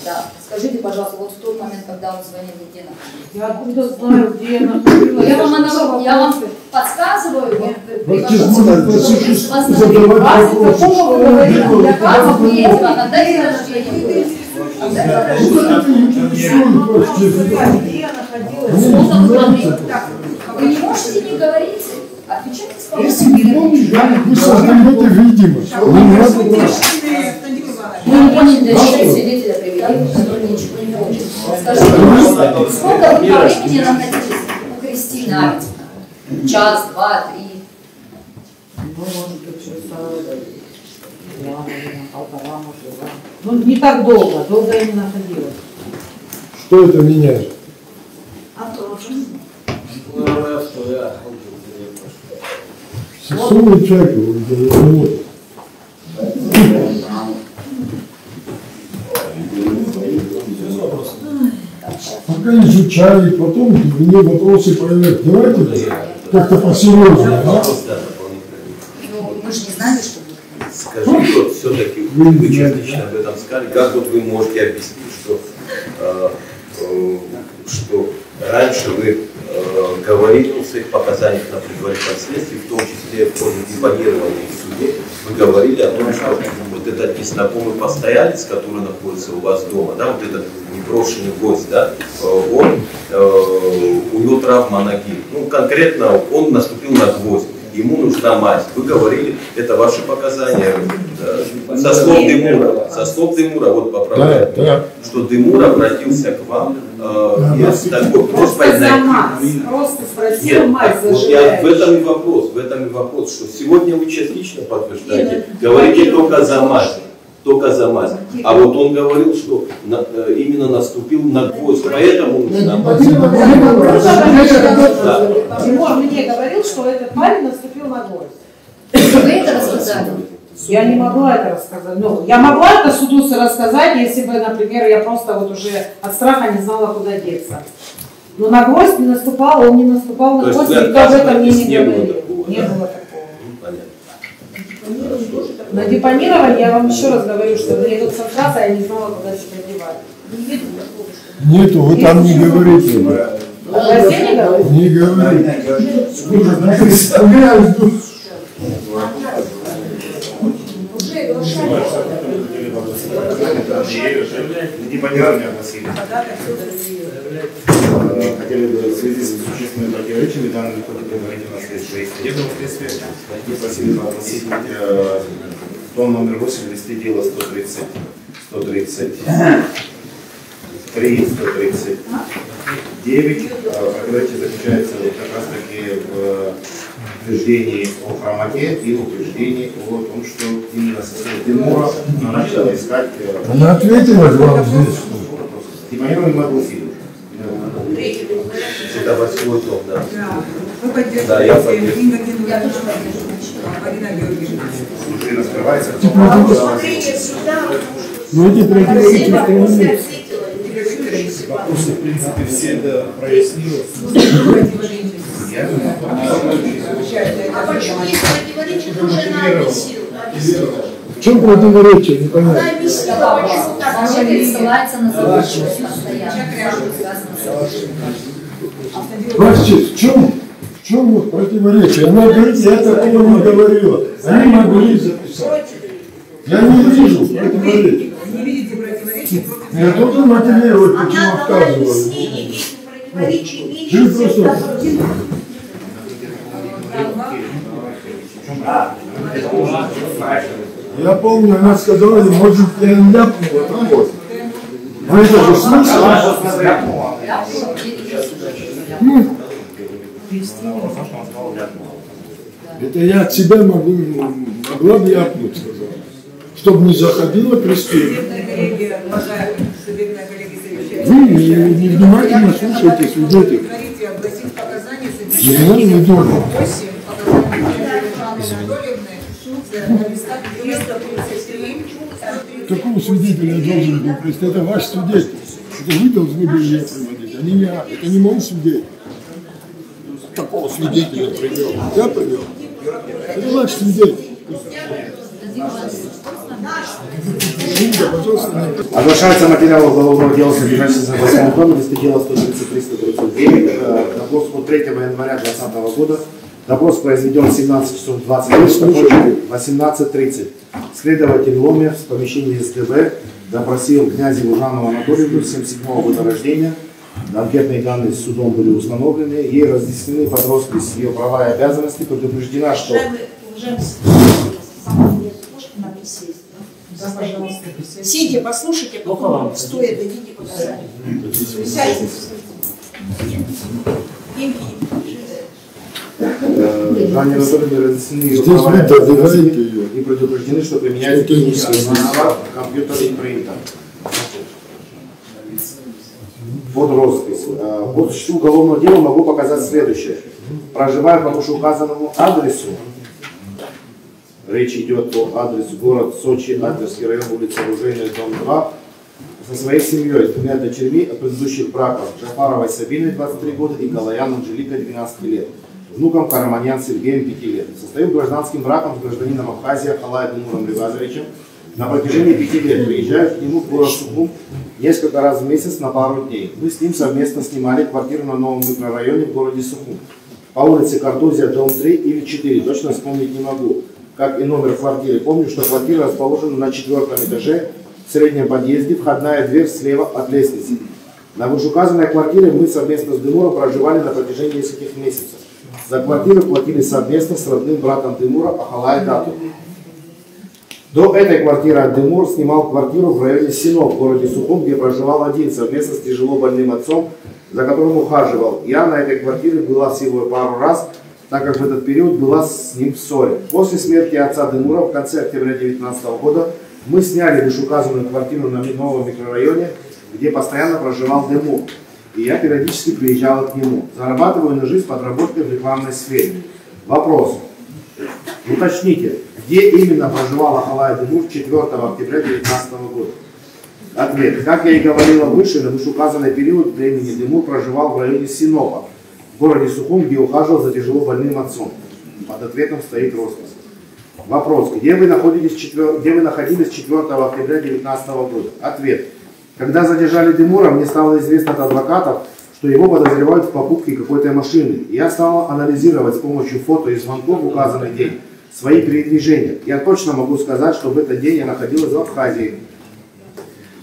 Да. Скажите, пожалуйста, вот в тот момент, когда он звонил, где находился? Я откуда знаю, где я находилась? Я вам подсказываю, вот, вы не можете не говорить, отвечайте Если не помнишь, вы создаете видимость. Мы не поняли, для чего свидетеля привели, который ничего не помнит. Скажите, сколько вы по времени находились у Кристины Альфовны? Час, два, три? Ну, может быть, часа 2, полтора, может, 2. Ну, не так долго я не находилась. Что это меняет? Сексуальный человек, пока изучали, потом мне вопросы появляются. Давайте как-то посерьезнее, да? Ну, мы же не знали, что будет. Скажите, вот все-таки вы частично об этом сказали, как вот вы можете объяснить, что раньше вы говорили в своих показаниях на предварительном следствии, в том числе в ходе депонирования в суде, вы говорили о том, что вот этот незнакомый постоялец, который находится у вас дома, да, вот этот непрошенный гость, да, у него травма ноги. Ну, конкретно он наступил на гвоздь. Ему нужна мазь. Вы говорили, это ваши показания. Со слов Демура, вот поправляю, что Демур обратился к вам с такой просьбой найти. Просто спросил Нет, мать вот в этом и вопрос, что сегодня вы частично подтверждаете, говорите только за мазь. А вот он говорил, что именно наступил на гвоздь, поэтому нужна мазь. Тимур мне говорил, что этот парень наступил на гвоздь. Вы это рассказали? Я не могла это рассказать. Ну, я могла это суду рассказать, если бы, например, я просто вот уже от страха не знала, куда деться. Но на гвоздь не наступал, он не наступал на гвоздь, никто об этом мне не говорил. Не было такого. На депонирование я вам еще раз говорю, что мне тут со страха, я не знала, куда себя девать. Нету, вы там не говорите. Не говорите. Представляю. Депонирование огласили. Хотели бы в связи с существенными противоречиями данного ходе предварительного следствия и судебного следствия и просили бы огласить том номер 8 в листе дела 133, 139. Противоречие заключается как раз таки в утверждении о хромоте и утверждении о том, что именно со слов Демура она начала искать. Она ответила вам здесь. Депонирование мы огласили. Это 8-й том, да. Вы поддерживаете. Да, я поддерживаю. Марина Георгиевна. Уже раскрывается. Ну эти противоречия. Вопросы, в принципе, все прояснилось. А почему есть противоречие, то уже она объяснила. В чем противоречие? Она Непонятно. объяснила, почему так. Она ссылается на заводчивость постоянно. Простите, в чем вот противоречие? Она говорит, я такого не говорила. Они могли записать. Я не вижу противоречия. Не видите противоречия против... Я только мотивировать, почему Она дала отказываю. объяснение этих противоречий Ты меньше просто... всех. Я помню, она сказала, может, я ляпнула работу. Но это же смысл. Это я от себя могла бы ляпнуть, сказала. Чтобы не заходила преступление. Вы невнимательно слушаете свидетелей. Я не думаю. Какого свидетеля я должен был привести? Это ваш свидетель. Это вы должны были ее приводить, а не я. Это не мой свидетель. Такого свидетеля привел. Я привел. Это ваш свидетель. Оглашается материал уголовного дела, содержащийся в 8 томе, листе дела 133-139. Допрос от 3 января 2020 года. Допрос произведен в 17 часов 20 минут, 18:30. Следователь Ломев в помещении СДБ допросил Князеву Жанну Анатольевну, 77-го года рождения. Анкетные данные с судом были установлены. Ей разъяснены под роспись ее права и обязанности. Предупреждена, что... Сидите, послушайте, потом стоя дадите показания. Сядьте. Жанне Анатольевне разъяснены ее Здесь права и вы добиваете обязанности ее. и предупреждены, что применяют технические средства, компьютер и принтер. под роспись. По существу уголовного дела могу показать следующее. Проживая по вышеуказанному адресу, речь идет по адресу город Сочи, Адлерский район, улица Оружейная, дом 2, со своей семьей, с двумя дочерьми от предыдущих браков, Джафаровой Сабиной, 23 года, и Галаян Анжеликой, 12 лет, внуком Караманян Сергеем, 5 лет. Состою гражданским браком с гражданином Абхазии Ахалай Демуром Ревазовичем. На протяжении 5 лет приезжаю к нему в город Сухум несколько раз в месяц на пару дней. Мы с ним совместно снимали квартиру на новом микрорайоне в городе Сухум. По улице Картузия, дом 3 или 4, точно вспомнить не могу, как и номер квартиры. Помню, что квартира расположена на 4-м этаже, в среднем подъезде, входная дверь слева от лестницы. На вышеуказанной квартире мы совместно с Демуром проживали на протяжении нескольких месяцев. За квартиру платили совместно с родным братом Демура Ахалай Дату. До этой квартиры Демур снимал квартиру в районе Сино, в городе Сухум, где проживал один, совместно с тяжело больным отцом, за которым ухаживал. Я на этой квартире была всего пару раз, так как в этот период была с ним в ссоре. После смерти отца Демура в конце октября 2019 года мы сняли вышеуказанную квартиру на новом микрорайоне, где постоянно проживал Демур. И я периодически приезжала к нему. Зарабатываю на жизнь подработкой в рекламной сфере. Вопрос. Уточните, где именно проживал Ахалай Демур 4 октября 2019 года? Ответ. Как я и говорила выше, на вышеуказанный период времени Демур проживал в районе Синопа, в городе Сухум, где ухаживал за тяжело больным отцом. Под ответом стоит роспись. Вопрос. Где вы находились 4 октября 2019 года? Ответ. Когда задержали Демура, мне стало известно от адвокатов, что его подозревают в покупке какой-то машины. Я стал анализировать с помощью фото и звонков в указанный день свои передвижения. Я точно могу сказать, что в этот день я находилась в Абхазии.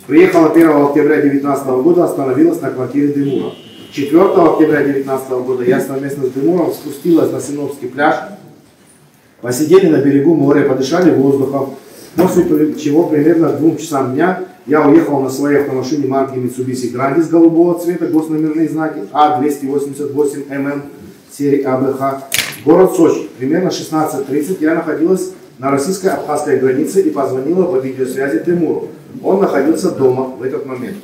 Приехала 1 октября 2019 года, остановилась на квартире Демура. 4 октября 2019 года я совместно с Демуром спустилась на Синопский пляж, посидели на берегу моря, подышали воздухом, после чего примерно к 2 часам дня я уехал на своей автомашине марки Mitsubishi Grandis голубого цвета, госномерные знаки А288ММ серии АБХ, город Сочи. Примерно 16:30 я находилась на российско-абхазской границе и позвонила по видеосвязи Демуру. Он находился дома в этот момент.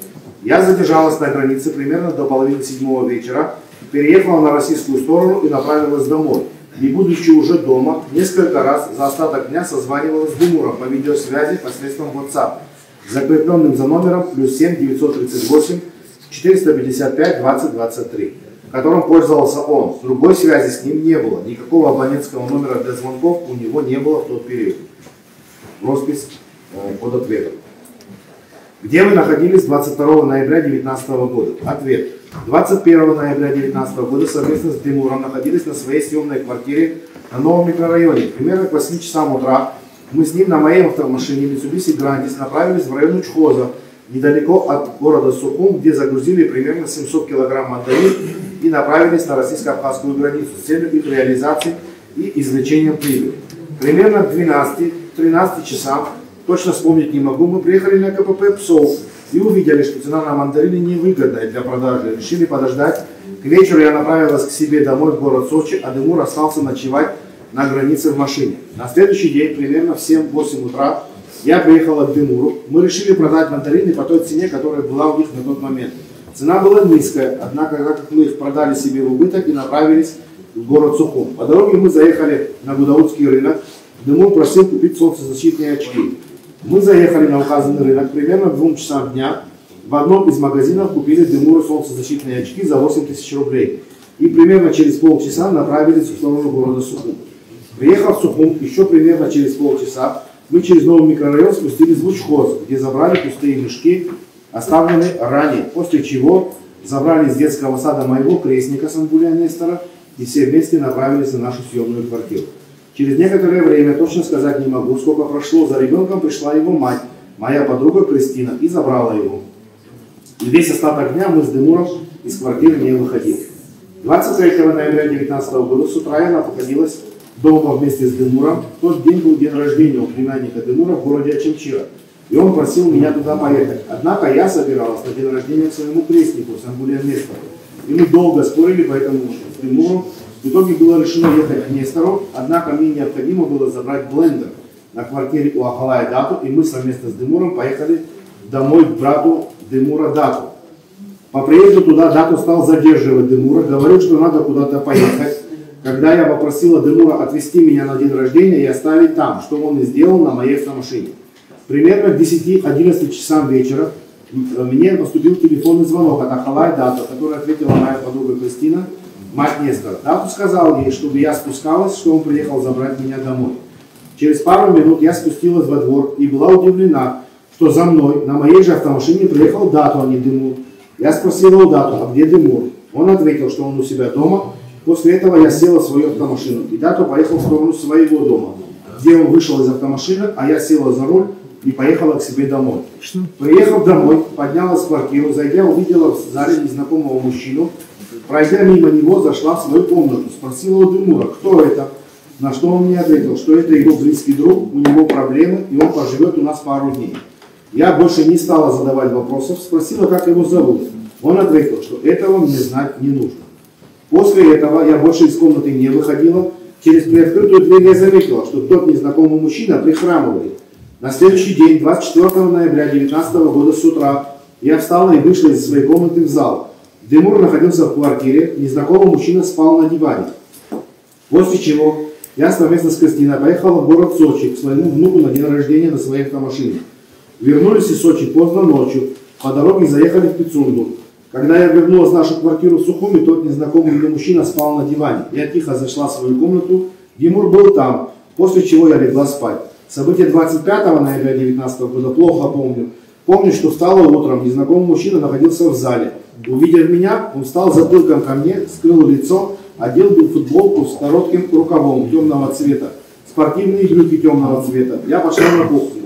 Я задержалась на границе примерно до половины 7 вечера, переехала на российскую сторону и направилась домой. И будучи уже дома, несколько раз за остаток дня созванивалась с Демуром по видеосвязи посредством WhatsApp, закрепленным за номером +7 938 455 20 23, которым пользовался он. Другой связи с ним не было, никакого абонентского номера для звонков у него не было в тот период. Роспись под ответом. Где вы находились 22 ноября 2019 года? Ответ. 21 ноября 2019 года совместно с Демуром находились на своей съемной квартире на новом микрорайоне. Примерно к 8 часам утра мы с ним на моей автомашине Mitsubishi Grandis направились в район Учхоза, недалеко от города Сухум, где загрузили примерно 700 килограмм мандарин и направились на российско-абхазскую границу с целью их реализации и извлечением прибыли. Примерно к 12-13 часам, точно вспомнить не могу, мы приехали на КПП ПСОВ и увидели, что цена на мандарины невыгодная для продажи. Решили подождать. К вечеру я направилась к себе домой в город Сочи, а Демур остался ночевать на границе в машине. На следующий день, примерно в 7-8 утра, я приехала к Демуру. Мы решили продать мандарины по той цене, которая была у них на тот момент. Цена была низкая, однако, как мы их продали себе в убыток и направились в город Сухум. По дороге мы заехали на Гудаутский рынок. Демур просил купить солнцезащитные очки. Мы заехали на указанный рынок примерно к 2 часам дня. В одном из магазинов купили Демуру солнцезащитные очки за 8000 рублей. И примерно через полчаса направились в сторону города Сухум. Приехав в Сухум, еще примерно через полчаса, мы через новый микрорайон спустились в Учхоз, где забрали пустые мешки, оставленные ранее. После чего забрали из детского сада моего крестника Сангуля Нестора и все вместе направились на нашу съемную квартиру. Через некоторое время, точно сказать не могу, сколько прошло, за ребенком пришла его мать, моя подруга Кристина, и забрала его. И весь остаток дня мы с Демуром из квартиры не выходили. 23 ноября 2019 года с утра я находилась дома вместе с Демуром. В тот день был день рождения у племянника Демура в городе Ачимчира. И он просил меня туда поехать. Однако я собиралась на день рождения к своему крестнику Сангуля Нестору. И мы долго спорили по этому с Демуром. В итоге было решено ехать к Нестору, однако мне необходимо было забрать блендер на квартире у Ахалая Дату, и мы совместно с Демуром поехали домой к брату Демура Дату. По приезду туда дату стал задерживать Демура, говорил, что надо куда-то поехать. Когда я попросила Демура отвезти меня на день рождения и оставить там, что он и сделал на моей автомашине. Примерно к 10-11 часам вечера мне поступил телефонный звонок от Ахалай Дата, который ответила моя подруга Кристина, мать Нестора. Дату сказал ей, чтобы я спускалась, что он приехал забрать меня домой. Через пару минут я спустилась во двор и была удивлена, что за мной на моей же автомашине приехал Дату, а не Демур. Я спросила у Дату, а где Демур? Он ответил, что он у себя дома. После этого я села в свою автомашину, и Дату поехал в сторону своего дома, где он вышел из автомашины, а я села за руль и поехала к себе домой. Приехав домой, поднялась в квартиру, зайдя, увидела в зале незнакомого мужчину. Пройдя мимо него, зашла в свою комнату, спросила у Демура, кто это, на что он мне ответил, что это его близкий друг, у него проблемы, и он поживет у нас пару дней. Я больше не стала задавать вопросов, спросила, как его зовут. Он ответил, что этого мне знать не нужно. После этого я больше из комнаты не выходила. Через приоткрытую дверь я заметила, что тот незнакомый мужчина прихрамывает. На следующий день, 24 ноября 2019 года с утра, я встала и вышла из своей комнаты в зал. Демур находился в квартире, незнакомый мужчина спал на диване. После чего я совместно с Кристиной поехала в город Сочи к своему внуку на день рождения на своей автомашине. Вернулись из Сочи поздно ночью, по дороге заехали в Пицунду. Когда я вернулась в нашу квартиру в Сухуми, тот незнакомый мне мужчина спал на диване. Я тихо зашла в свою комнату, Демур был там, после чего я легла спать. События 25 ноября 2019 года плохо помню. Помню, что встала утром, незнакомый мужчина находился в зале. Увидев меня, он встал затылком ко мне, скрыл лицо, одел был футболку с коротким рукавом темного цвета, спортивные брюки темного цвета. Я пошла на кухню.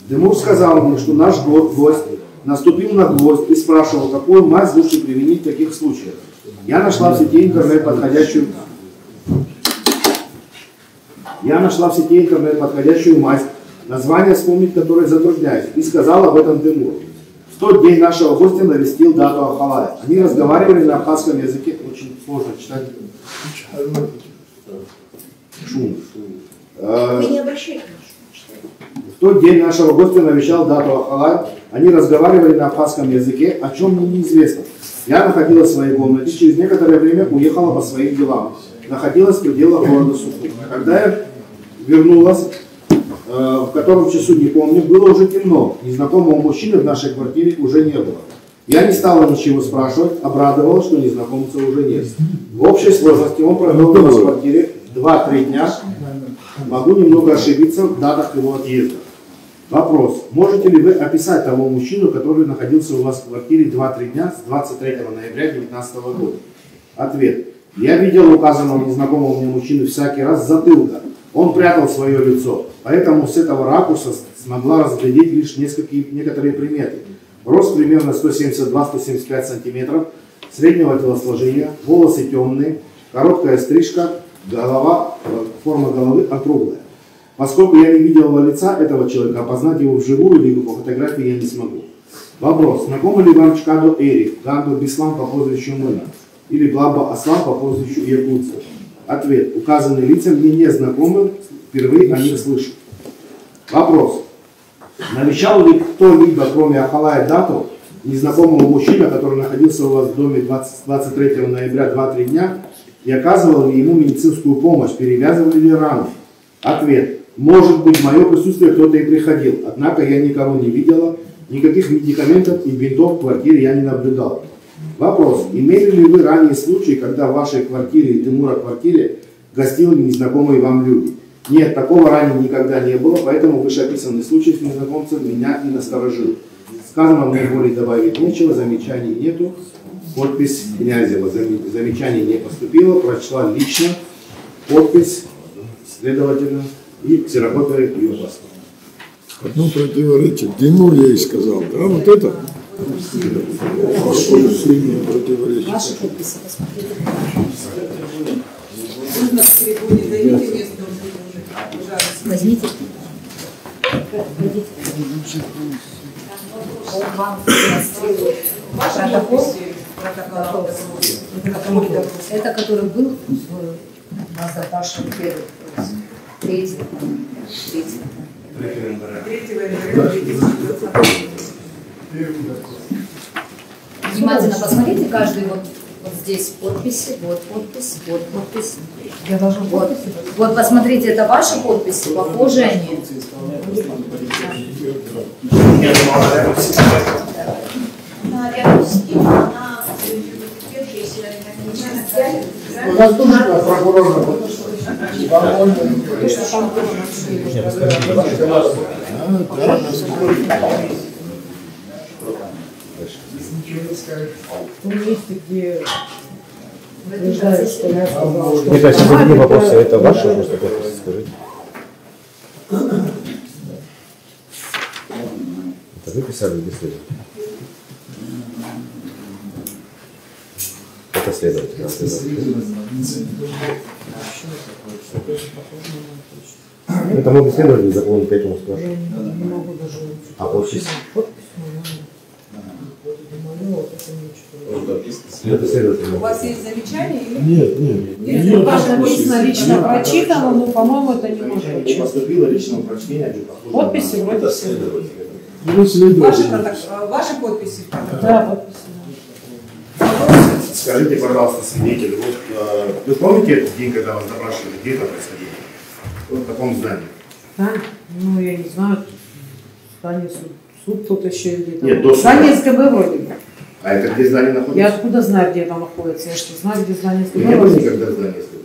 Демур сказал мне, что наш гость наступил на гвоздь и спрашивал, какую мазь лучше применить в таких случаях. Я нашла в сети интернет подходящую мазь, название вспомнить которой затрудняюсь, и сказал об этом Демуру. В тот день нашего гостя навестил Дату Ахалая. Они разговаривали на абхазском языке, очень сложно читать. Шум. Вы не обращайтесь. В тот день нашего гостя навещал Дату Ахалай. Они разговаривали на абхазском языке, о чем мне неизвестно. Я находилась в своей комнате, через некоторое время уехала по своим делам. Находилась в пределах города Сухуми. Когда я вернулась, в котором часу не помню, было уже темно. Незнакомого мужчины в нашей квартире уже не было. Я не стала ничего спрашивать, обрадовалась, что незнакомца уже нет. В общей сложности он провел у нас в квартире 2-3 дня. Могу немного ошибиться в датах его отъезда. Вопрос. Можете ли вы описать того мужчину, который находился у вас в квартире 2-3 дня с 23 ноября 2019 года? Ответ. Я видел указанного незнакомого мне мужчину всякий раз с затылка. Он прятал свое лицо. Поэтому с этого ракурса смогла разглядеть лишь некоторые приметы. Рост примерно 172-175 сантиметров, среднего телосложения, волосы темные, короткая стрижка, форма головы округлая. Поскольку я не видел лица этого человека, опознать его вживую либо по фотографии я не смогу. Вопрос. Знакомы ли вам Чкадо Эрик, Ганду Бислам по прозвищу Мына или Глаба Аслам по прозвищу Якутск? Ответ. Указанные лица мне не знакомы, впервые о них слышу. Вопрос. Навещал ли кто-либо, кроме Ахалая Дату, незнакомого мужчину, который находился у вас в доме 23 ноября 2-3 дня, и оказывал ли ему медицинскую помощь, перевязывали ли рану? Ответ. Может быть, в мое присутствие кто-то и приходил, однако я никого не видела, никаких медикаментов и бинтов в квартире я не наблюдал. Вопрос. Имели ли вы ранее случаи, когда в вашей квартире и Демура квартире гостили незнакомые вам люди? Нет, такого ранее никогда не было, поэтому вышеописанный случай с незнакомцем меня не насторожил. Сказано, мне более добавить нечего, замечаний нету. Подпись Князева. Замечаний не поступило, прочла лично. Подпись, следовательно, и ксерокопия ее паспорта. Одно противоречие. Демур я и сказал, да, вот это? Сильное противоречие. Ваши подписи, посмотрите. Возьмите. Вам демонстрирует протокол. Это который был в Азаташе первый. Третий. внимательно посмотрите, каждый вот здесь подписи, вот подпись, вот подпись. Я должна Вот, вот посмотрите, это ваши подписи, похожи они. У нас тоже прокурор работает. в том месте, где утверждают, что я сказала, что... Мне кажется, зададим вопрос, это ваши просто подписи, скажите. Это вы писали или следователь? Это следователь. Это могут следователь заполнить, поэтому скажу. Я не могу даже... А подпись? Подпись моя, Это следователь. У вас есть замечания или Нет, нет. если у вас написано лично прочитано, ну, по-моему, это не может быть. Поступило личного прочтения. Подписи вроде Это все. следователь. ваши подписи? Да, подписи. Скажите, пожалуйста, свидетель, вот вы помните этот день, когда вас допрашивали, где это происходило? Вот в каком здании? Да? Ну, я не знаю, здание суд тут еще или там. Нет, до суда. Здание СКБ вроде бы. А это где здание находится? Я откуда знаю, где там находится? Я что, знаю, где здание СКБ Вы не были вроде бы? никогда в здании СКБ?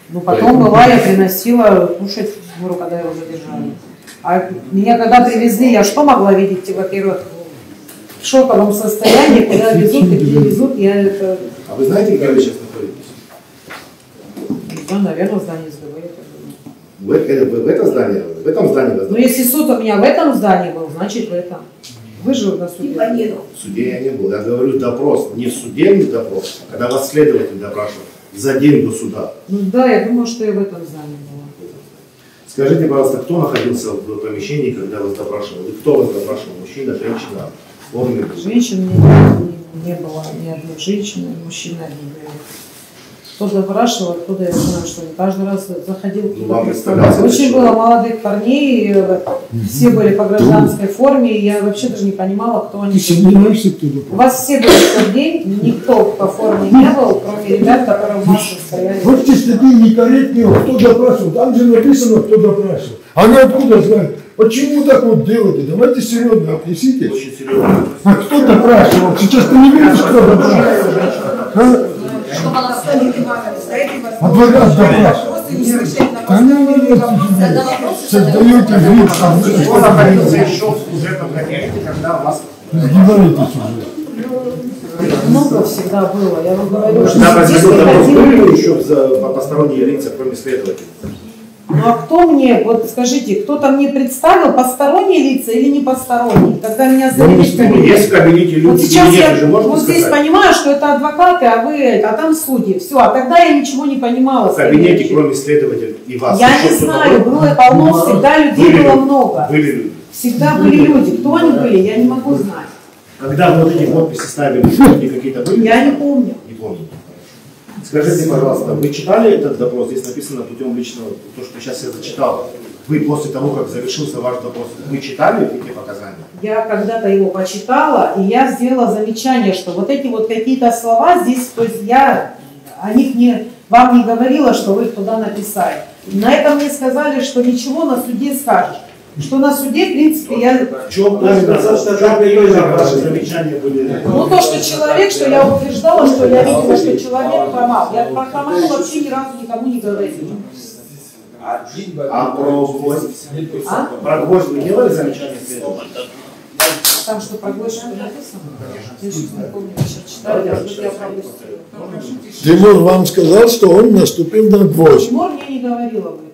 Ну, потом была, я приносила кушать Муру, когда его задержали. А меня когда привезли, я что могла видеть, во-первых, в шоковом состоянии, куда везут, где везут, я это... А вы знаете, где вы сейчас находитесь? Да, наверное, здание СКБ. В это здание? В этом здании вас Ну, если суд у меня в этом здании был, значит в этом. Вы же на суде. В суде я не был. Я говорю допрос. Не судебный допрос, а когда вас следователь допрашивал за день до суда. Ну да, я думаю, что я в этом здании была. Скажите, пожалуйста, кто находился в помещении, когда вас допрашивал? И кто вас допрашивал? Мужчина, женщина? Форме? Женщин не было, ни одной женщины, мужчины одни были. Кто допрашивал, откуда я знаю, что не каждый раз заходил. Ну, вам представлялся Очень человек. было молодых парней, все были по гражданской форме, и я вообще даже не понимала, кто они. Ты сомневаешься, кто У вас все были в тот день, никто по форме не был, кроме ребят, которые в масках стояли. Вот здесь такие некорректные, кто допрашивал. Там же написано, кто допрашивал. Они откуда знают? Почему так вот делаете? Давайте серьезно отнеситесь. Очень серьезно. А кто допрашивал? Сейчас ты не видишь, кто допрашивал? А? Адвокат допрашивал. Да не, создаете вид, там, Кто находился еще в служебном кабинете, когда вас... издеваетесь уже. Много всегда было. Я вам говорю, что Когда здесь произвел допрос, приходили. были ли еще посторонние лица, кроме следователя? Ну а кто мне, вот скажите, кто-то мне представил, посторонние лица или не посторонние? Когда меня завели в кабинет. Есть в кабинете люди, Вот сейчас кабинеты я же можно вот здесь сказать? понимаю, что это адвокаты, а вы, а там судьи. Все, а тогда я ничего не понимала. В кабинете, кроме следователя и вас. Я еще не кто-то знаю, был? было полно, всегда людей Были было люди? много. Были люди. Всегда были люди. Кто они были, я не могу знать. Когда вы вот эти подписи ставили, люди какие-то были? Я не помню. Не помню. Скажите, пожалуйста, вы читали этот допрос? Здесь написано путем личного, то, что сейчас я зачитал. Вы после того, как завершился ваш допрос, вы читали эти показания? Я когда-то его почитала, и я сделала замечание, что вот эти вот какие-то слова здесь, то есть я о них вам не говорила, что вы их туда написали. На этом мне сказали, что ничего на суде скажешь. Что на суде, в принципе, я... В чем именно ваши замечания были? Ну, то, что человек, что я утверждала, что я видела, что человек хромал. Я про хромал вообще ни разу никому не говорила. А про гвоздь? А? Про гвоздь вы делали замечания следователя? Там что, про гвоздь что написано? Я сейчас не помню, я сейчас читаю, я пропустила. Тимур вам сказал, что он наступил на гвоздь. Тимур мне не говорил об этом.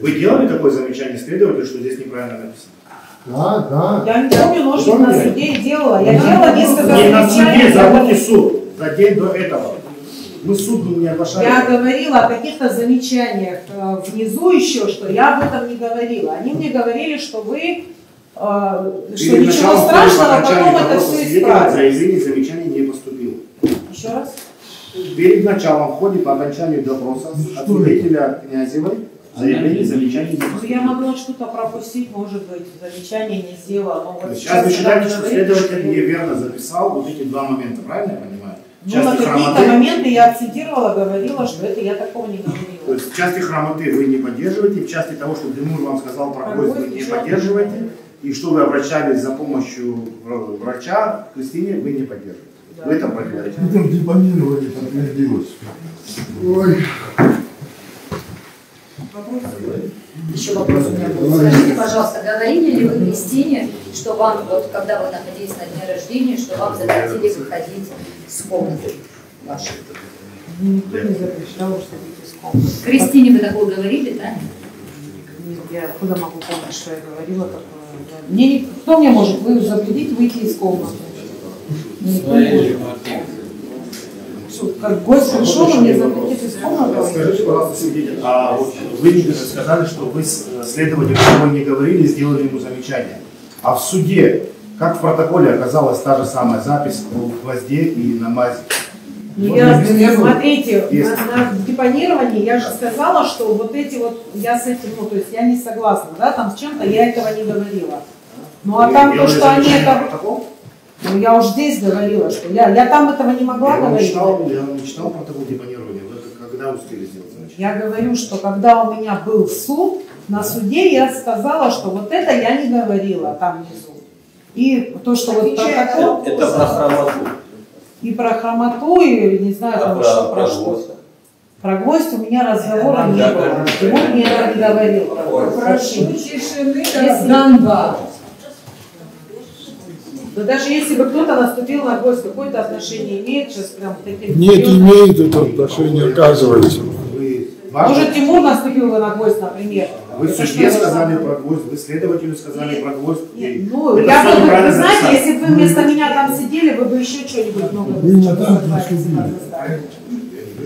Вы делали такое замечание следователю, что здесь неправильно написано? Да. Я не помню, может быть, на суде и делала. Я делала несколько Не на суде, замечаний. забудьте суд. За день до этого. Мы суд был не оглашали. Я говорила о каких-то замечаниях внизу еще, что я об этом не говорила. Они мне говорили, что вы, что Перед ничего началом страшного, окончания потом это допроса все свидетеля исправится. заявление замечаний не поступило. Еще раз? Перед началом, в ходе по окончанию допроса от свидетеля Князевой заявлений, замечаний. Я могла что-то пропустить, может быть, замечание не сделала. Но вот Сейчас вы считаете, что говорите, следователь что- неверно записал вот эти два момента, правильно я понимаю? Ну, на какие-то моменты я акцентировала, говорила, что это я такого не говорила. То есть в части хромоты вы не поддерживаете, в части того, что Демур вам сказал про гвоздь, вы не поддерживаете, и что вы обращались за помощью врача Кристине, вы не поддерживаете. Да. В этом противоречие. Потом депонировали, подтвердилось. Ой. Еще вопрос у меня был. Скажите, пожалуйста, говорили ли вы Кристине, что вам, вот когда вы находились на дне рождения, что вам запретили выходить с комнаты вашей? Никто не запрещал, что выйти из комнаты. Кристине вы такое говорили, да? Нет, я откуда могу помнить, что я говорила такое? Мне, кто мне может запретить выйти из комнаты? Никто не может. Что, как гость пришел, он мне запретит из комнаты? Скажите, пожалуйста, свидетель, а вот вы сказали, что вы следователю ничего не говорили, сделали ему замечание. А в суде, как в протоколе оказалась та же самая запись о гвозде и намазе? Смотрите, на депонировании я же сказала, что вот эти вот, я с этим, ну, то есть я не согласна, да, там с чем-то я этого не говорила. Ну, а там то, что они это... Ну, я уже здесь говорила, что я там этого не могла говорить. Я не читал протокол депонирования, вы когда успели сделать замечание? Я говорю, что когда у меня был суд, на суде я сказала, что вот это я не говорила там внизу. И то, что вот протокол... Это про хромоту. И про хромоту, и не знаю, там что про что. Про гвоздь у меня разговора не было. Тимур мне не говорил. Прошу тишины, Донбасс. Да даже если бы кто-то наступил на гвоздь, какое-то отношение имеет сейчас прям таким... Нет, имеет это отношение, оказывается. Может, Тимур наступил бы на гвоздь, например. Вы в суде сказали про гвоздь, вы следователю сказали про гвоздь. Ну, я бы, вы знаете, если бы вы вместо меня там сидели, вы бы еще что-нибудь много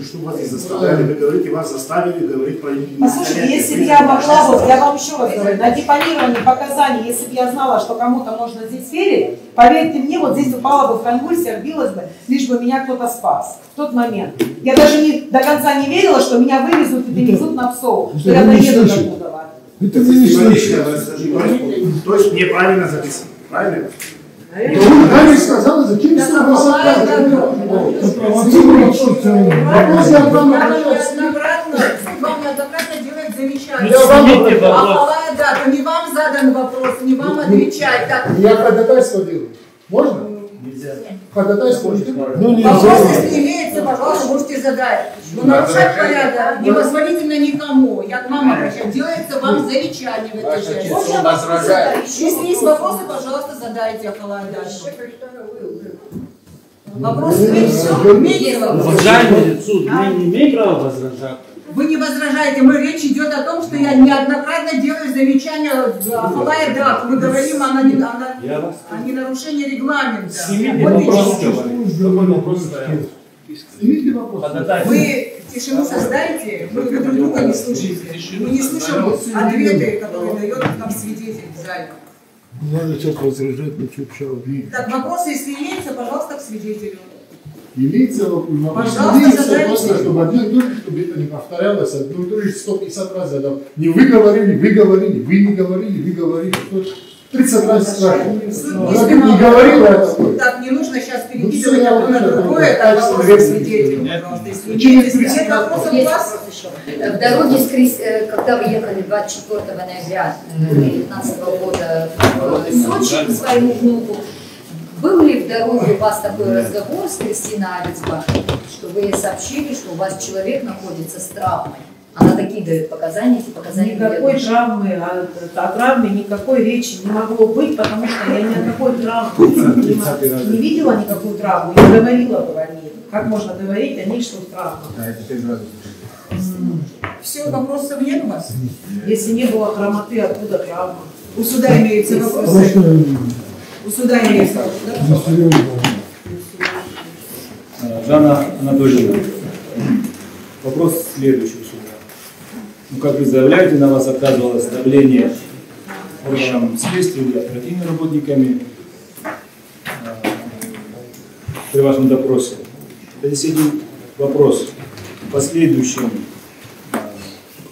Что вас не заставляли, вы говорите, вас заставили говорить про... Послушайте, если бы я могла, вот я вам еще раз говорю, на депонировании показаний, если бы я знала, что кому-то можно здесь верить, поверьте мне, вот здесь упала бы в конвульсиях, билась бы, лишь бы меня кто-то спас в тот момент. Я даже до конца не верила, что меня вывезут и перевезут на Псову, что я доеду до Будова. Это вы не слышите. То есть неправильно записано, правильно? Она не сказала, зачем все вас отказывать. Вопрос я вам Вам неоднократно делает замечание. А да, не вам задан вопрос, не вам отвечать. Я ходатайство делаю. Можно? Нельзя. Ходатайство? Ну нельзя. Вопрос, если имеется, пожалуйста, можете задать. Но нарушать порядок непозволительно никому. Я к вам обращаюсь. Делается вам замечание в этой части. Если есть вопросы, пожалуйста, задайте, Ахалай Дальше. Вопросы имеете вопрос? Уважаемый суд, мы не имеем права возражать. Вы не возражаете, речь идет о том, что я неоднократно делаю замечания Ахалай Дак. Мы говорим о ненарушении регламента. Снимите вопрос. Снимите вопрос. Вы тишину создаете, вы друг друга не слушаете. Мы не слышим ответы, которые дает нам свидетель в зале. Надо сейчас возражать, ничего пшал. Так, вопросы, если имеются, пожалуйста, к свидетелю. Имеется вопрос, просто, чтобы одно и то же, чтобы это не повторялось, одно и то же 150 раз задал. Не вы говорили, вы говорили, вы не говорили, вы говорили. 30 раз страшно. Если не говорила я такое. Так, не нужно сейчас перекидывать одно на другое, так вопрос к свидетелю, пожалуйста. Если нет вопросов у вас... В дороге, когда вы ехали 24 ноября 2019 года в Сочи к своему внуку, был ли в дороге у вас такой разговор с Кристиной Авицбах, что вы ей сообщили, что у вас человек находится с травмой? Она такие дает показания, эти показания... Никакой травмы, о травме никакой речи не могло быть, потому что я ни о какой травме не видела никакую травму, не говорила бы о ней. Как можно говорить о ней, что травма? Все, вопросов нет у вас? Если не было хромоты, откуда травма? У суда имеются вопросы? У суда имеются вопросы? Жанна Анатольевна, вопрос следующий. Ну, как вы заявляете, на вас оказывалось давление органам следствия или оперативными работниками при вашем допросе. В связи с этим вопрос. В последующем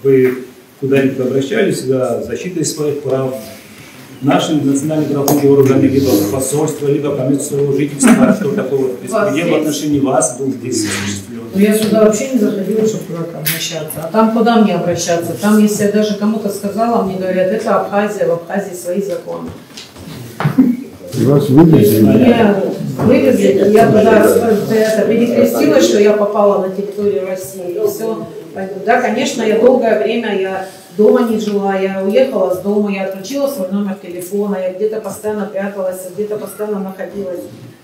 вы куда-либо обращались за защитой своих прав. Наши национальные правоохранительные органы, либо посольство, либо по месту своего жительства, что такого беспредел в отношении вас был здесь осуществлен. Ну, я сюда вообще не заходила, чтобы куда-то обращаться. А там куда мне обращаться? Там, если я даже кому-то сказала, мне говорят, это Абхазия, в Абхазии свои законы. Вас вывезли? Меня вывезли, я туда перекрестилась, что я попала на территорию России, и все. Да, конечно, я долгое время, я дома не жила, я уехала с дома, я отключила свой номер телефона, я где-то постоянно пряталась, где-то постоянно находилась.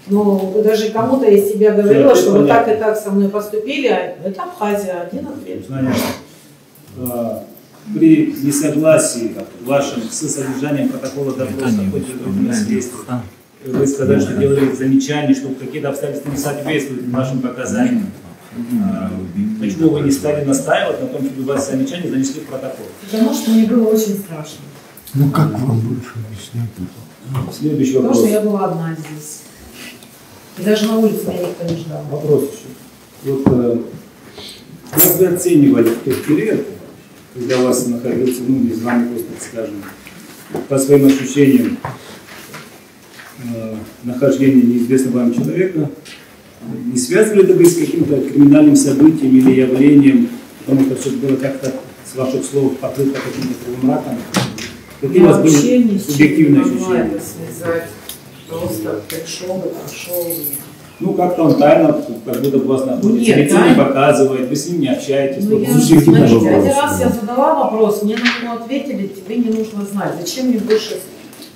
Но даже кому-то я себе говорила, что вот так и так со мной поступили, а это Абхазия, один ответ. При несогласии вашем с содержанием протокола допроса хоть и других следствий, вы сказали, что делали замечания, что какие-то обстоятельства не соответствуют вашим показаниям. Почему вы не стали настаивать на том, чтобы ваши замечания занесли в протокол? Потому что мне было очень страшно. Ну как вам больше объяснять? Следующий вопрос. Потому что я была одна здесь. И даже на улице меня никто не ждал. Вопрос еще. Вот, как вы оценивали в тот период, когда у вас находился, ну, без вами просто, скажем, по своим ощущениям, нахождения неизвестного вам человека, не связывали это вы с каким-то криминальным событием или явлением, потому что все было как-то, с ваших слов, покрыто каким-то полумраком? Какие у вас были субъективные ощущения? Связать. Просто пришел и пошел. Ну, как-то он тайно, как будто бы вас находится, лицо не показывает, вы с ним не общаетесь. Ну, смотрите, один раз я задала вопрос, мне на него ответили, тебе не нужно знать. Зачем мне больше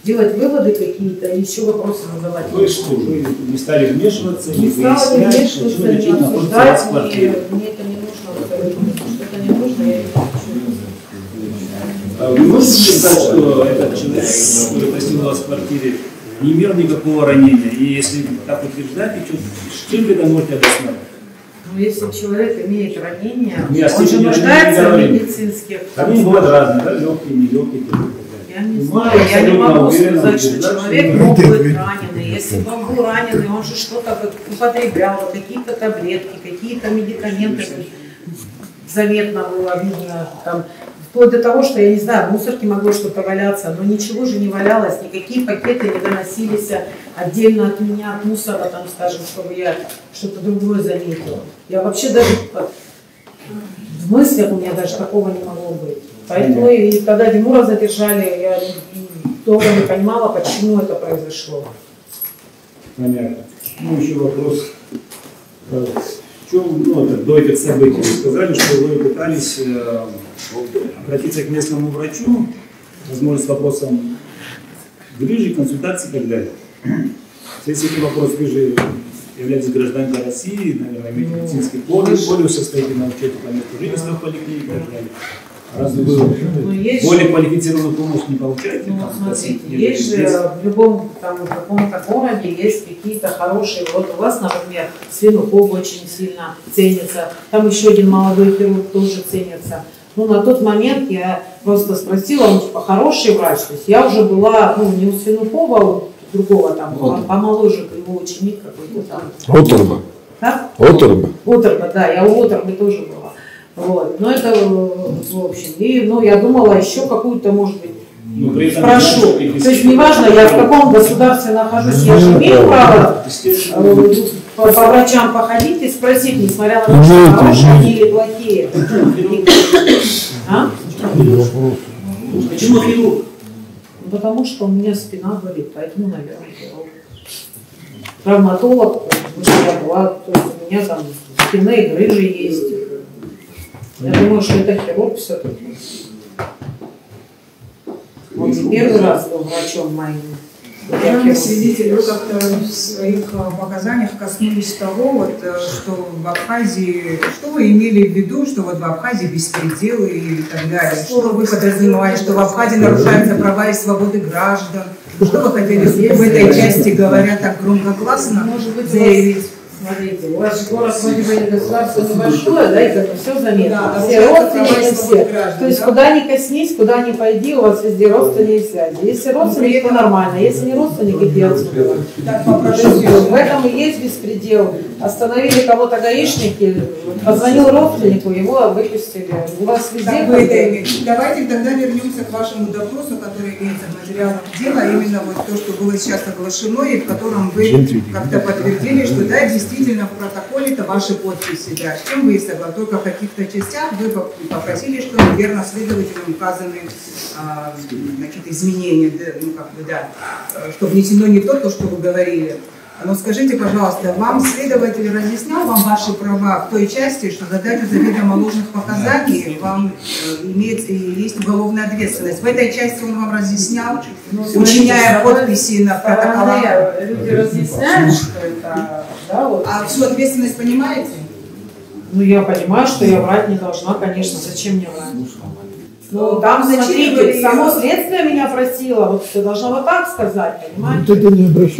делать выводы какие-то и еще вопросы задавать? Вы что, вы не стали вмешиваться, не стали вмешиваться, не обсуждать, мне это не нужно, что это не нужно, я не хочу. Вы можете сказать, что этот человек, который посетил вас в квартире, не имел никакого ранения? И если так утверждаете, с чем вы это можете обосновать? Ну, если человек имеет ранение, Нет, он же нуждается в медицинских. Они бывают разные, да, легкие, нелегкие. Я не знаю, я не могу сказать, что человек мог быть раненый. Если бы он был раненый, он же что-то употреблял, какие-то таблетки, какие-то медикаменты. Заметно было видно там. Вплоть до того, что, я не знаю, в мусорке могло что-то валяться, но ничего же не валялось, никакие пакеты не доносились отдельно от меня, от мусора, там, скажем, чтобы я что-то другое заметила. Я вообще даже в мыслях у меня даже такого не могло быть. Поэтому и когда Димура задержали, я долго не понимала, почему это произошло. Понятно. Ну, еще вопрос. В чем, ну, до этих событий вы сказали, что вы пытались обратиться к местному врачу, возможно, с вопросом грыжи, консультации и так далее. Если этот вопрос грыжи является гражданкой России, наверное, имеет медицинский полис, состоит на учете по месту жительства в поликлинике и так далее. Разве вы более квалифицированную помощь не получаете? Ну, смотрите, есть же в любом там, каком-то городе есть какие-то хорошие, вот у вас, например, Свинухов очень сильно ценится, там еще один молодой хирург тоже ценится. Ну, на тот момент я просто спросила, он типа хороший врач, то есть я уже была, ну, не у Свинухова, а у другого там, помоложе его ученик какой-то там. Оторба. Да? Оторба. Оторба, да, я у Оторбы тоже была. Вот. Но это в общем. И, ну, я думала, еще какую-то, может быть, спрошу. То есть неважно, я в каком государстве нахожусь, я же имею право по врачам походить и спросить, несмотря на то, что хорошие они или плохие. А? Почему хирург? Потому что у меня спина болит, поэтому, наверное, хирург. Травматолог, я была, то есть у меня там спинные грыжи есть. Я думаю, что это хирург все-таки. Он не первый раз был врачом моим. Данный свидетель, вы как-то в своих показаниях коснулись того, вот, что в Абхазии, что вы имели в виду, что вот в Абхазии беспределы и так далее? Что вы подразумевали, что в Абхазии нарушаются права и свободы граждан? Что вы хотели в этой части, говоря так громко-классно, заявить? Смотрите, у вас город вроде бы государство небольшое, да, и как бы все заметно. Да, все родственники, все. То есть куда ни коснись, куда ни пойди, у вас везде родственные связи. Если родственники, то нормально. Если не родственники, то отсюда. В этом и есть беспредел. остановили кого-то гаишники, позвонил родственнику, его выпустили. У вас везде... Так вы это имеете. Давайте тогда вернемся к вашему допросу, который имеется в материалах дела, а именно вот то, что было сейчас оглашено, и в котором вы как-то подтвердили, что да, действительно в протоколе это ваши подписи, да. С чем вы согласны? Только в каких-то частях вы попросили, что неверно следователям указаны какие-то изменения, да, ну как бы, да, что внесено не то, что вы говорили. Но скажите, пожалуйста, вам следователь разъяснял вам ваши права в той части, что за дачу заведомо ложных показаний вам есть уголовная ответственность. В этой части он вам разъяснял, учиняя подписи на протоколах. Люди разъясняют, что это... Да, вот. А всю ответственность понимаете? Ну, я понимаю, что я врать не должна, конечно. Зачем мне врать? Ну, там, смотрите, само следствие меня просило, вот ты должна вот так сказать, понимаете? Вот это не То есть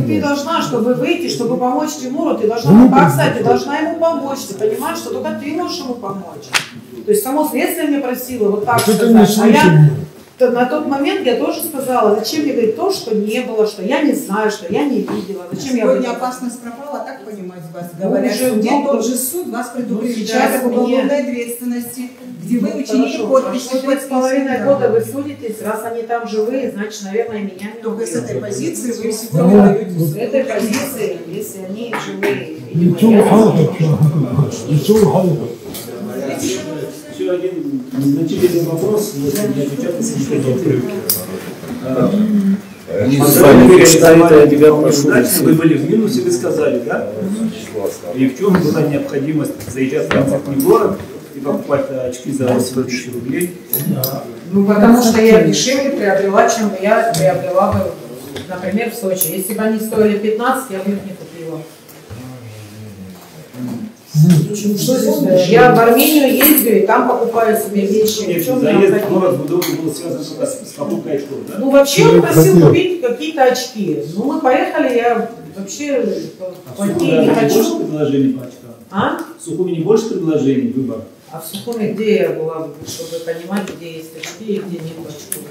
ты должна, чтобы выйти, чтобы помочь Тимуру, ты должна вот так сказать, ты должна ему помочь, ты понимаешь, что только ты можешь ему помочь. То есть само следствие меня просило вот так сказать, а я на тот момент я тоже сказала, зачем мне говорить то, что не было, что я не знаю, что я не видела, зачем я... Сегодня опасность пропала, так понимать вас говорят, где тот же суд вас предупреждает об уголовной ответственности, где вы учинили подпись. 5,5 года вы судитесь, раз они там живые, значит, наверное, меня не только с этой позиции вы сегодня даете. С этой позиции, если они живые, Еще один значительный вопрос, если не отвечать, вы были в минусе, вы сказали, да? И в чем была необходимость заезжать в транспортный город и покупать очки за 8 тысяч рублей? Ну, потому что я дешевле приобрела, чем я приобрела бы, например, в Сочи. Если бы они стоили 15, я бы их не купила. Я в Армению ездил и там покупаю себе вещи. Нет, заезд в город Будовый был связан только с покупкой очков, да? Ну, вообще он просил купить какие-то очки. Ну, мы поехали, я вообще плохие не хочу. Больше предложений по очкам? А? В Сухуми не больше предложений, выбор? А в Сухуми где я была, чтобы понимать, где есть очки и где нет очков?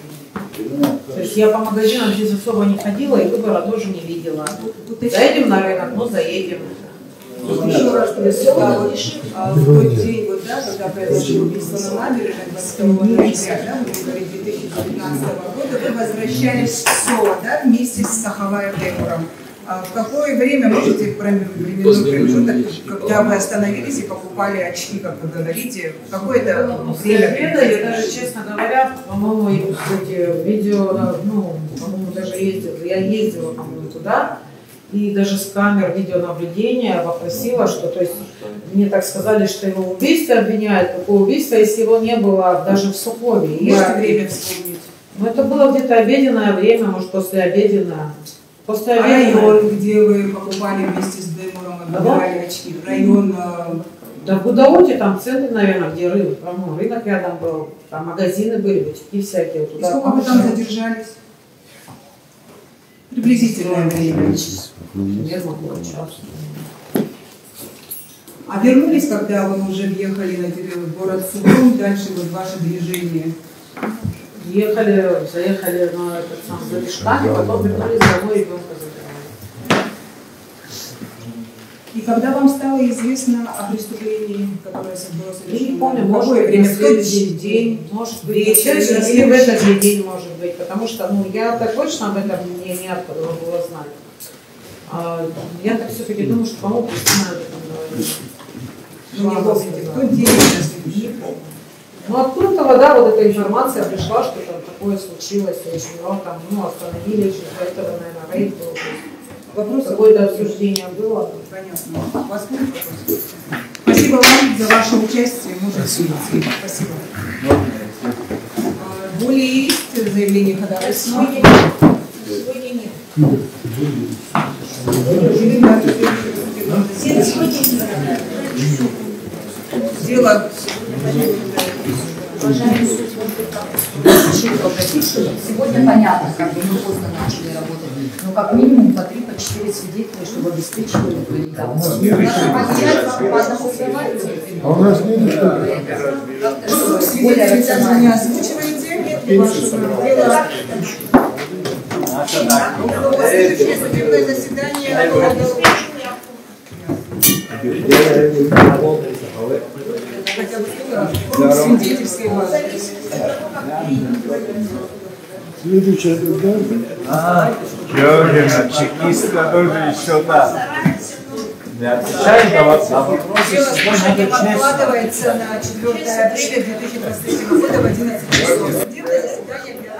То есть я по магазинам здесь особо не ходила и выбора тоже не видела. Заедем на рынок, ну заедем. Еще раз присылала в тот день, вот, да, когда произошло убийство на набережной 22 ноября, да, в январе 2019 года, вы возвращались в СО, да, вместе с Саховаем Теймуром. А в какое время, можете временной промежуток, когда вы остановились и покупали очки, как вы говорите, какое-то время? Я даже, честно говоря, по-моему, эти видео, ну, по-моему, даже я ездила, по-моему, туда. И даже с камер видеонаблюдения попросила, что, то есть, мне так сказали, что его убийство обвиняют, какое убийство, если его не было даже в Сухуми. Можете время вспомнить? Ну, это было где-то обеденное время, может, послеобеденное. Район, где вы покупали вместе с Деймуром, выбирали очки, район... Да в Гудауте, там в центре, наверное, где рынок рядом был, там магазины были, бутики всякие. И сколько вы там задержались? Приблизительное время. Примерно около часа. А вернулись, когда вы уже въехали на город Сухум, дальше вот ваше движение? Заехали на этот сам за мешками, потом вернулись домой, ребенка забирали. И когда вам стало известно о преступлении, которое было совершено? Я не помню, может быть, время, на следующий день, может быть, или в этот же день, может быть, потому что, ну, я так точно об этом не откуда было знать. Я так все-таки думаю, что, по-моему, Кристина об этом говорила. Ну, не помните, в тот день, не помню. Ну, откуда-то, да, вот эта информация пришла, что там такое случилось, очень много там, ну, остановили, что этого, наверное, рейд был. Вопрос какое-то обсуждение было. Понятно. У вас будет вопрос? Спасибо вам за ваше участие. Можете идти. Спасибо. Более есть заявление ходатайства? Сегодня нет. Дело. Сегодня понятно, как бы мы поздно начали работать, но как минимум по 3-4 свидетелей, чтобы обеспечивали квалификацию. А у нас нет Свидетели также не озвучиваете. Дело. Следующее судебное заседание. Свидетельской базы. Следующая да? Георгиевна, чекистка тоже еще да. Не отвечаем на вопросы. Дело откладывается на 4 апреля 2023 года в 11 часов. Судебное заседание для